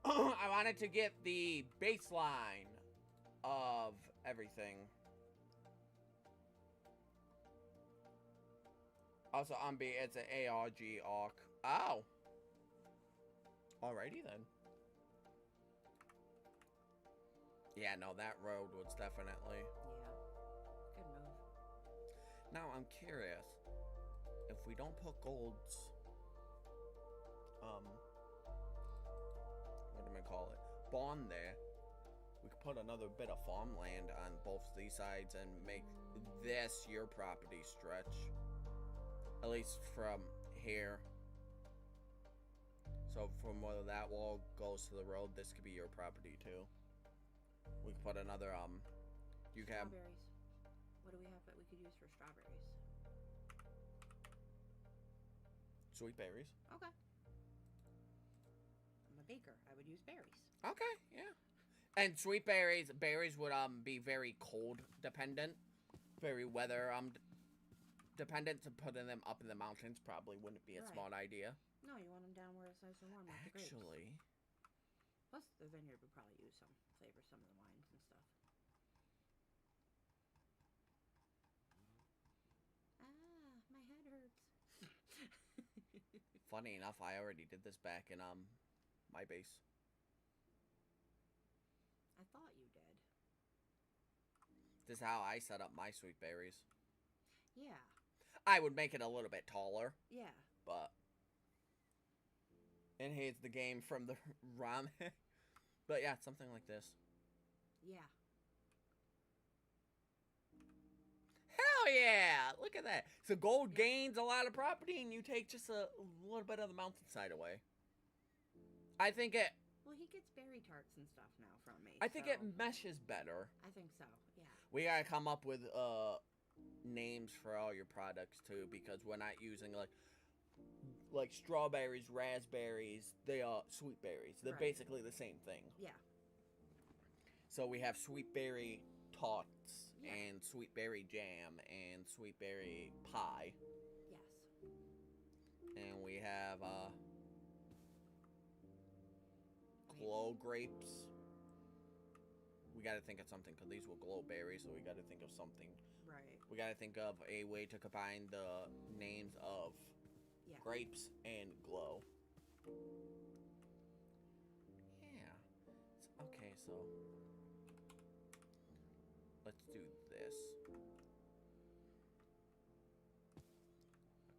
I wanted to get the baseline of everything. Also, it's an ARG arc. Oh. Alrighty then. Yeah, no, that road was definitely... Yeah. Good move. Now, I'm curious. If we don't put Gold's... what do I call it? Bond there. We could put another bit of farmland on both these sides and make this your property stretch. At least from here. So from where that wall goes to the road, this could be your property too. We could put another, you can have... Strawberries. What do we have that we could use for strawberries? Sweet berries. Okay. I'm a baker. I would use berries. Okay, yeah. And sweet berries would be very cold dependent, very weather dependent. So putting them up in the mountains probably wouldn't be a Right. smart idea. No, you want them down where it's nice and warm. Like the grapes. Actually, Plus, the vineyard would probably use some flavor, some of the wines and stuff. Ah, my head hurts. funny enough, I already did this back in my base. I thought you did. This is how I set up my sweet berries. Yeah. I would make it a little bit taller, Yeah. but... And here's the game from the ramen. But yeah, something like this. Yeah. Hell yeah! Look at that. So Gold gains a lot of property and you take just a little bit of the mountainside away. I think it... Well, he gets berry tarts and stuff now from me. I think so it meshes better. I think so, yeah. We gotta come up with names for all your products too, because we're not using like strawberries, raspberries. They are sweet berries. They're Right. basically the same thing. Yeah. So we have sweet berry tarts Yeah. and sweet berry jam and sweet berry pie, Yes. and we have glow grapes. We gotta think of something because these will glow berries, so we gotta think of something. Right. We gotta think of a way to combine the names of Yeah. grapes and glow. Yeah. Okay, so let's do this.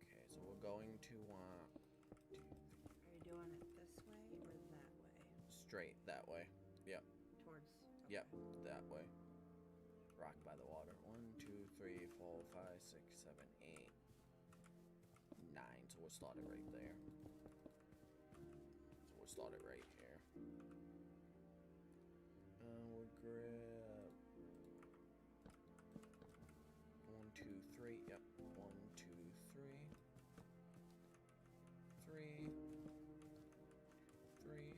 Okay, so we're going to Are you doing it this way or that way? straight that way. Yep. Towards. Yep, that way. Rock by the water. 1, 2, 3, 4, 5, 6, 7, 8, 9. So we'll start it right there. So we'll start it right here. We'll grab 1, 2, 3. Yep. 1, 2, 3. 3. 3.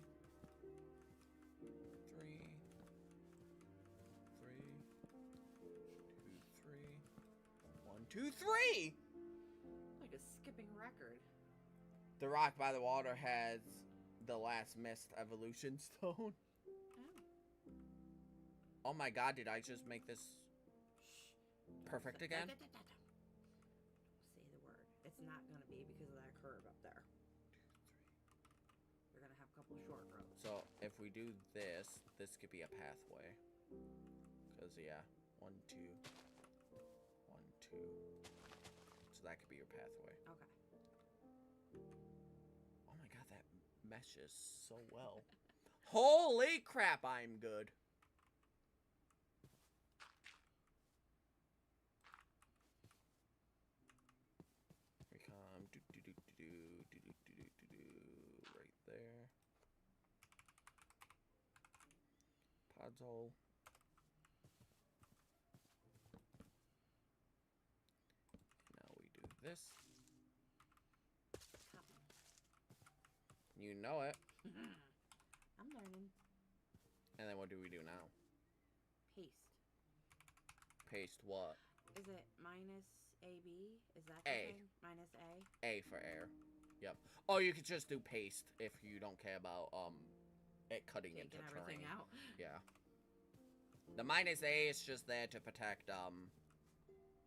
2, 3! Like a skipping record. The rock by the water has the last missed evolution stone. Oh. Oh my god, did I just make this perfect again? Don't say the word. It's not gonna be because of that curve up there. You're gonna have a couple of short roads. So, if we do this, this could be a pathway. Because, yeah, 1, 2, 1, 2. So that could be your pathway. Okay. Oh my god, that meshes so well. Holy crap, I'm good. Here we come. Do, do, do, do, do, do, do, do, do, do, right there. Podzol. Now we do this. You know it. I'm learning. And then what do we do now? Paste. Paste what? Is it minus AB? Is that A. the thing? Minus A? A for air. Yep. Oh, you could just do paste if you don't care about it cutting Taking into everything terrain. out. Yeah. The minus A is just there to protect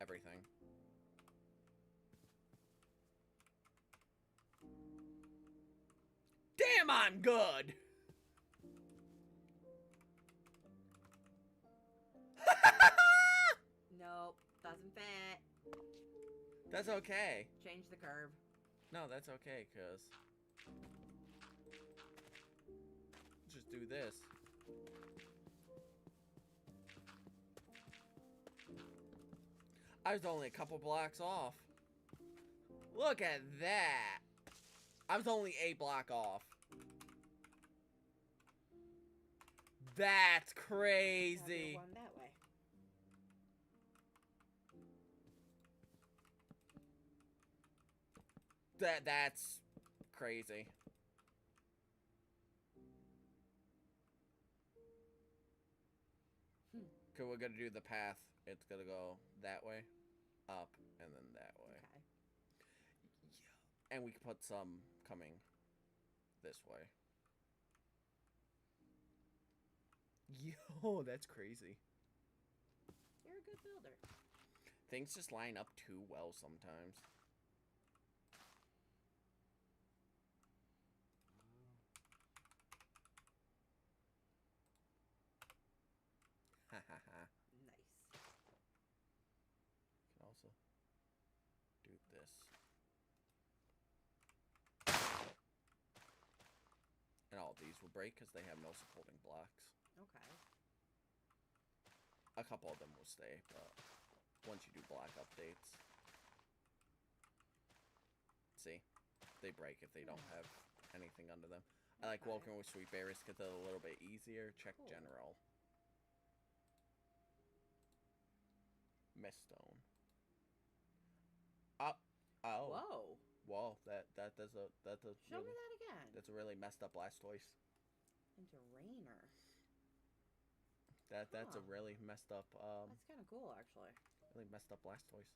everything. Damn, I'm good. Nope. Doesn't fit. That's okay. Change the curve. No, that's okay, cause just do this. I was only a couple blocks off. Look at that. I was only a block off. That's Have crazy. your one that way. That's crazy. Okay, we're gonna do the path. It's gonna go that way, up, and then that way. Okay. Yeah. And we can put some coming this way. Yo, that's crazy. You're a good builder. Things just line up too well sometimes. Ha ha ha. Nice. Can also do this. And all of these will break because they have no supporting blocks. Okay. A couple of them will stay, but once you do block updates, see, they break if they don't have anything under them. I like Okay. working with sweep areas because they're a little bit easier. Check Cool. general. Miststone. Oh. Whoa. Whoa, that's a Show really, me that again. that's a really messed up Blastoise. Into Rainer. That's a Huh. really messed up That's kind of cool, actually. really messed up Blastoise.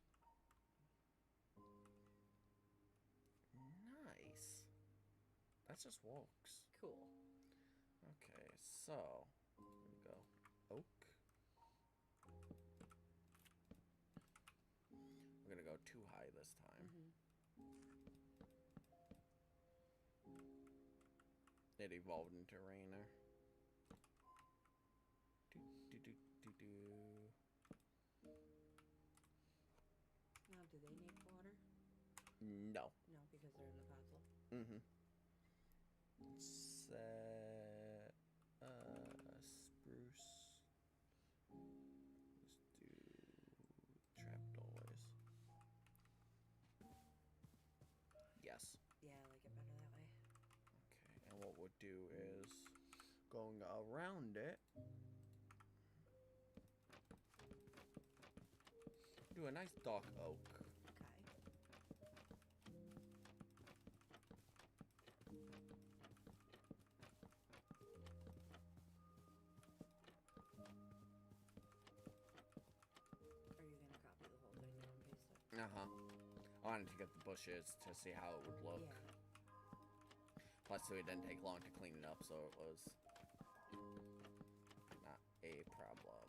Nice. That just works. Cool. Okay, so here we go. Oak. We're gonna go too high this time. Mm-hmm. It evolved into Rainer. Do do do do do. Now, do they need water? No. No, because they're in the console. Mm-hmm. Set spruce. Let's do trapdoors. Yes. Yeah, I like it better that way. Okay, and what we'll do is going around it. Do a nice dark oak. Okay. Are you gonna copy the whole thing and paste it? Uh-huh. I wanted to get the bushes to see how it would look. Yeah. Plus, it didn't take long to clean it up, so it was not a problem.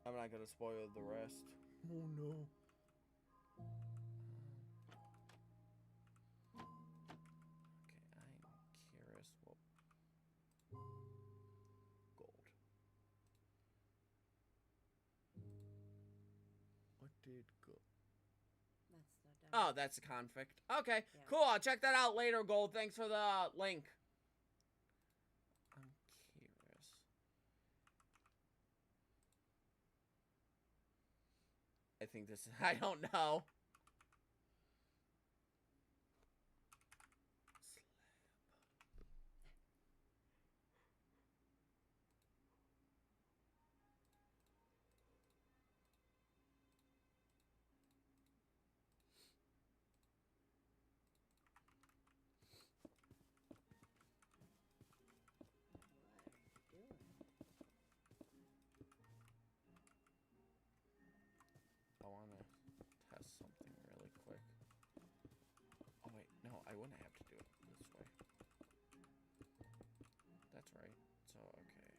I'm not gonna spoil the rest. Oh no. Okay, I'm curious what gold. What did go? That's the demo. Oh, that's a conflict. Okay, Yeah. cool. I'll check that out later, Gold. Thanks for the link. I'm curious. I think this is... I don't know. What are you doing? I want to test something really quick. Oh, wait. No, I wouldn't have to do it this way. That's right. So, okay.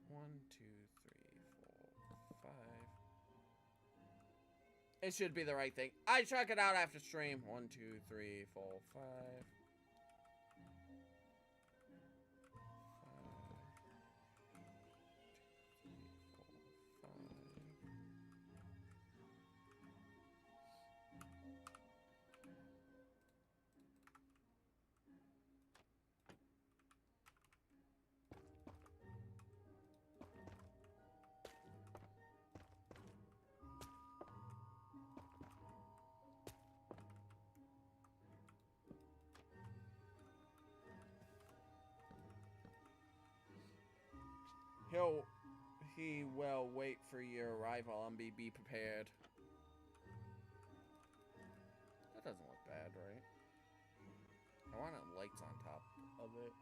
1, 2, 3, 4, 5. It should be the right thing. I check it out after stream. 1, 2, 3, 4, 5. 5. 2, 3, 4, 5. He will wait for your arrival and be prepared. That doesn't look bad, right? I want lights on top of it.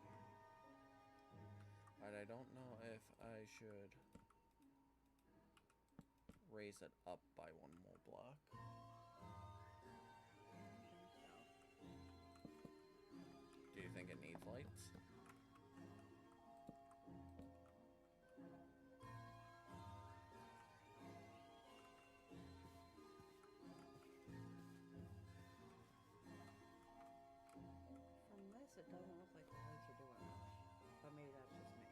But I don't know if I should raise it up by 1 more block. Do you think it needs lights? From this, it doesn't look like the lights are doing much. But maybe that's just me.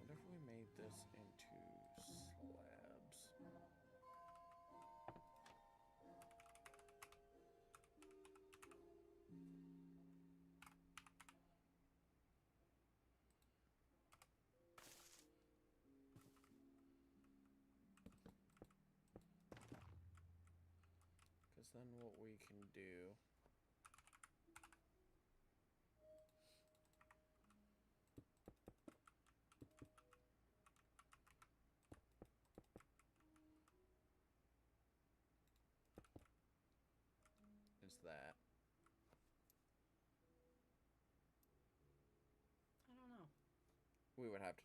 What if we made this into slabs? Because then what we can do... is that. I don't know. We would have to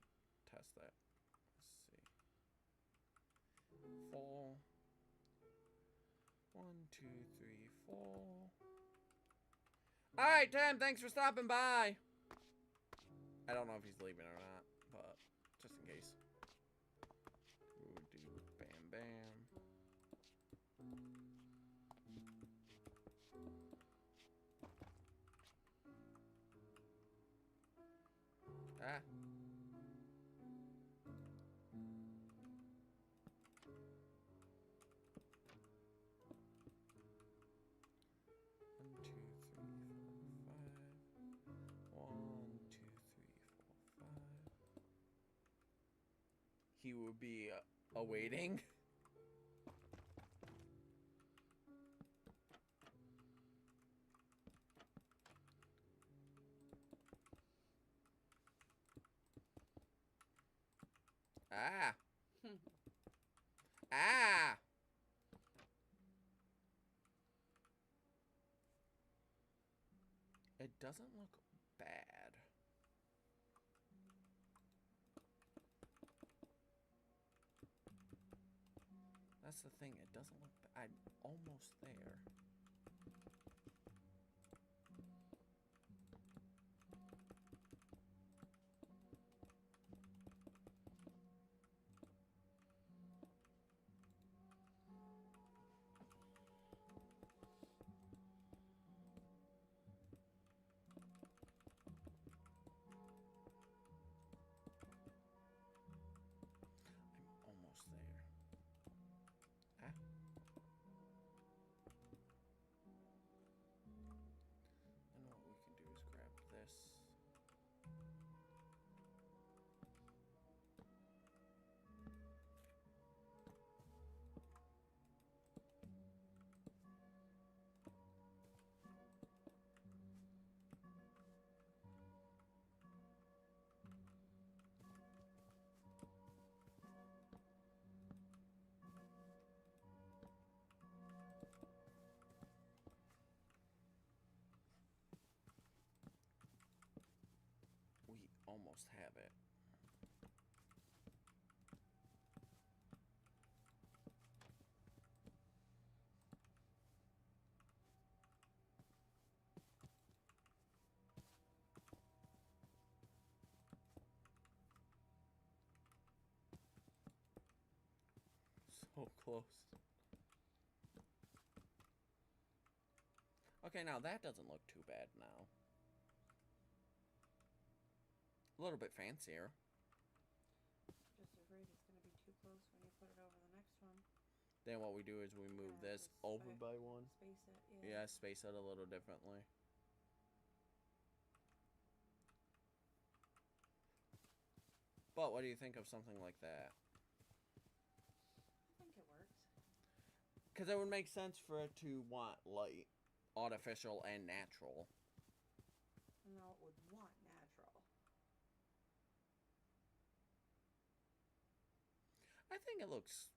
test that. Let's see. 4. 1, 2, 3, 4. Alright, Tim, thanks for stopping by. I don't know if he's leaving or not, but just in case. Ooh, do bam bam. Ah. One, two, three, 4, 5. 1, 2, 3, 4, 5. He will be awaiting. Ah. Ah. It doesn't look bad. That's the thing, it doesn't look bad. I'm almost there. I'm almost there. Ah. And what we can do is grab this. We almost have it. So close. Okay, now that doesn't look too bad now. A little bit fancier. Just afraid it's gonna be too close when you put it over the next one. Then what we do is we move Yeah, this just over by one. Space it, Yeah, space it a little differently. But what do you think of something like that? I think it works. Because it would make sense for it to want light, artificial and natural. No, it would want natural. I think it looks...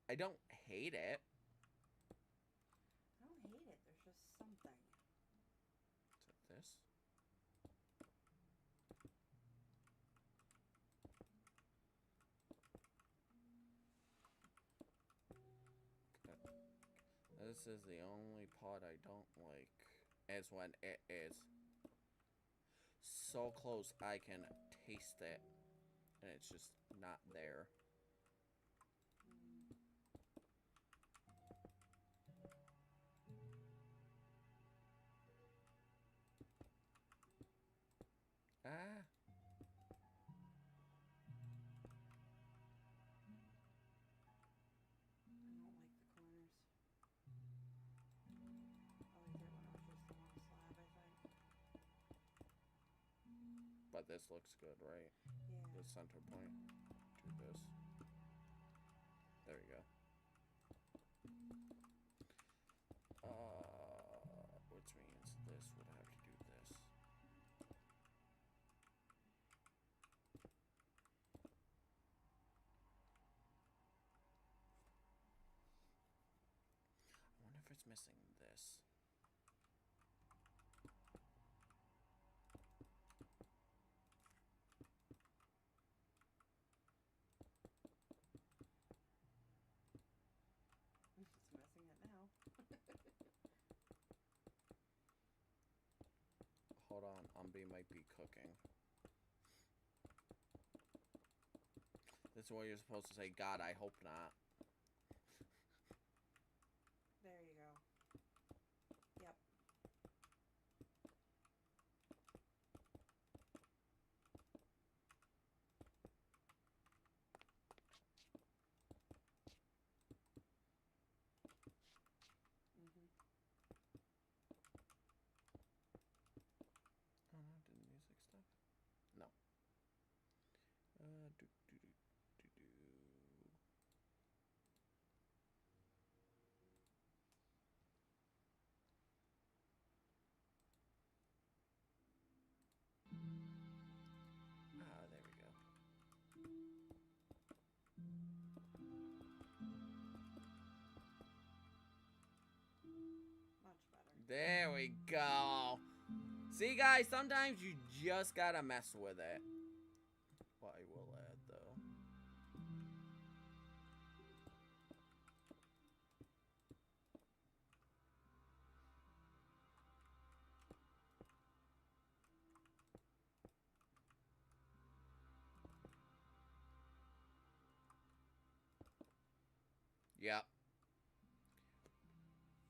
I don't hate it. I don't hate it. There's just something. Is it this? This is the only part I don't like, is when it is so close I can taste it, and it's just not there. Ah. I don't like the corners. I liked it when it was just the one slab, I think. But this looks good, right? Yeah. The center point to this. There we go. Which means this would have to do this. I wonder if it's missing this. It's messing it now. Hold on, Umbi might be cooking. This is what you're supposed to say, God, I hope not. There you go. Yep. Mhm. Oh no, did the music stop? No. Do do do do do. Ah, there we go. Much better. There we go. See, guys, sometimes you just gotta mess with it. What I will add, though. Yep.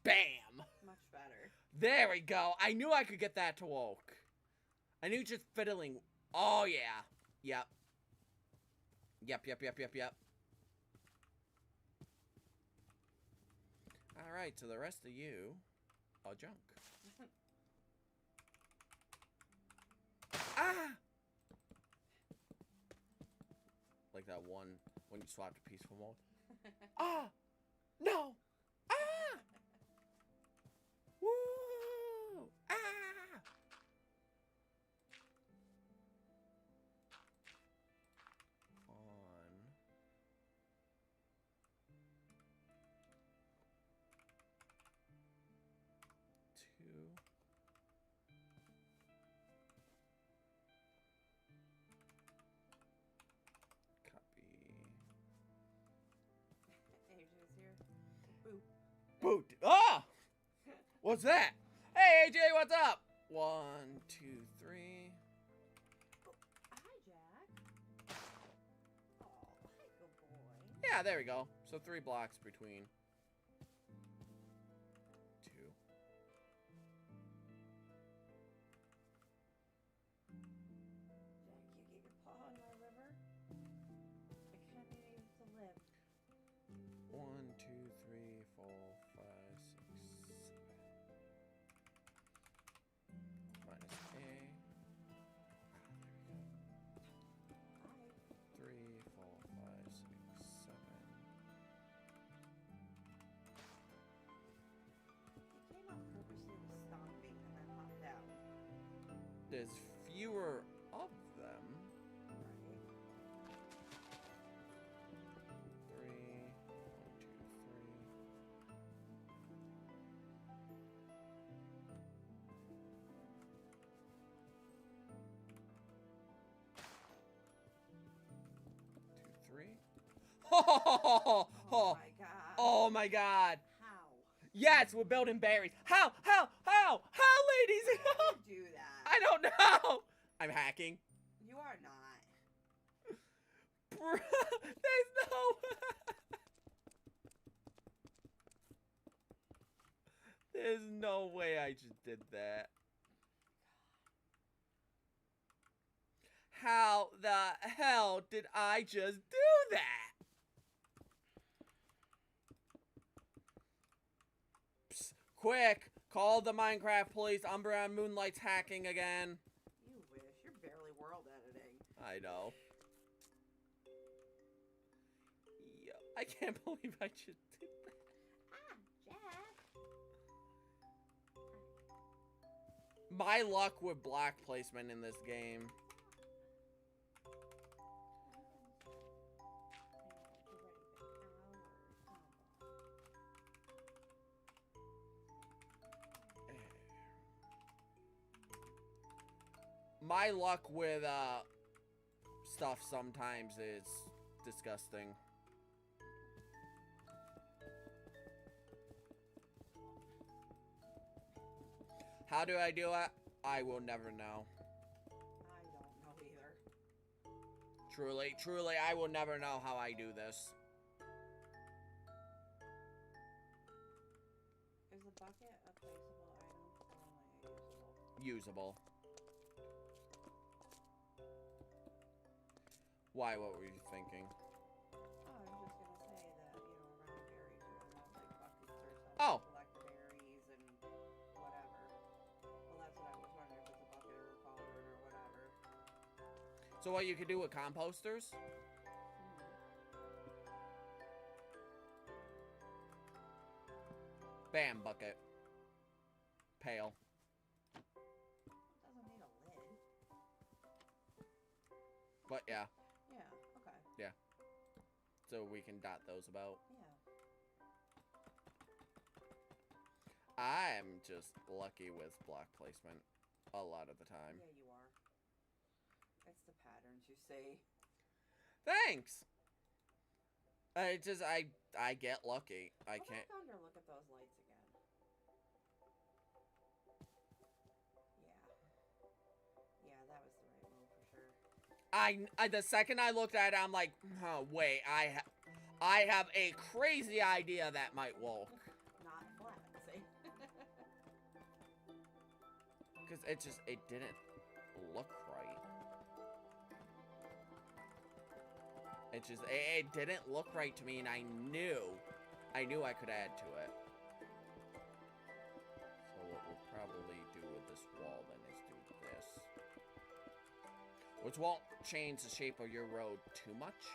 Bam! Much better. There we go. I knew I could get that to work. I knew just fiddling. Oh, yeah. Yep. Yep. Alright, so the rest of you are junk. Ah! Like that one when you swapped to peaceful mode. Ah! No! Ah! Woo! Ah! On. Two. Copy. AJ's here. Boo. Boot. Ah! What's that? Hey, AJ, what's up? 1, 2, 3. Oh, hi, Jack. Oh, hi, good boy. Yeah, there we go. So 3 blocks between 2. Jack, you get your paw in my river? I kind of need to live. 1, 2, 3, 4, 5, 6, 7. Minus A. There we go. 3, 4, 5, 6, 7. He came up purposely to stomp me and then hopped out. There's fewer of them. Right? 3, 1, 2, 3. Oh my god. Oh my god. How? Yes, we're building berries. How, ladies? How do you do that? I don't know. I'm hacking. You are not. Bruh, there's no... There's no way I just did that. How the hell did I just do that? Psst, quick, call the Minecraft police. UmbreonMoonLight's hacking again. You wish. You're barely world editing. I know. Yo, I can't believe I just did that. Ah, Jack. My luck with block placement in this game. My luck with stuff sometimes is disgusting. How do I do it? I will never know. I don't know either. Truly, I will never know how I do this. Is the bucket a placeable item or only a Usable. usable? Why, what were you thinking? Oh, I was just gonna say that, you know, around berries you would have like buckets or something. Oh. Collect the berries and whatever. Well, that's what I was wondering if it's a bucket or a cauldron or whatever. So what you could do with composters? Bam, bucket. Pail. It doesn't need a lid. But yeah, Yeah, okay. so we can dot those about. Yeah. I'm just lucky with block placement. a lot of the time. Yeah, you are. It's the patterns you see. Thanks! I just, I get lucky. I Go can't. back under, look at those lights again. Yeah. Yeah, that was the right move for sure. The second I looked at it, I'm like, oh, wait, I have a crazy idea that might work. Not flat, see? Because it didn't look right. It didn't look right to me, and I knew I could add to it. So what we'll probably do with this wall then is do this. Which won't change the shape of your road too much.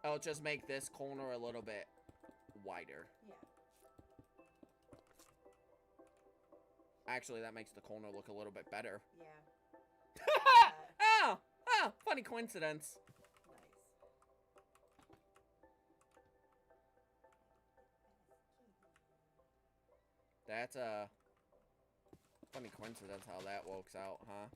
It'll just make this corner a little bit wider. Yeah. Actually, that makes the corner look a little bit better. Yeah. Oh, funny coincidence. Nice. That's a funny coincidence how that works out, huh?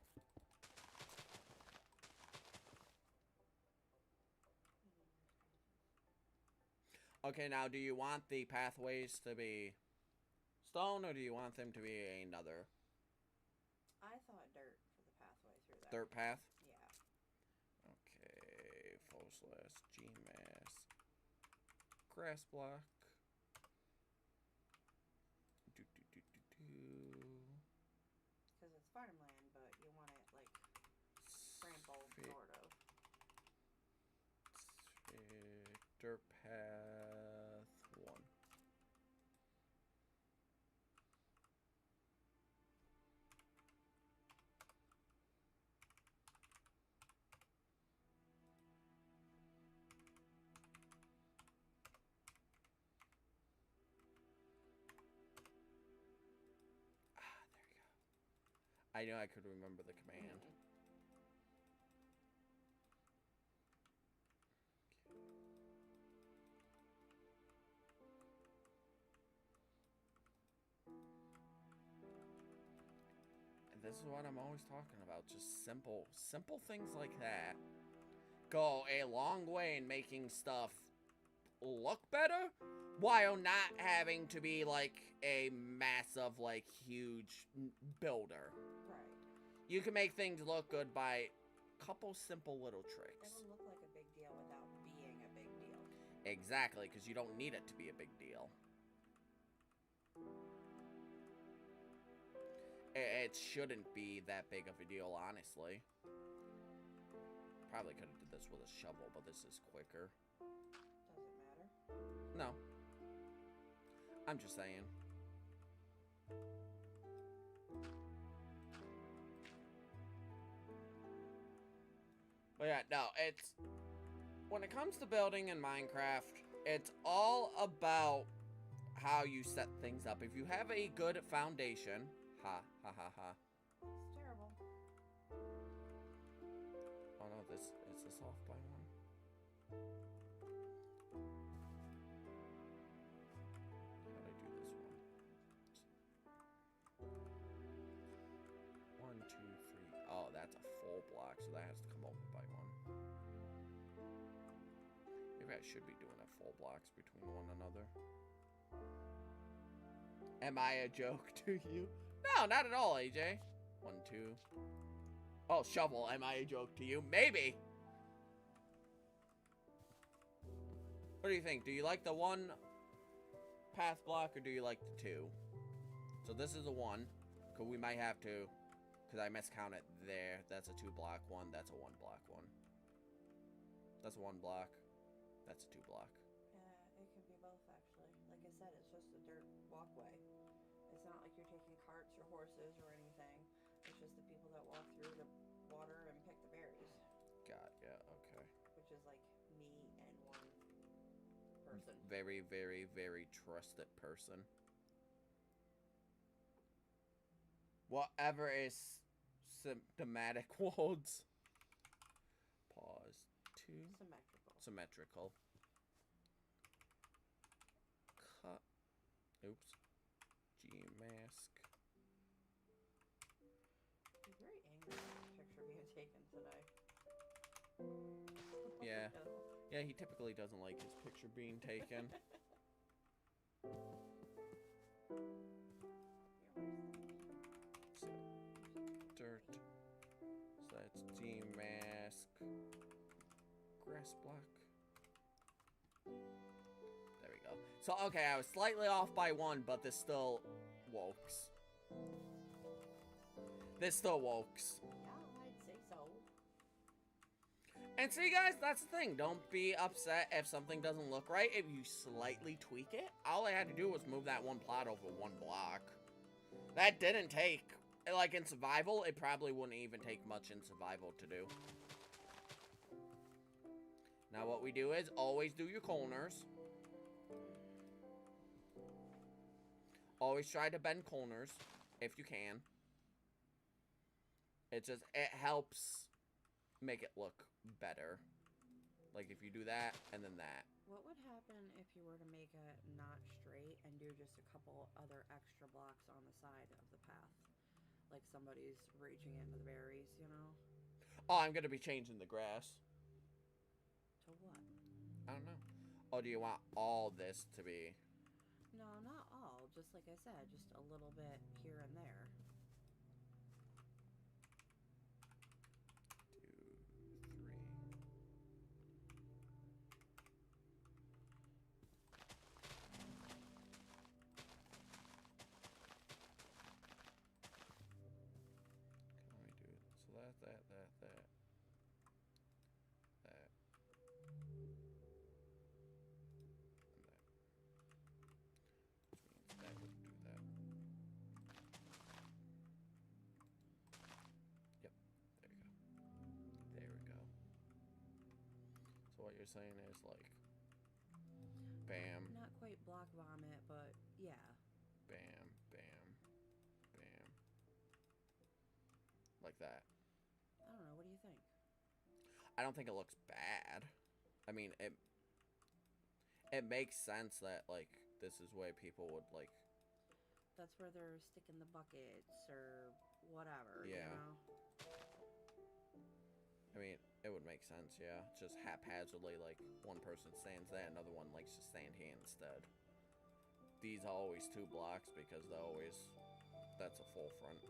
Okay, now do you want the pathways to be stone, or do you want them to be another I thought dirt for the pathway through there. dirt path? Yeah. Okay, /gmass grass block. Because it's farmland, but you want it, like, trampled, sort of. Dirt path 1. There you go. I knew I could remember the command. And this is what I'm always talking about. Just simple things like that go a long way in making stuff look better, while not having to be like a massive, like, huge builder. Right. You can make things look good by a couple simple little tricks. It will look like a big deal without being a big deal. Exactly, because you don't need it to be a big deal. It shouldn't be that big of a deal, honestly. Probably could have did this with a shovel, but this is quicker. Doesn't matter. No. I'm just saying. But yeah, no, it's... When it comes to building in Minecraft, it's all about how you set things up. If you have a good foundation... Ha, ha, ha, ha. It's terrible. Oh no, is this off by one? How'd I do this one? 1, 2, 3. Oh, that's a full block, so that has to come over by one. Maybe I should be doing a full blocks between one another. Am I a joke to you? No, not at all, AJ. 1, 2. Oh, shovel, am I a joke to you? Maybe. What do you think? Do you like the 1 path block, or do you like the 2? So this is a 1. Because we might have to... Because I miscounted there. That's a 2 block one. That's a 1 block one. That's a 1 block. That's a 2 block. It could be both, actually. Like I said, it's just a dirt walkway. It's not like you're taking carts or horses or anything. It's just the people that walk through to water and pick the berries. Yeah, okay. Which is like me and 1 person. Very, very, very trusted person. Whatever is symptomatic words. Pause. 2. Symmetrical. Cut. Oops. He's very angry at this picture being taken today. Yeah. Yeah, he typically doesn't like his picture being taken. So, dirt. So that's demask. Grass block. There we go. So, okay, I was slightly off by one, but this still works. This still works. Yeah, I'd say so. And see, guys, that's the thing. Don't be upset if something doesn't look right. If you slightly tweak it, all I had to do was move that one plot over one block. That didn't take, like in survival, it probably wouldn't even take much in survival to do. Now what we do is always do your corners. Always try to bend corners if you can. It helps make it look better. Like if you do that and then that. What would happen if you were to make it not straight and do just a couple other extra blocks on the side of the path? Like somebody's reaching into the berries, you know? Oh, I'm gonna be changing the grass. To what? I don't know. Oh, do you want all this to be? No, not all. Just like I said, just a little bit here and there. 2, 3. Can we do it? So that. That. And that. Which means that would do that. Yep. There you go. There we go. So what you're saying is like, bam, Not quite block vomit, but yeah. bam, bam, bam. Like that. I don't know. What do you think? I don't think it looks bad. I mean, it makes sense that, like, this is where people would, like... That's where they're sticking the buckets or whatever, Yeah. you know? I mean, it would make sense, yeah. Just haphazardly, like, one person stands there, another one likes to stand here instead. These are always 2 blocks because they're always... That's a full front.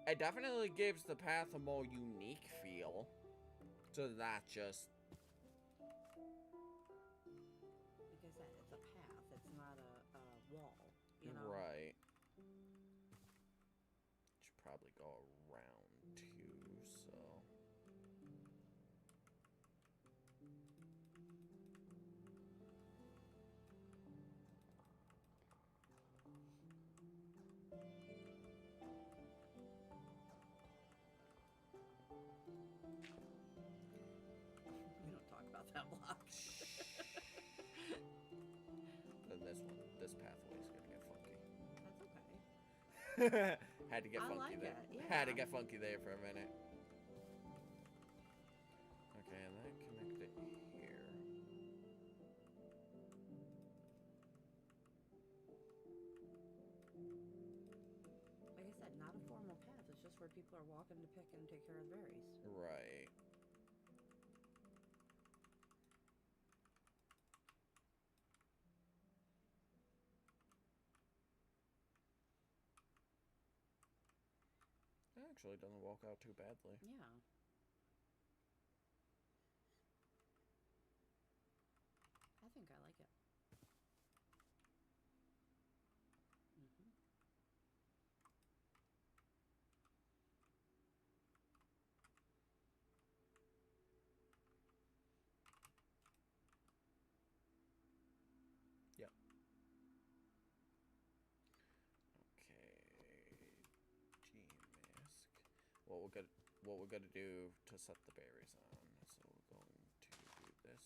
It definitely gives the path a more unique feel. So not just... Like I said, it's a path. It's not a wall, you know? Right. Should probably go around too, so... We don't talk about that block. Then this pathway is gonna get funky. That's okay. Had to get I funky like there. it, yeah. Had to get funky there for a minute. Okay, and then connect it here. Like I said, not a formal path. It's just where people are walking to pick and take care of the berries. Right. It actually doesn't walk out too badly. Yeah. I think I like it. Mm-hmm. Yep. Okay. Gmask. What we're gonna do to set the berries on. So we're going to do this.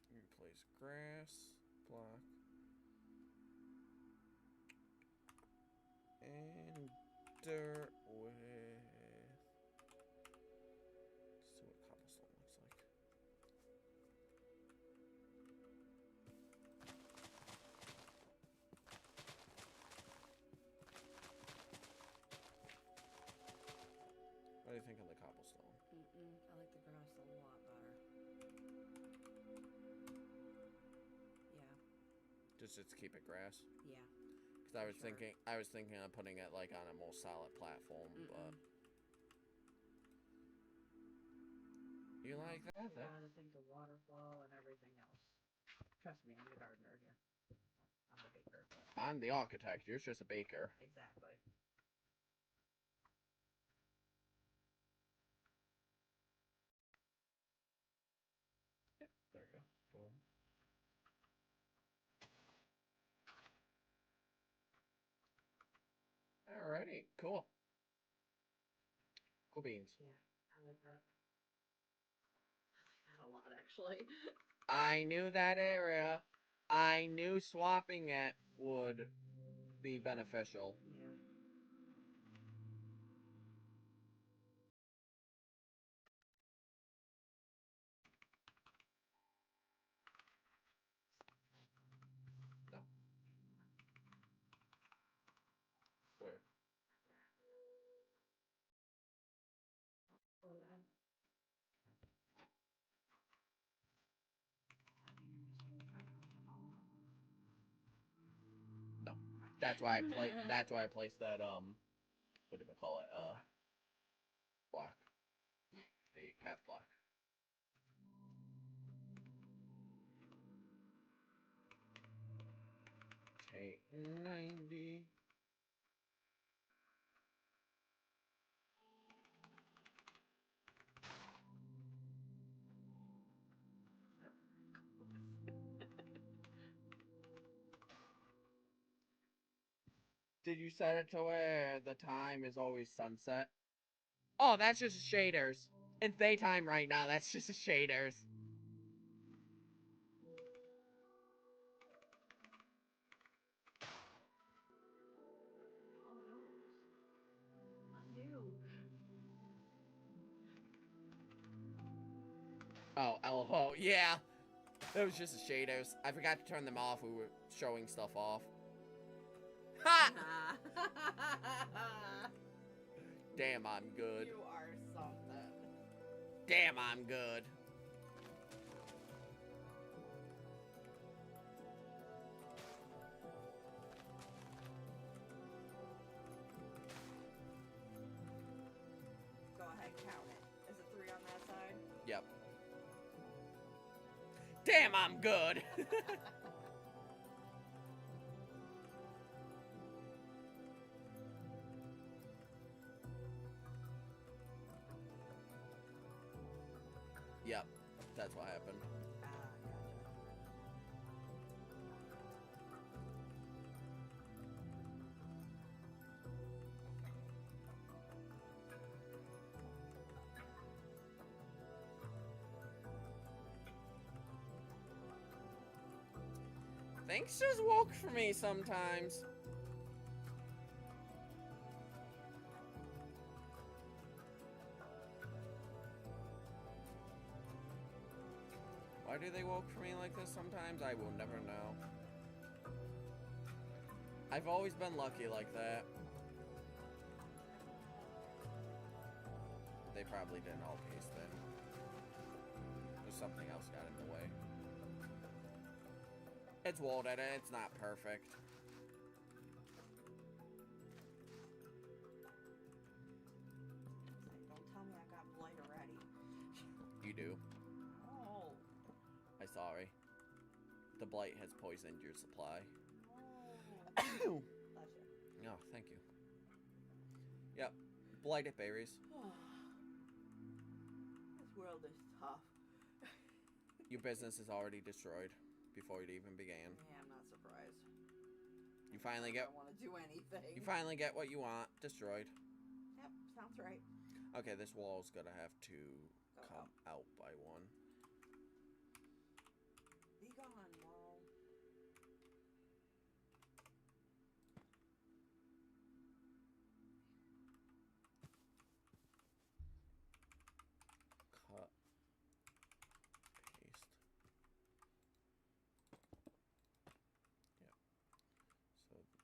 Replace grass block and dirt with is just keep it grass. Yeah. Because I was thinking of putting it like on a more solid platform, but you like that? Yeah, the things of water flow and everything else. Trust me, I'm the gardener here. I'm the baker. I'm the architect. You're just a baker. Exactly. Yep, there you go. Boom. Alrighty, cool. Cool beans. Yeah, I like that. I like that a lot, actually. I knew that area. I knew swapping it would be beneficial. Yeah. No. Where? No. That's why I placed that what do we call it? Block. The path block. Take 90. Did you set it to where the time is always sunset? Oh, that's just shaders. It's daytime right now. That's just shaders. Undo. Oh, LO. Yeah. It was just the shaders. I forgot to turn them off. We were showing stuff off. Ha! Damn, I'm good. You are something. Damn, I'm good. Go ahead, count it. Is it 3 on that side? Yep. Damn, I'm good. Yep, that's what happened. Gotcha. Things just woke for me sometimes. Why do they woke for me like this sometimes? I will never know. I've always been lucky like that. They probably didn't all paste it. There's something else got in the way. It's walled at it. It's not perfect. Don't tell me I got blight already. You do. Oh. I'm sorry. The blight has poisoned your supply. Oh. Bless you. Oh, thank you. Yep. Blighted berries. This world is tough. Your business is already destroyed before it even began. Yeah, I'm not surprised. You finally get I don't want to do anything. you finally get what you want. Destroyed. Yep, sounds right. Okay, this wall's gonna have to Go come out by one. Be gone, wall. Cut. Paste.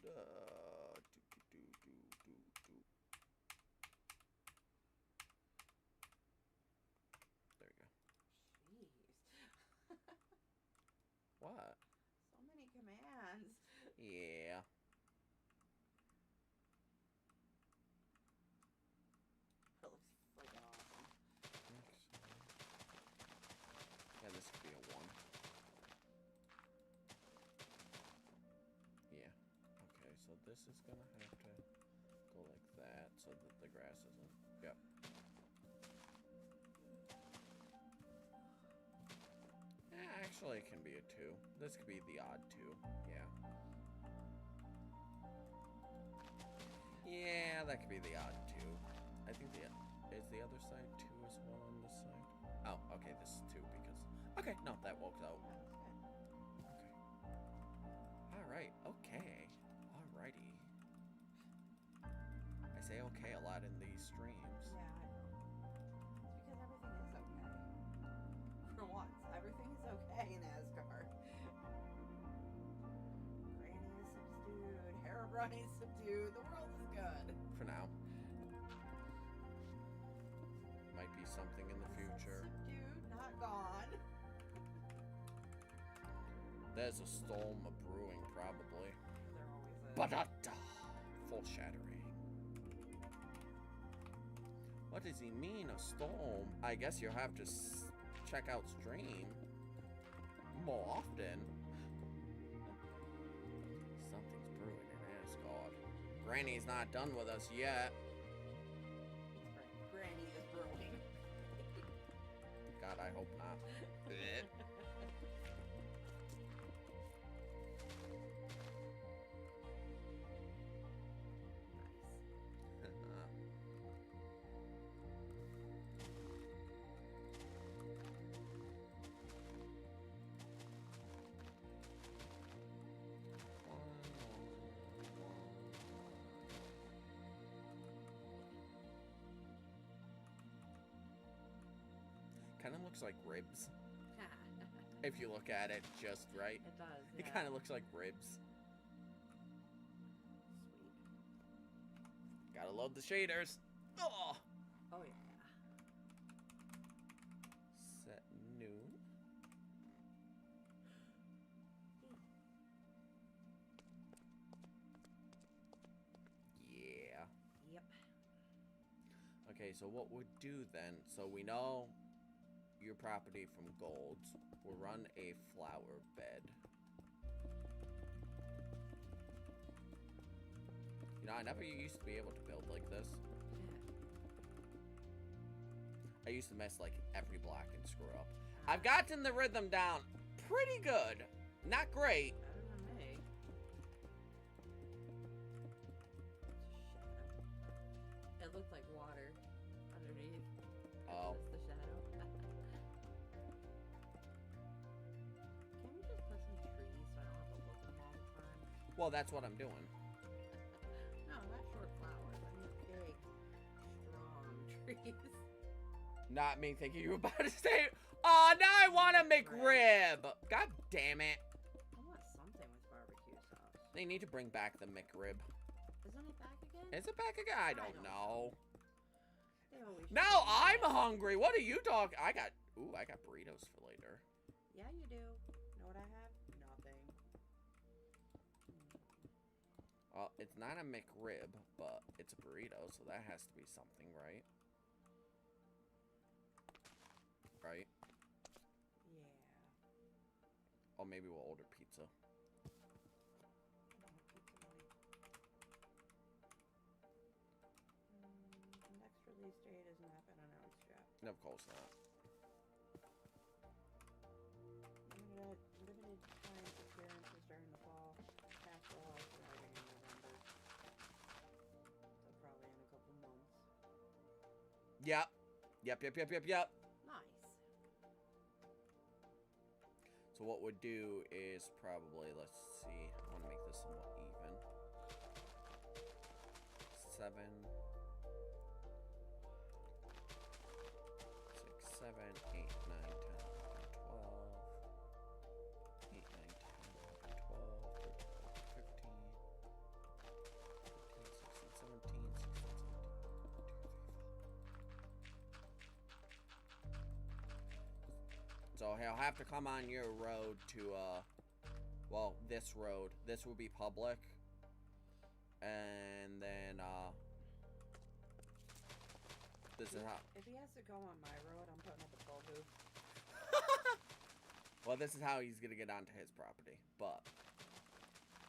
Yep. So then Yeah. That looks freaking awesome. Yeah, this could be a 1. Yeah. Okay, so this is gonna have to go like that so that the grass isn't. Yep. Actually, it can be a 2. This could be the odd 2. Yeah. Yeah, that could be the odd 2. I think is the other side 2 as well on this side? Oh, okay, this is 2 because... Okay, no, that works out. Okay. Alright, okay. Alrighty. I say okay a lot in these streams. Yeah, I know. It's because everything is okay. For once, everything is okay in Asgard. Granny is subdued, Herobrine is subdued, the world is good. For now. Might be something in the future. Subdued, not gone. There's a storm brewing, probably. There always is. Ba-da-da! Foreshadowing. What does he mean, a storm? I guess you'll have to check out stream more often. Something's brewing in Asgard. Granny's not done with us yet. Granny is brewing. God, I hope not. Blech. Kind of looks like ribs. If you look at it just right. It does, It yeah. kind of looks like ribs. Sweet. Gotta love the shaders. Oh! Oh, yeah. Set new. Yeah. Yep. Okay, so what we'll do then, so we know your property from golds. We'll run a flower bed. You know, I never used to be able to build like this. I used to mess like every block and screw up. I've gotten the rhythm down pretty good. Not great. Better than me. It looked like water underneath. Oh. Just the shadow. Can we just put some trees so I don't have to look at them all the time? Well, that's what I'm doing. No, not short flowers. I mean big, strong trees. Not me thinking you were about to say, oh, now I want a McRib. God damn it. I want something with barbecue sauce. They need to bring back the McRib. Isn't it back again? Is it back again? I don't don't know. They always Now should. I'm hungry. What are you talking? I got burritos for later. Yeah, you do. Know what I have? Nothing. Well, it's not a McRib, but it's a burrito, so that has to be something, right? Right? Yeah. Or maybe we'll order pizza. I want pizza money. The next release date has not been announced yet. No, of course not. Limited time appearances during the fall. Castle is arriving in November. So probably in a couple months. Yep. Yep. Nice. So what we'll do is probably, let's see, I want to make this somewhat even. 7, 6, 7, 8, 9, 10, 11, 12, 8, 9, 10, 11, 12, 13, 14, 15, 16, 17, 16, 17, 1, 2, 3, 4. So he'll have to come on your road to, well, this road. This will be public. And then, this is how... If he has to go on my road, I'm putting up a toll booth. Well, this is how he's gonna get onto his property, but...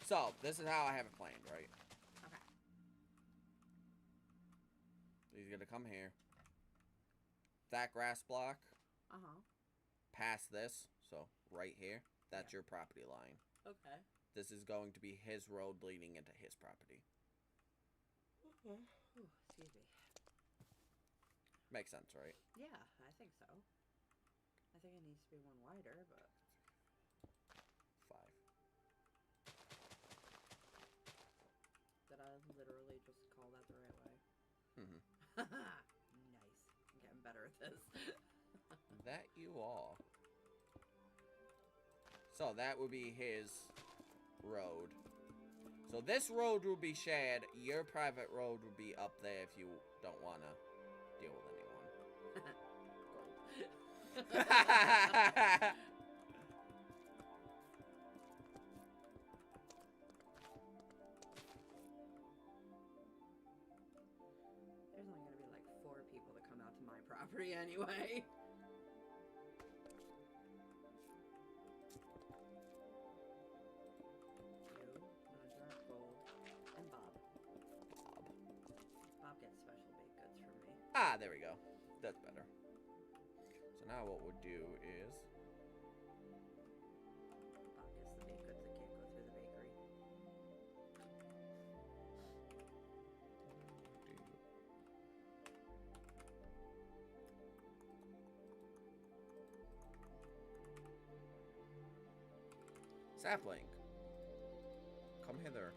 So, this is how I have it planned, right? Okay. He's gonna come here. That grass block, Uh-huh. past this, so right here, that's your property line. Okay. This is going to be his road leading into his property. Okay. Ooh, excuse me. Makes sense, right? Yeah, I think so. I think it needs to be one wider, but... 5. Did I literally just call that the right way? Mm-hmm. Nice. I'm getting better at this. That you are. So that would be his road. So this road will be shared. Your private road will be up there if you don't want to deal with anyone. There's only gonna be like 4 people that come out to my property anyway. You, Nudra, Gold, and Bob. Bob gets special baked goods from me. Ah, there we go. That's better. So now what we'll do is... Bob gets the baked goods that can't go through the bakery. Sapling. Come hither.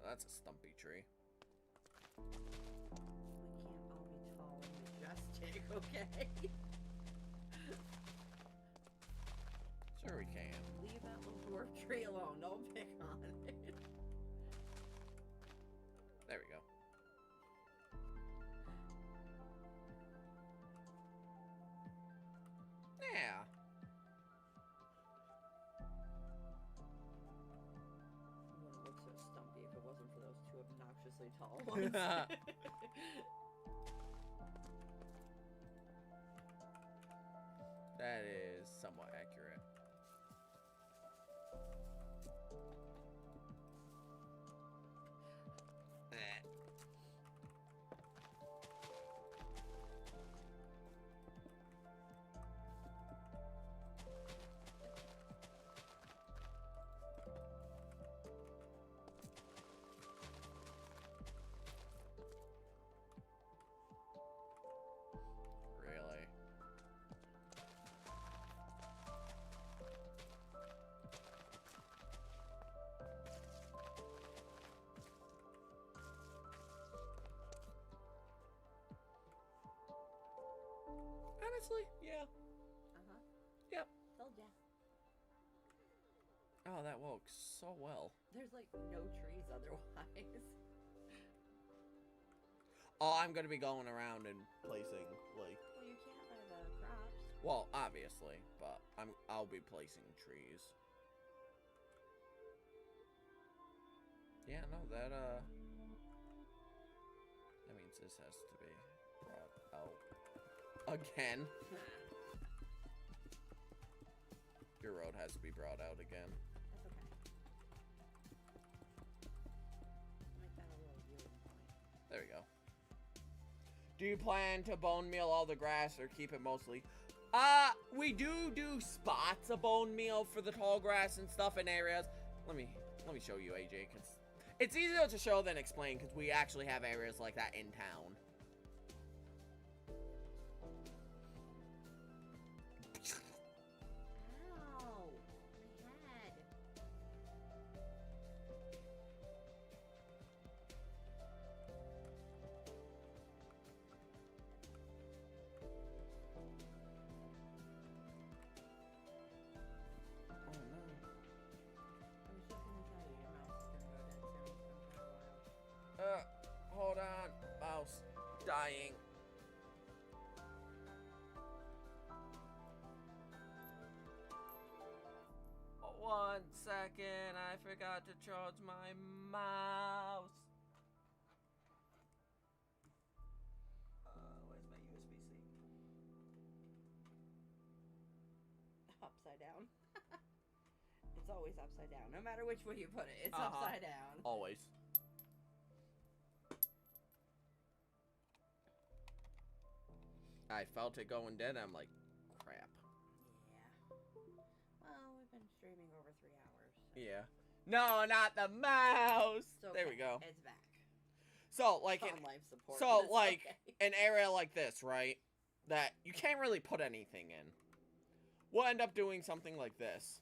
That's a stumpy tree. We can't all be tall and majestic, okay? Sure we can. Leave that little dwarf tree alone. Don't pick on it. There we go. Yeah. It wouldn't look so stumpy if it wasn't for those 2 obnoxiously tall ones. That is somewhat accurate. Really? Honestly, yeah. Uh-huh. Yep. Told ya. Oh, that works so well. There's like no trees otherwise. Oh, I'm gonna be going around and placing like. Well, you can't by the crops. Well, obviously, but I'll be placing trees. Yeah, no, that means this has to be brought out again. Your road has to be brought out again. That's okay. Make that a little viewing point. There we go. Do you plan to bone meal all the grass or keep it mostly? We do spots of bone meal for the tall grass and stuff in areas. Let me show you, AJ, because it's easier to show than explain, because we actually have areas like that in town. 1 second, I forgot to charge my mouse. Where's my USB-C? Upside down. It's always upside down. No matter which way you put it, it's Uh-huh. upside down. Always. I felt it going dead. I'm like, crap. Yeah. Well, we've been streaming over 3 hours. So. Yeah. No, not the mouse. It's okay. There we go. It's back. So, like, It's on life support. so, but it's like, okay. an area like this, right? That you can't really put anything in. We'll end up doing something like this.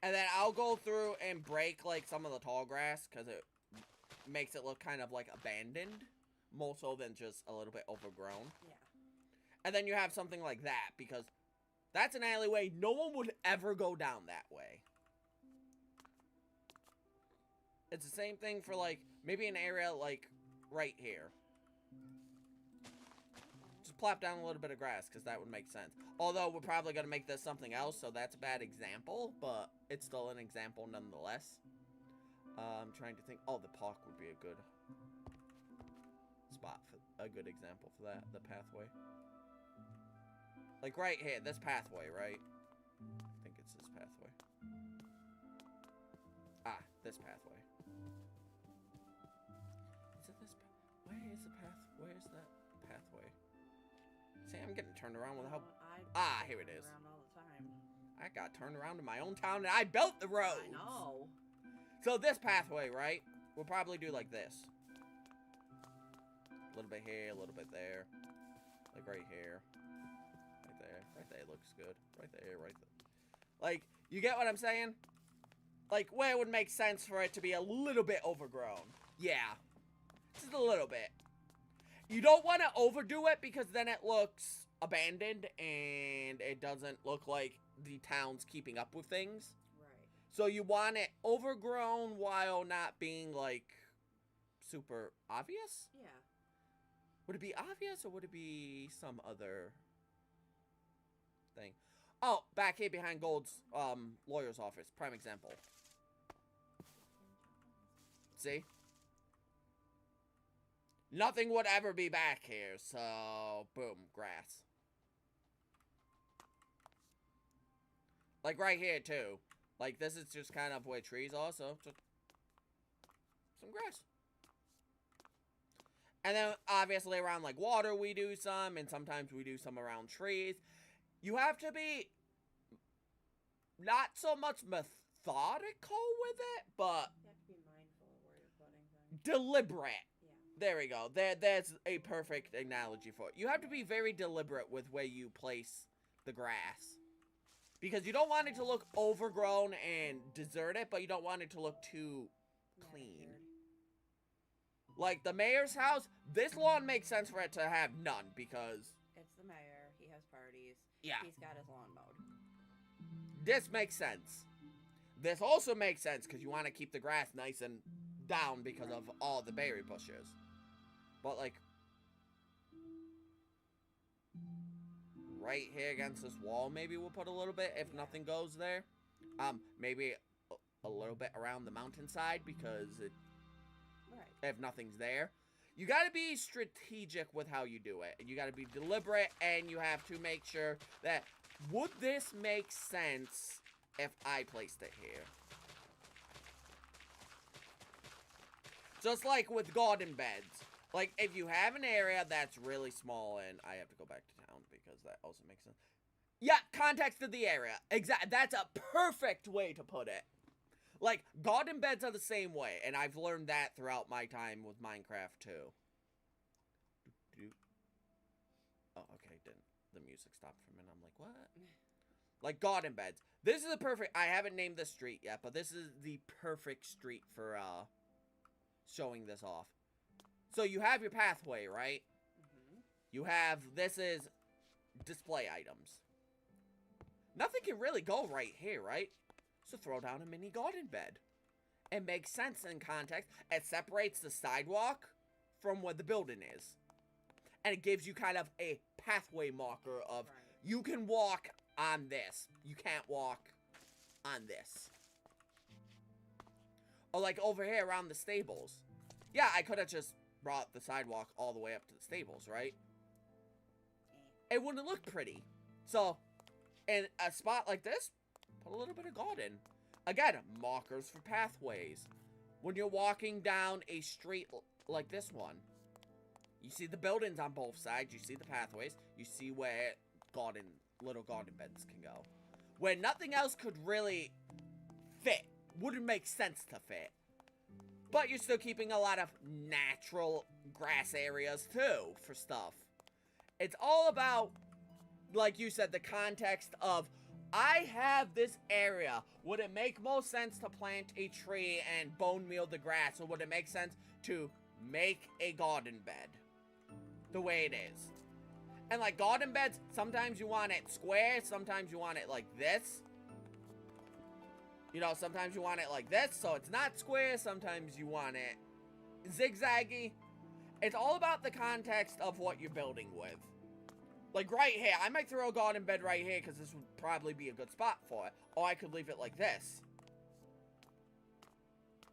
And then I'll go through and break, like, some of the tall grass, because it makes it look kind of, like, abandoned. More so than just a little bit overgrown. Yeah. And then you have something like that, because that's an alleyway. No one would ever go down that way. It's the same thing for, like, maybe an area, like, right here. Just plop down a little bit of grass, because that would make sense. Although, we're probably going to make this something else, so that's a bad example, but it's still an example nonetheless. I'm trying to think. Oh, the park would be a good spot for a good example for that, the pathway. Like right here, this pathway, right? I think it's this pathway. Ah, this pathway. Is it this where is the path? Where's that pathway? See, I'm getting turned around with how... Ah, here it is. Around all the time. I got turned around in my own town and I built the road. I know. So this pathway, right? We'll probably do like this. A little bit here, a little bit there. Like right here. Right there. Right there looks good. Right there, right there. Like, you get what I'm saying? Like, where it would make sense for it to be a little bit overgrown. Yeah. Just a little bit. You don't want to overdo it because then it looks abandoned and it doesn't look like the town's keeping up with things. Right. So you want it overgrown while not being, like, super obvious? Yeah. Would it be obvious or would it be some other thing? Oh, back here behind Gold's lawyer's office. Prime example. See? Nothing would ever be back here, so boom, grass. Like right here too. Like this is just kind of where trees are, so just some grass. And then obviously around like water we do some, and sometimes we do some around trees. You have to be not so much methodical with it, but You have to be mindful of where you're putting things. deliberate. Yeah. There we go. There's a perfect analogy for it. You have to be very deliberate with where you place the grass. Because you don't want it to look overgrown and deserted, but you don't want it to look too clean. Like the mayor's house, this lawn makes sense for it to have none because... It's the mayor. He has parties. Yeah. He's got his lawn mowed. This makes sense. This also makes sense because you want to keep the grass nice and down because of all the berry bushes. But like... right here against this wall, maybe we'll put a little bit if nothing goes there. Maybe a little bit around the mountainside because it... Right. If nothing's there. You gotta be strategic with how you do it. And you gotta be deliberate, and you have to make sure that, would this make sense if I placed it here? Just like with garden beds. Like, if you have an area that's really small, and I have to go back to town because that also makes sense. Yeah, context of the area. Exactly. That's a perfect way to put it. Like, garden beds are the same way, and I've learned that throughout my time with Minecraft, too. Oh, okay, didn't. The music stopped for a minute. I'm like, what? Like, garden beds. This is the perfect... I haven't named this street yet, but this is the perfect street for, showing this off. So, you have your pathway, right? Mm-hmm. You have... This is display items. Nothing can really go right here, right? So throw down a mini garden bed. It makes sense in context. It separates the sidewalk from where the building is. and it gives you kind of a pathway marker of, Right. you can walk on this. You can't walk on this. Or like over here around the stables. Yeah, I could have just brought the sidewalk all the way up to the stables, right? It wouldn't look pretty. So, in a spot like this, put a little bit of garden. Again, markers for pathways. When you're walking down a street like this one, you see the buildings on both sides, you see the pathways, you see where little garden beds can go. Where nothing else could really fit. Wouldn't make sense to fit. But you're still keeping a lot of natural grass areas too for stuff. It's all about, like you said, the context of, I have this area. Would it make most sense to plant a tree and bone meal the grass? Or would it make sense to make a garden bed the way it is? And like garden beds, sometimes you want it square, sometimes you want it like this. You know, sometimes you want it like this, so it's not square. Sometimes you want it zigzaggy. It's all about the context of what you're building with. Like right here, I might throw a garden bed right here because this would probably be a good spot for it. Or I could leave it like this.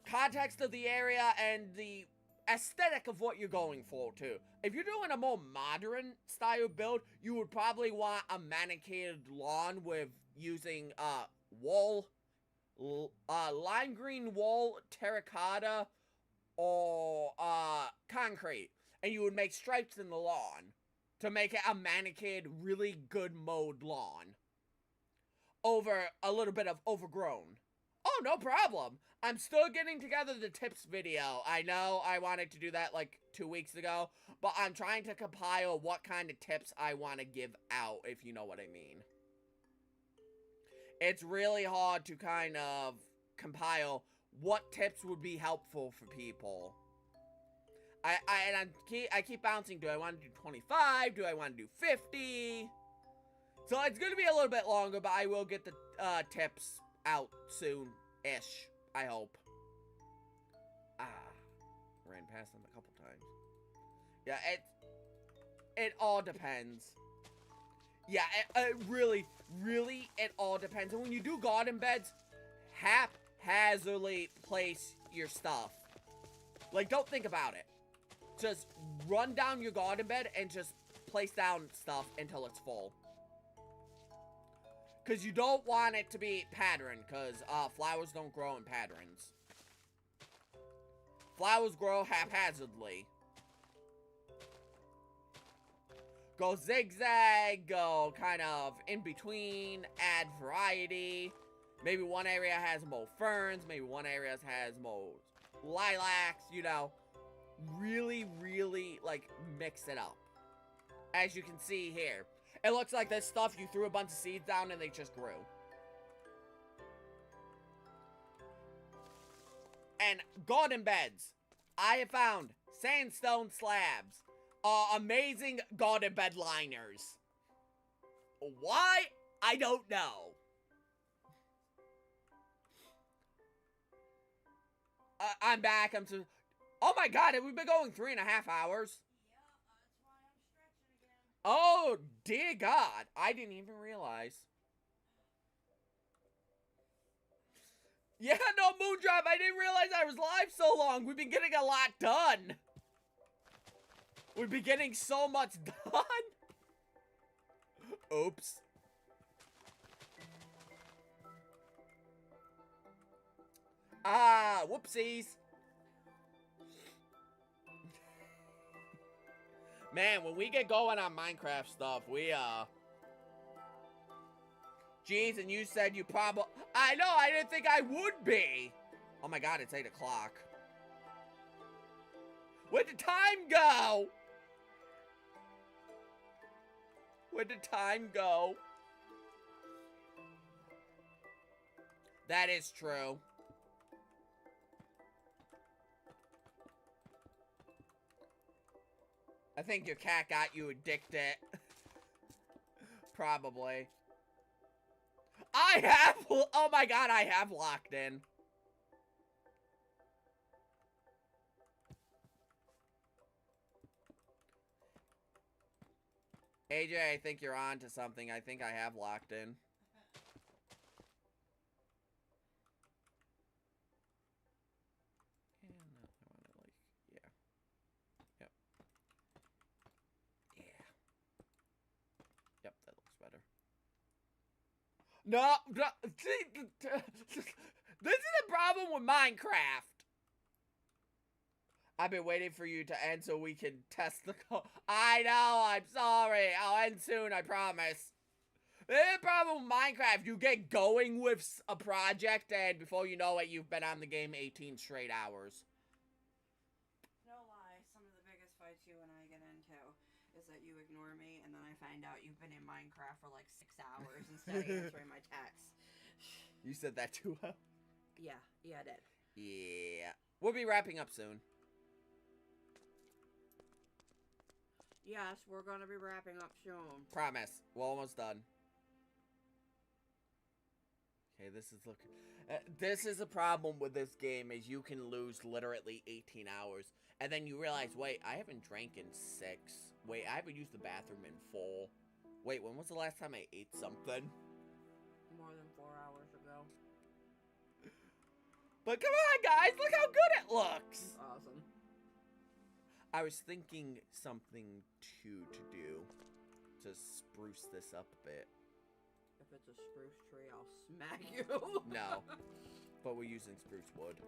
Context of the area and the aesthetic of what you're going for too. If you're doing a more modern style build, you would probably want a manicured lawn with using lime green wool, terracotta, or concrete. And you would make stripes in the lawn to make it a manicured, really good mowed lawn. Over a little bit of overgrown. Oh, no problem. I'm still getting together the tips video. I know I wanted to do that like 2 weeks ago, but I'm trying to compile what kind of tips I want to give out, if you know what I mean. It's really hard to kind of compile what tips would be helpful for people. I keep bouncing. Do I want to do 25? Do I want to do 50? So it's going to be a little bit longer, but I will get the tips out soon-ish, I hope. Ran past them a couple times. Yeah, it all depends. Yeah, it really, it all depends. And when you do garden beds, haphazardly place your stuff. Like, don't think about it. Just run down your garden bed and just place down stuff until it's full. Because you don't want it to be patterned, because flowers don't grow in patterns. Flowers grow haphazardly. Go zigzag, go kind of in between, add variety. Maybe one area has more ferns, maybe one area has more lilacs, you know. Really, like, mix it up. As you can see here. It looks like this stuff, you threw a bunch of seeds down and they just grew. And garden beds. I have found sandstone slabs. Amazing garden bed liners. Why? I don't know. I'm back. Oh my god, have we been going 3.5 hours? Yeah, that's why I'm stretching again. Oh, dear God. I didn't even realize. Yeah, no, Moondrop, I didn't realize I was live so long. We've been getting a lot done. We've been getting so much done. Oops. Whoopsies. Man, when we get going on Minecraft stuff, Jeez, and you said you probably... I know, I didn't think I would be. Oh my god, it's 8 o'clock. Where'd the time go? Where'd the time go? That is true. I think your cat got you addicted. Probably. I have... Oh my god, I have locked in. AJ, I think you're on to something. I think I have locked in. And I want to like, yeah. Yep. Yeah. Yep, that looks better. No, this is the problem with Minecraft. I've been waiting for you to end so we can test the code. I know, I'm sorry. I'll end soon, I promise. The problem with Minecraft, you get going with a project and before you know it, you've been on the game 18 straight hours. No lie, some of the biggest fights you and I get into is that you ignore me and then I find out you've been in Minecraft for like 6 hours instead of answering my texts. You said that too well. Yeah, I did. Yeah. We'll be wrapping up soon. Yes, we're gonna be wrapping up soon. Promise. We're almost done. Okay, this is looking... this is a problem with this game, is you can lose literally 18 hours. And then you realize, wait, I haven't drank in 6. Wait, I haven't used the bathroom in 4. Wait, when was the last time I ate something? More than 4 hours ago. But come on, guys! Look how good it looks! Awesome. I was thinking something to do to spruce this up a bit. If it's a spruce tree, I'll smack you. No, but we're using spruce wood.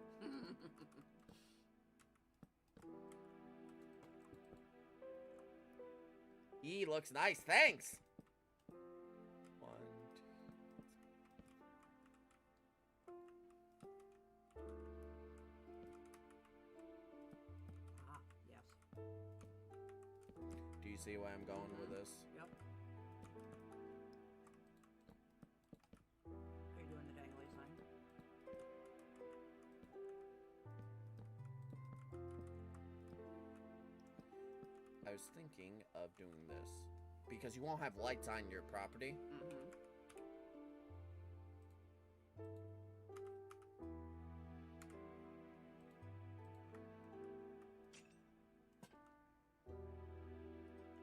Looks nice. Thanks. 1, 2. Ah, yes. Do you see where I'm going with this? Yep. Are you doing the dangly sign? I was thinking of doing this because you won't have lights on your property. Mm-hmm.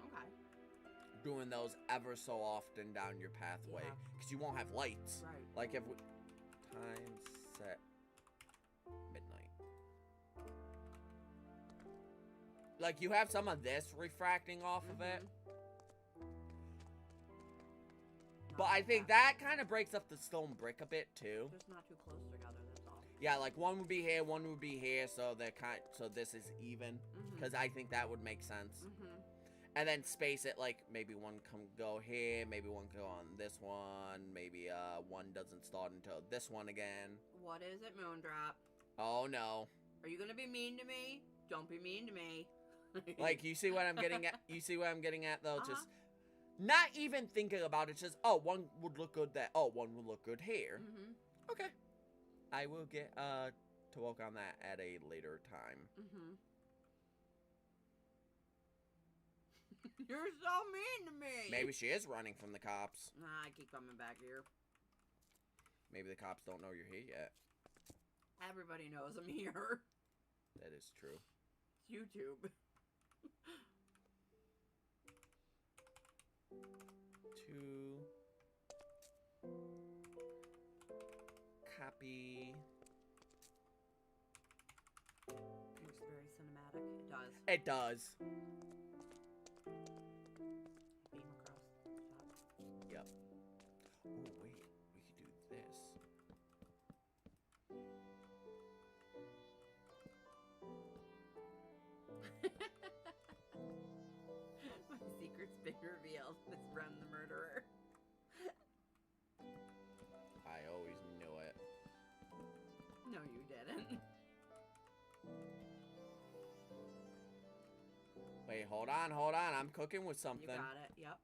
Okay. Doing those ever so often down your pathway because you won't have lights. Right. Like if we... Time set midnight. Like you have some of this refracting off of it. But I think that kind of breaks up the stone brick a bit too. Just not too close together, that's all. Yeah, like one would be here, one would be here, so they're so this is even. Because I think that would make sense. And then space it like maybe one go here, maybe one go on this one, maybe one doesn't start until this one again. What is it, Moondrop? Oh no. Are you gonna be mean to me? Don't be mean to me. Like you see what I'm getting at? You see what I'm getting at though? Just not even thinking about it, just oh, one would look good there. Oh, one would look good here. Okay. I will get to work on that at a later time. You're so mean to me. Maybe she is running from the cops. Nah, I keep coming back here. Maybe the cops don't know you're here yet. Everybody knows I'm here. That is true. It's YouTube. 2. Copy. It's very cinematic. It does. It does. Beam across the top. Yep. Oh, wait. We could do this. My secret's been revealed. It's Ren the murderer. I always knew it. No, you didn't. Wait, hold on, hold on. I'm cooking with something. You got it. Yep.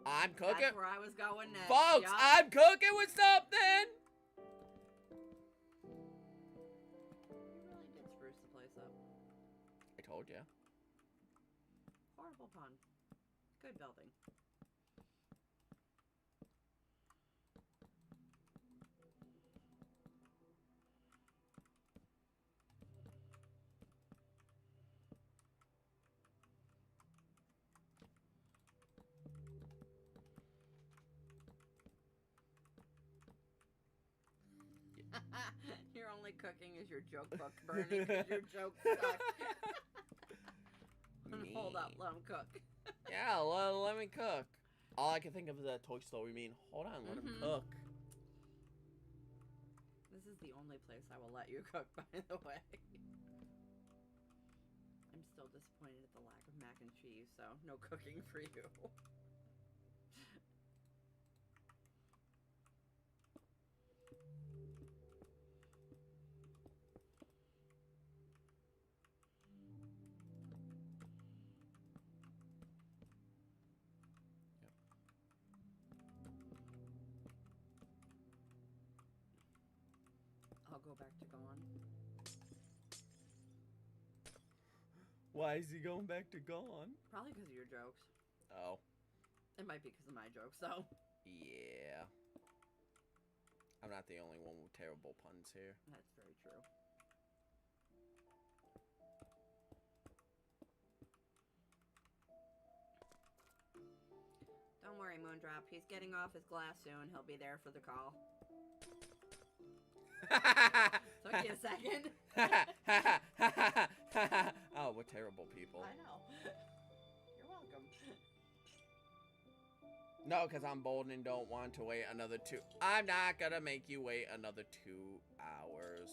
I'm cooking. That's where I was going next. Folks, Yep. I'm cooking with something. You really did spruce the place up. I told you. Horrible pun. Good building. only cooking is your joke book burning because your joke sucked. Hold up, let him cook. Yeah, let me cook. All I can think of is that Toy Story meme. Hold on, let him cook. This is the only place I will let you cook, by the way. I'm still disappointed at the lack of mac and cheese, so no cooking for you. I'll go back to gone. Why is he going back to gone? Probably because of your jokes. Oh. It might be because of my jokes, though. Yeah. I'm not the only one with terrible puns here. That's very true. Don't worry, Moondrop. He's getting off his glass soon. He'll be there for the call. Took you a second. Oh, we're terrible people. I know. You're welcome. No, because I'm bold and don't want to wait another 2. I'm not gonna make you wait another 2 hours.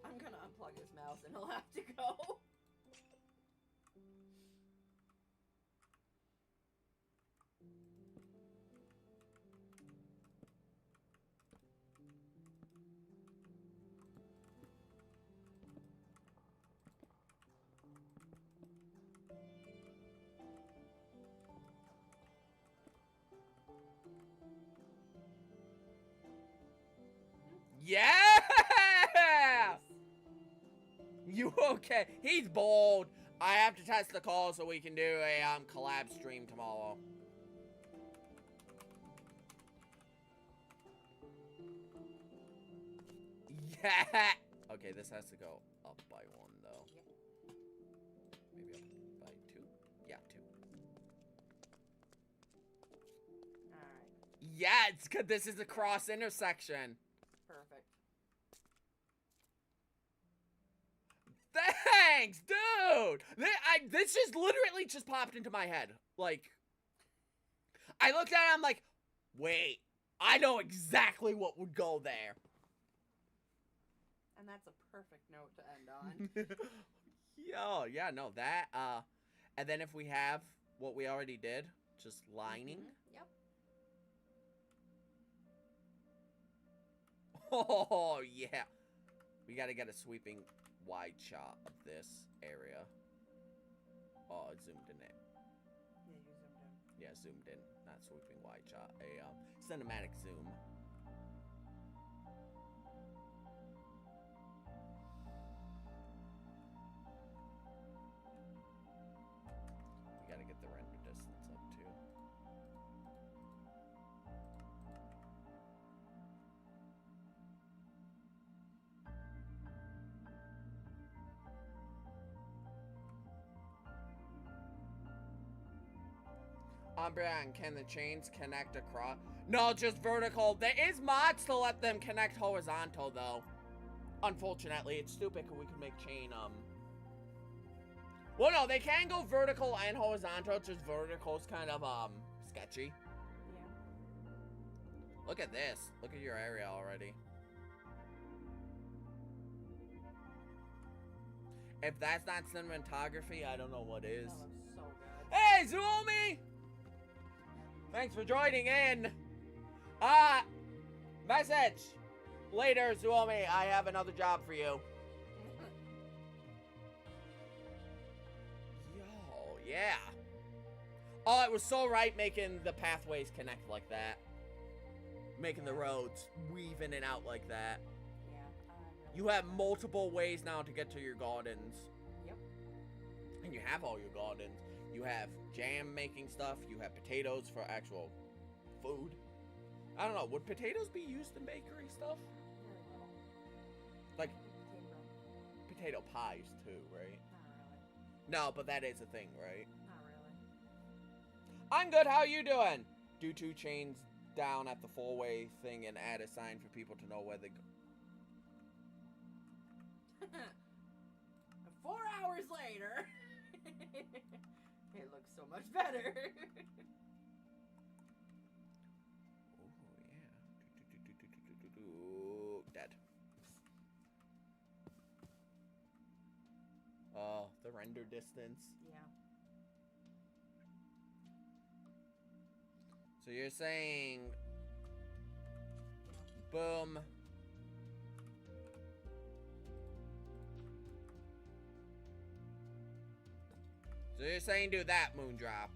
I'm gonna unplug his mouse and he'll have to go. Yeah! You okay? He's bold. I have to test the call so we can do a collab stream tomorrow. Yeah. Okay, this has to go up by 1 though. Maybe up by 2. Yeah, 2. Alright. Yeah, it's good. This is a cross intersection. Perfect. Thanks, dude! This just literally just popped into my head. Like, I looked at it, I'm like, wait, I know exactly what would go there. And that's a perfect note to end on. Yo, yeah, no, that, and then if we have what we already did, just lining. Yep. Oh, yeah. We gotta get a sweeping wide shot of this area. Oh, it zoomed in it. Yeah, you zoomed in. Yeah, zoomed in. Not sweeping wide shot. A cinematic zoom. We gotta get the render distance up too. Umbreon, can the chains connect across? No, just vertical. There is mods to let them connect horizontal, though. Unfortunately, it's stupid because we could make chain, Well, no, they can go vertical and horizontal. Just vertical's kind of, sketchy. Yeah. Look at this. Look at your area already. If that's not cinematography, I don't know what is. That looks so good. Hey, Zoomy! Thanks for joining in. Message. Later, Zoomy. I have another job for you. Yo, yeah. Oh, it was so right making the pathways connect like that. Making the roads weave in and out like that. Yeah. You have multiple ways now to get to your gardens. Yep. And you have all your gardens. You have jam making stuff. You have potatoes for actual food. I don't know. Would potatoes be used in bakery stuff? Very little. Like Potato. potato pies too, right? Not really. No, but that is a thing, right? Not really. I'm good. How you doing? Do 2 chains down at the 4-way thing and add a sign for people to know where they go. better. It looks so much better. Oh yeah. Dead. Oh, the render distance. Yeah. So you're saying, boom. So you're saying do that, Moondrop.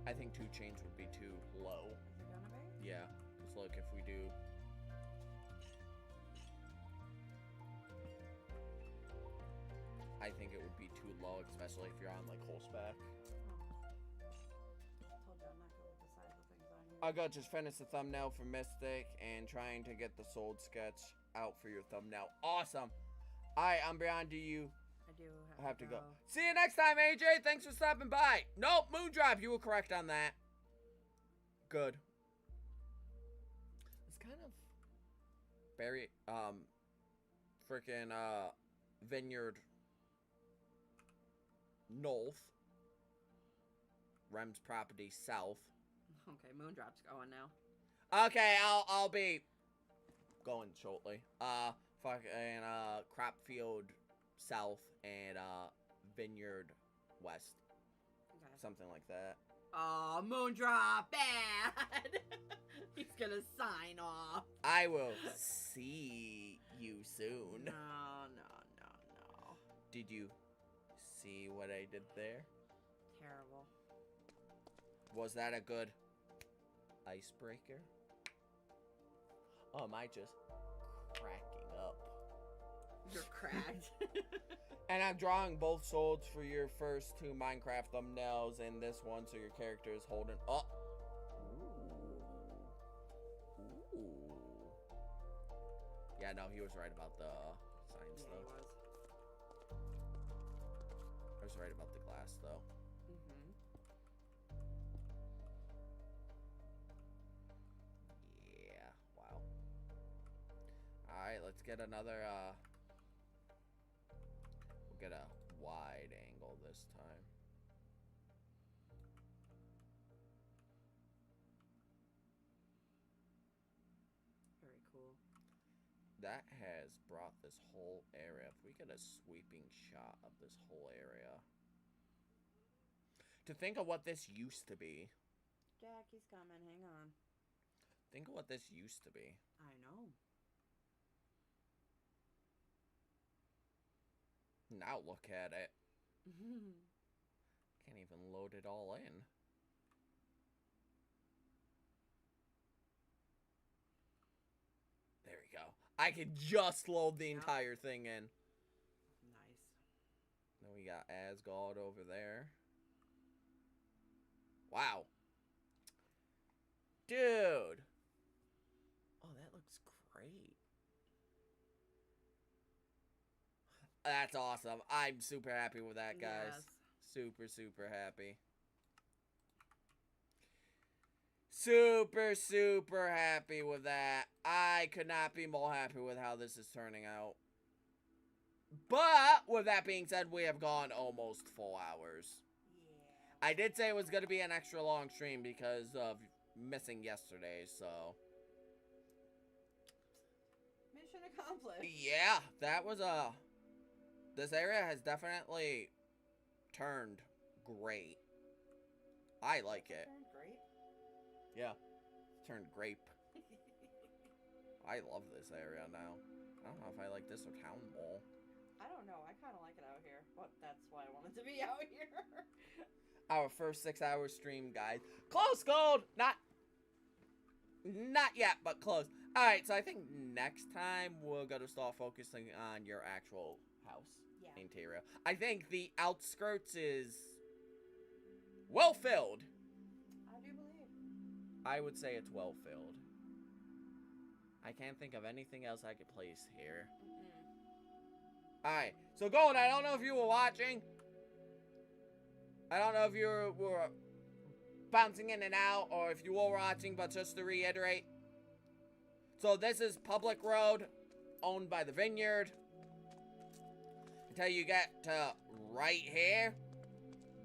I think 2 chains would be too low. Is it gonna be? Yeah, because look, if we do... I think it would be too low, especially if you're on, like, horseback. Told you I'm not good with the size of things on here. I got just finished the thumbnail for Mystic and trying to get the sold sketch out for your thumbnail. Awesome. Alright, Umbreon, do you I do have to go? See you next time, AJ. Thanks for stopping by. Nope, Moondrop, you were correct on that. Good. It's kind of very, freaking, Vineyard North. Rem's property south. Okay, Moondrop's going now. Okay, I'll be going shortly. Fucking Cropfield south and Vineyard west. Okay. Something like that. Oh, Moondrop, bad. He's gonna sign off. I will see you soon. No. Did you see what I did there? Terrible. Was that a good icebreaker? Oh, am I just cracking up? You're cracked. And I'm drawing both swords for your first 2 Minecraft thumbnails and this one, so your character is holding up. Ooh. Yeah, no, he was right about the science, Yeah, though. he was. I was right about the glass, though. Yeah, wow. Alright, let's get another, we'll get a wide angle this time. Very cool. That has brought this whole area. If we get a sweeping shot of this whole area. To think of what this used to be. Jackie's coming, hang on. Think of what this used to be. I know. Now look at it. Can't even load it all in. There we go. I could just load the entire thing in. Nice. Then we got Asgard over there. Wow. Dude. Oh, that looks great. That's awesome. I'm super happy with that, guys. Yes. Super, super happy. Super, super happy with that. I could not be more happy with how this is turning out. But, with that being said, we have gone almost 4 hours. Yeah. I did say it was going to be an extra long stream because of missing yesterday, so... Mission accomplished. Yeah, that was a... This area has definitely turned great. I like it. Turned great. Yeah, turned grape. I love this area now. I don't know if I like this or Town Bowl. I don't know. I kind of like it out here, but that's why I wanted to be out here. Our first 6-hour stream, guys. Close, Gold! Not yet, but close. Alright, so I think next time we're going to start focusing on your actual house. Yeah. Interior. I think the outskirts is well filled. I do believe. I would say it's well filled. I can't think of anything else I could place here. Alright, so Gold, I don't know if you were watching. I don't know if you were bouncing in and out or if you were watching, but just to reiterate. So this is public road owned by the vineyard. Until you get to right here.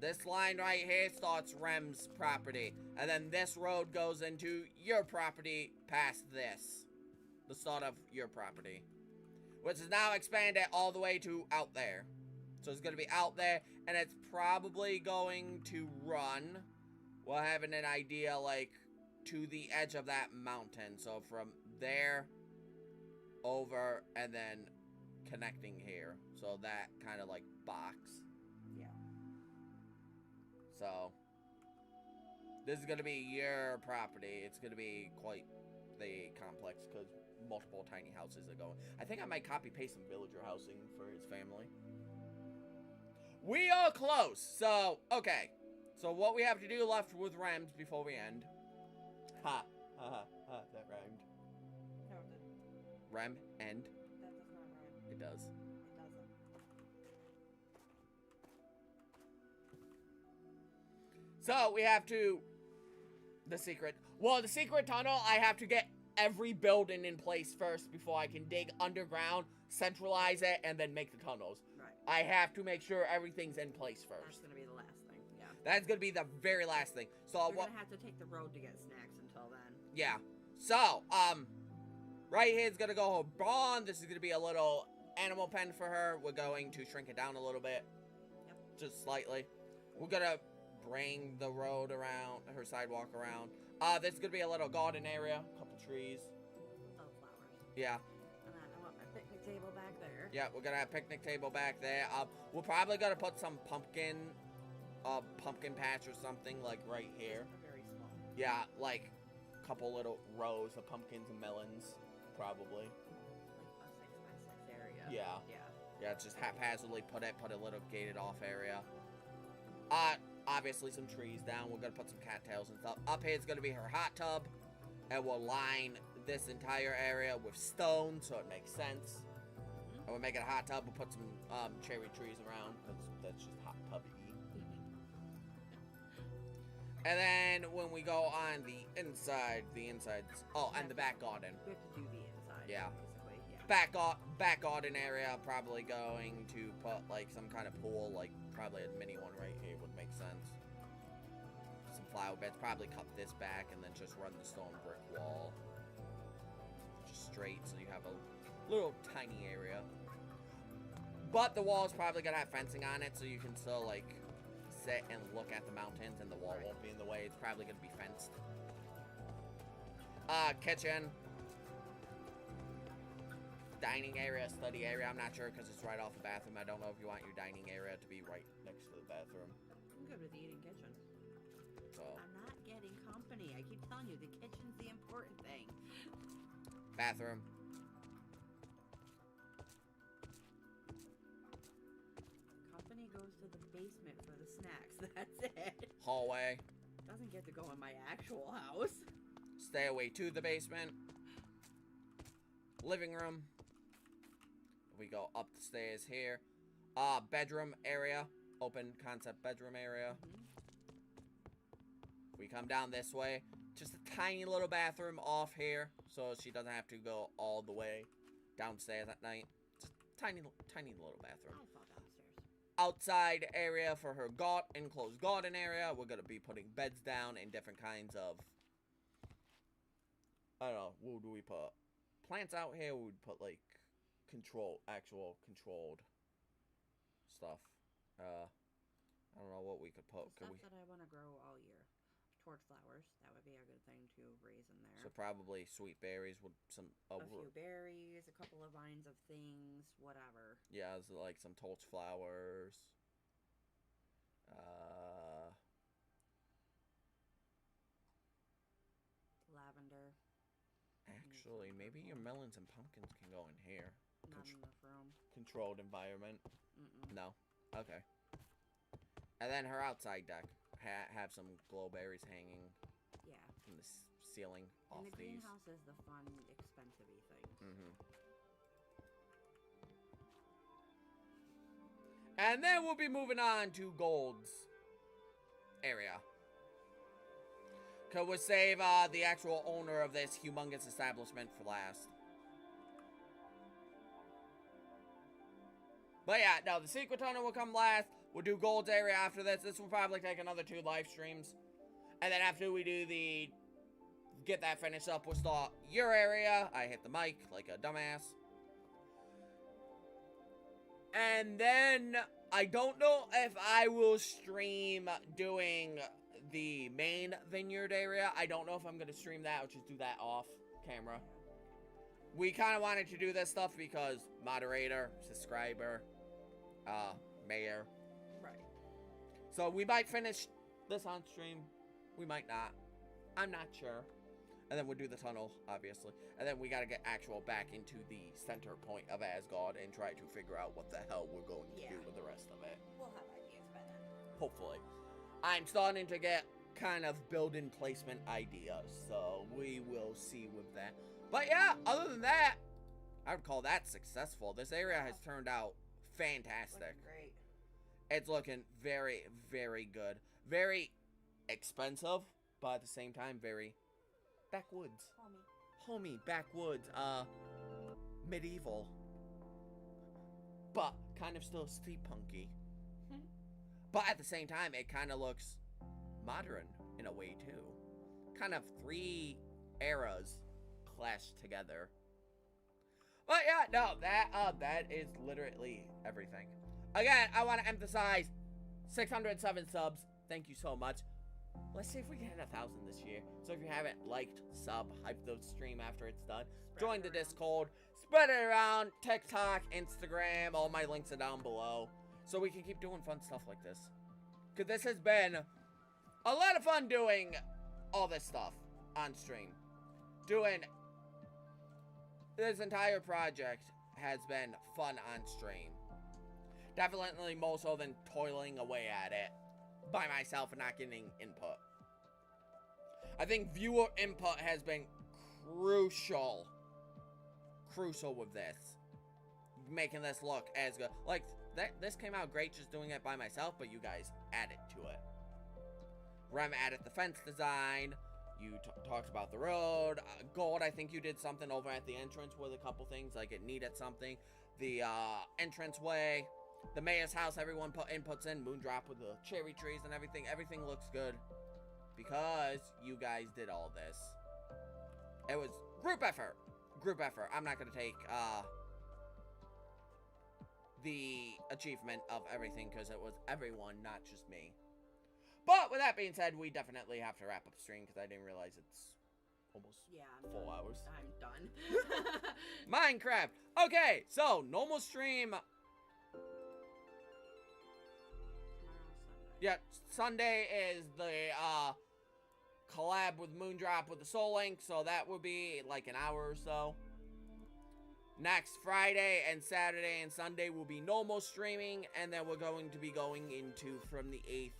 This line right here starts Rem's property. And then this road goes into your property past this. The start of your property. Which is now expanded all the way to out there. So it's going to be out there. And it's probably going to run. We're having an idea like to the edge of that mountain. So from there over and then connecting here. So that kind of like box. Yeah. So this is going to be your property. It's going to be quite the complex because multiple tiny houses are going. I think I might copy paste some villager housing for his family. We are close. So, okay. So what we have to do left with Rams before we end. Ha. That rhymed. No, it didn't. Rem, end. That does not rhyme. It does. It doesn't. So we have to... The secret tunnel, I have to get every building in place first before I can dig underground, centralize it, and then make the tunnels. Right. I have to make sure everything's in place That's first. gonna be the last thing. Yeah. That's gonna be the very last thing. So You're what? gonna have to take the road to get snacks until then. Yeah. So right here is gonna go her barn. This is gonna be a little animal pen for her. We're going to shrink it down a little bit, Yep. just slightly. We're gonna bring the road around, her sidewalk around. This is gonna be a little garden area, a couple trees. Oh, flowers. Yeah. And then I want my picnic table back there. Yeah, we're gonna have a picnic table back there. We're probably gonna put some pumpkin patch or something like right here. Very small. Yeah, like a couple little rows of pumpkins and melons, probably. Like a 6x6 area. Yeah. Yeah. Yeah, just haphazardly put a little gated off area. Obviously some trees down. We're gonna put some cattails and stuff. Up here is gonna be her hot tub, and we'll line this entire area with stone, so it makes sense. And we'll make it a hot tub. We'll put some cherry trees around, because that's just hot tubby. And then when we go on the insides, oh, and the back garden. We have to do the inside. Yeah. Basically. Yeah. Back garden area, probably going to put like some kind of pool, like probably a mini one right here would make sense. Some flower beds, probably cut this back and then just run the stone brick wall. Just straight, so you have a little tiny area. But the wall is probably gonna have fencing on it, so you can still like sit and look at the mountains and the wall won't be in the way. It's probably gonna be fenced. Kitchen. Dining area, study area. I'm not sure because it's right off the bathroom. I don't know if you want your dining area to be right next to the bathroom. I'm good with the eating kitchen. So, I'm not getting company. I keep telling you, the kitchen's the important thing. bathroom. Company goes to the basement for the snacks. That's it. Hallway. Doesn't get to go in my actual house. Stairway to the basement. Living room. We go up the stairs here. Bedroom area. Open concept bedroom area. We come down this way. Just a tiny little bathroom off here. So she doesn't have to go all the way downstairs at night. Just tiny little bathroom. I fall downstairs. Outside area for her enclosed garden area. We're going to be putting beds down in different kinds of... I don't know. What do we put? Plants out here, we would put, like, actual controlled stuff. I don't know what we could put. Stuff that I want to grow all year. Torch flowers. That would be a good thing to raise in there. So probably sweet berries with some... a few berries, a couple of vines of things, whatever. Yeah, so like some torch flowers. Lavender. Actually, maybe your melons and pumpkins can go in here. Not enough room. Controlled environment. Mm-mm. No. Okay. And then her outside deck. Have some glowberries hanging Yeah. from the ceiling off And the these. greenhouse is the fun, expensive-y thing. And then we'll be moving on to golds. area. Cause we'll save the actual owner of this humongous establishment for last. But yeah, no, the secret tunnel will come last. We'll do Gold's area after this. This will probably take another 2 live streams. And then after we do the... get that finished up, we'll start your area. I hit the mic like a dumbass. And then... I don't know if I will stream doing the main vineyard area. I don't know if I'm going to stream that or just do that off camera. We kind of wanted to do this stuff because moderator, subscriber, mayor. Right. So we might finish this on stream. We might not. I'm not sure. And then we'll do the tunnel, obviously. And then we gotta get actual back into the center point of Asgard and try to figure out what the hell we're going to do with the rest of it. We'll have ideas by then. Hopefully. I'm starting to get kind of build-in placement ideas, so we will see with that. But yeah, other than that, I would call that successful. This area has turned out fantastic. Looking great. It's looking very, very good. Very expensive, but at the same time, very... backwoods. Homie, backwoods. Medieval. But kind of still steampunky. But at the same time, it kind of looks modern in a way, too. Kind of 3 eras clashed together. But yeah, no, that is literally everything. Again, I want to emphasize 607 subs. Thank you so much. Let's see if we can hit 1,000 this year. So if you haven't liked, sub, hype the stream after it's done, join the Discord, spread it around, TikTok, Instagram, all my links are down below. So we can keep doing fun stuff like this. Because this has been a lot of fun doing all this stuff on stream. Doing this entire project has been fun on stream. Definitely more so than toiling away at it by myself and not getting input. I think viewer input has been crucial with this. Making this look as good. Like, this came out great just doing it by myself, but you guys added to it. Rem added the fence design. You talked about the road. Gold, I think you did something over at the entrance with a couple things, like it needed something. The entranceway. The mayor's house, everyone put inputs in. Moondrop with the cherry trees and everything. Everything looks good. Because you guys did all this. It was group effort. Group effort. I'm not going to take the achievement of everything because it was everyone, not just me. But with that being said, we definitely have to wrap up stream because I didn't realize it's almost 4 hours. I'm done. Minecraft. Okay, so normal stream. Yeah, Sunday is the collab with Moondrop with the Soul Link, so that will be like an hour or so. Next Friday and Saturday and Sunday will be normal streaming, and then we're going to be going into from the 8th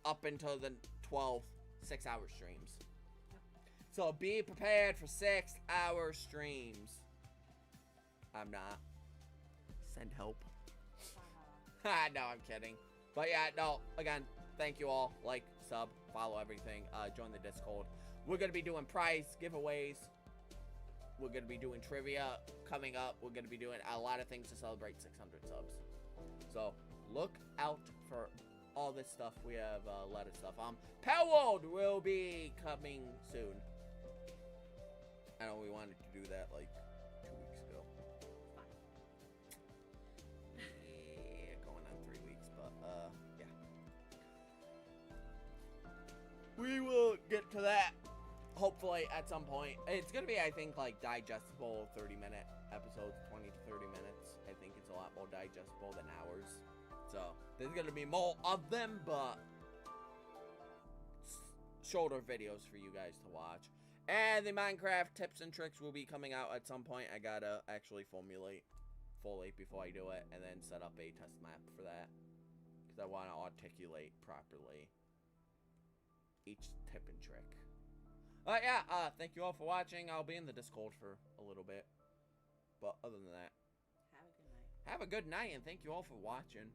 up until the 12th 6-hour streams. So be prepared for 6-hour streams. I'm not. Send help. No, I'm kidding. But yeah, no, again, thank you all. Like, sub, follow everything. Join the Discord. We're going to be doing prize giveaways. We're going to be doing trivia coming up. We're going to be doing a lot of things to celebrate 600 subs. So, look out for all this stuff. We have a lot of stuff. Pal World will be coming soon. I know we wanted to do that like 2 weeks ago. Yeah, going on 3 weeks, but yeah. We will get to that hopefully at some point. It's gonna be, I think, like digestible 30-minute episodes, 20 to 30 minutes. I think it's a lot more digestible than hours. So there's gonna be more of them, but shorter videos for you guys to watch. And the Minecraft tips and tricks will be coming out at some point. I gotta actually formulate fully before I do it, and then set up a test map for that, because I want to articulate properly each tip and trick. Yeah, thank you all for watching. I'll be in the Discord for a little bit, but other than that, Have a good night. have a good night, and thank you all for watching.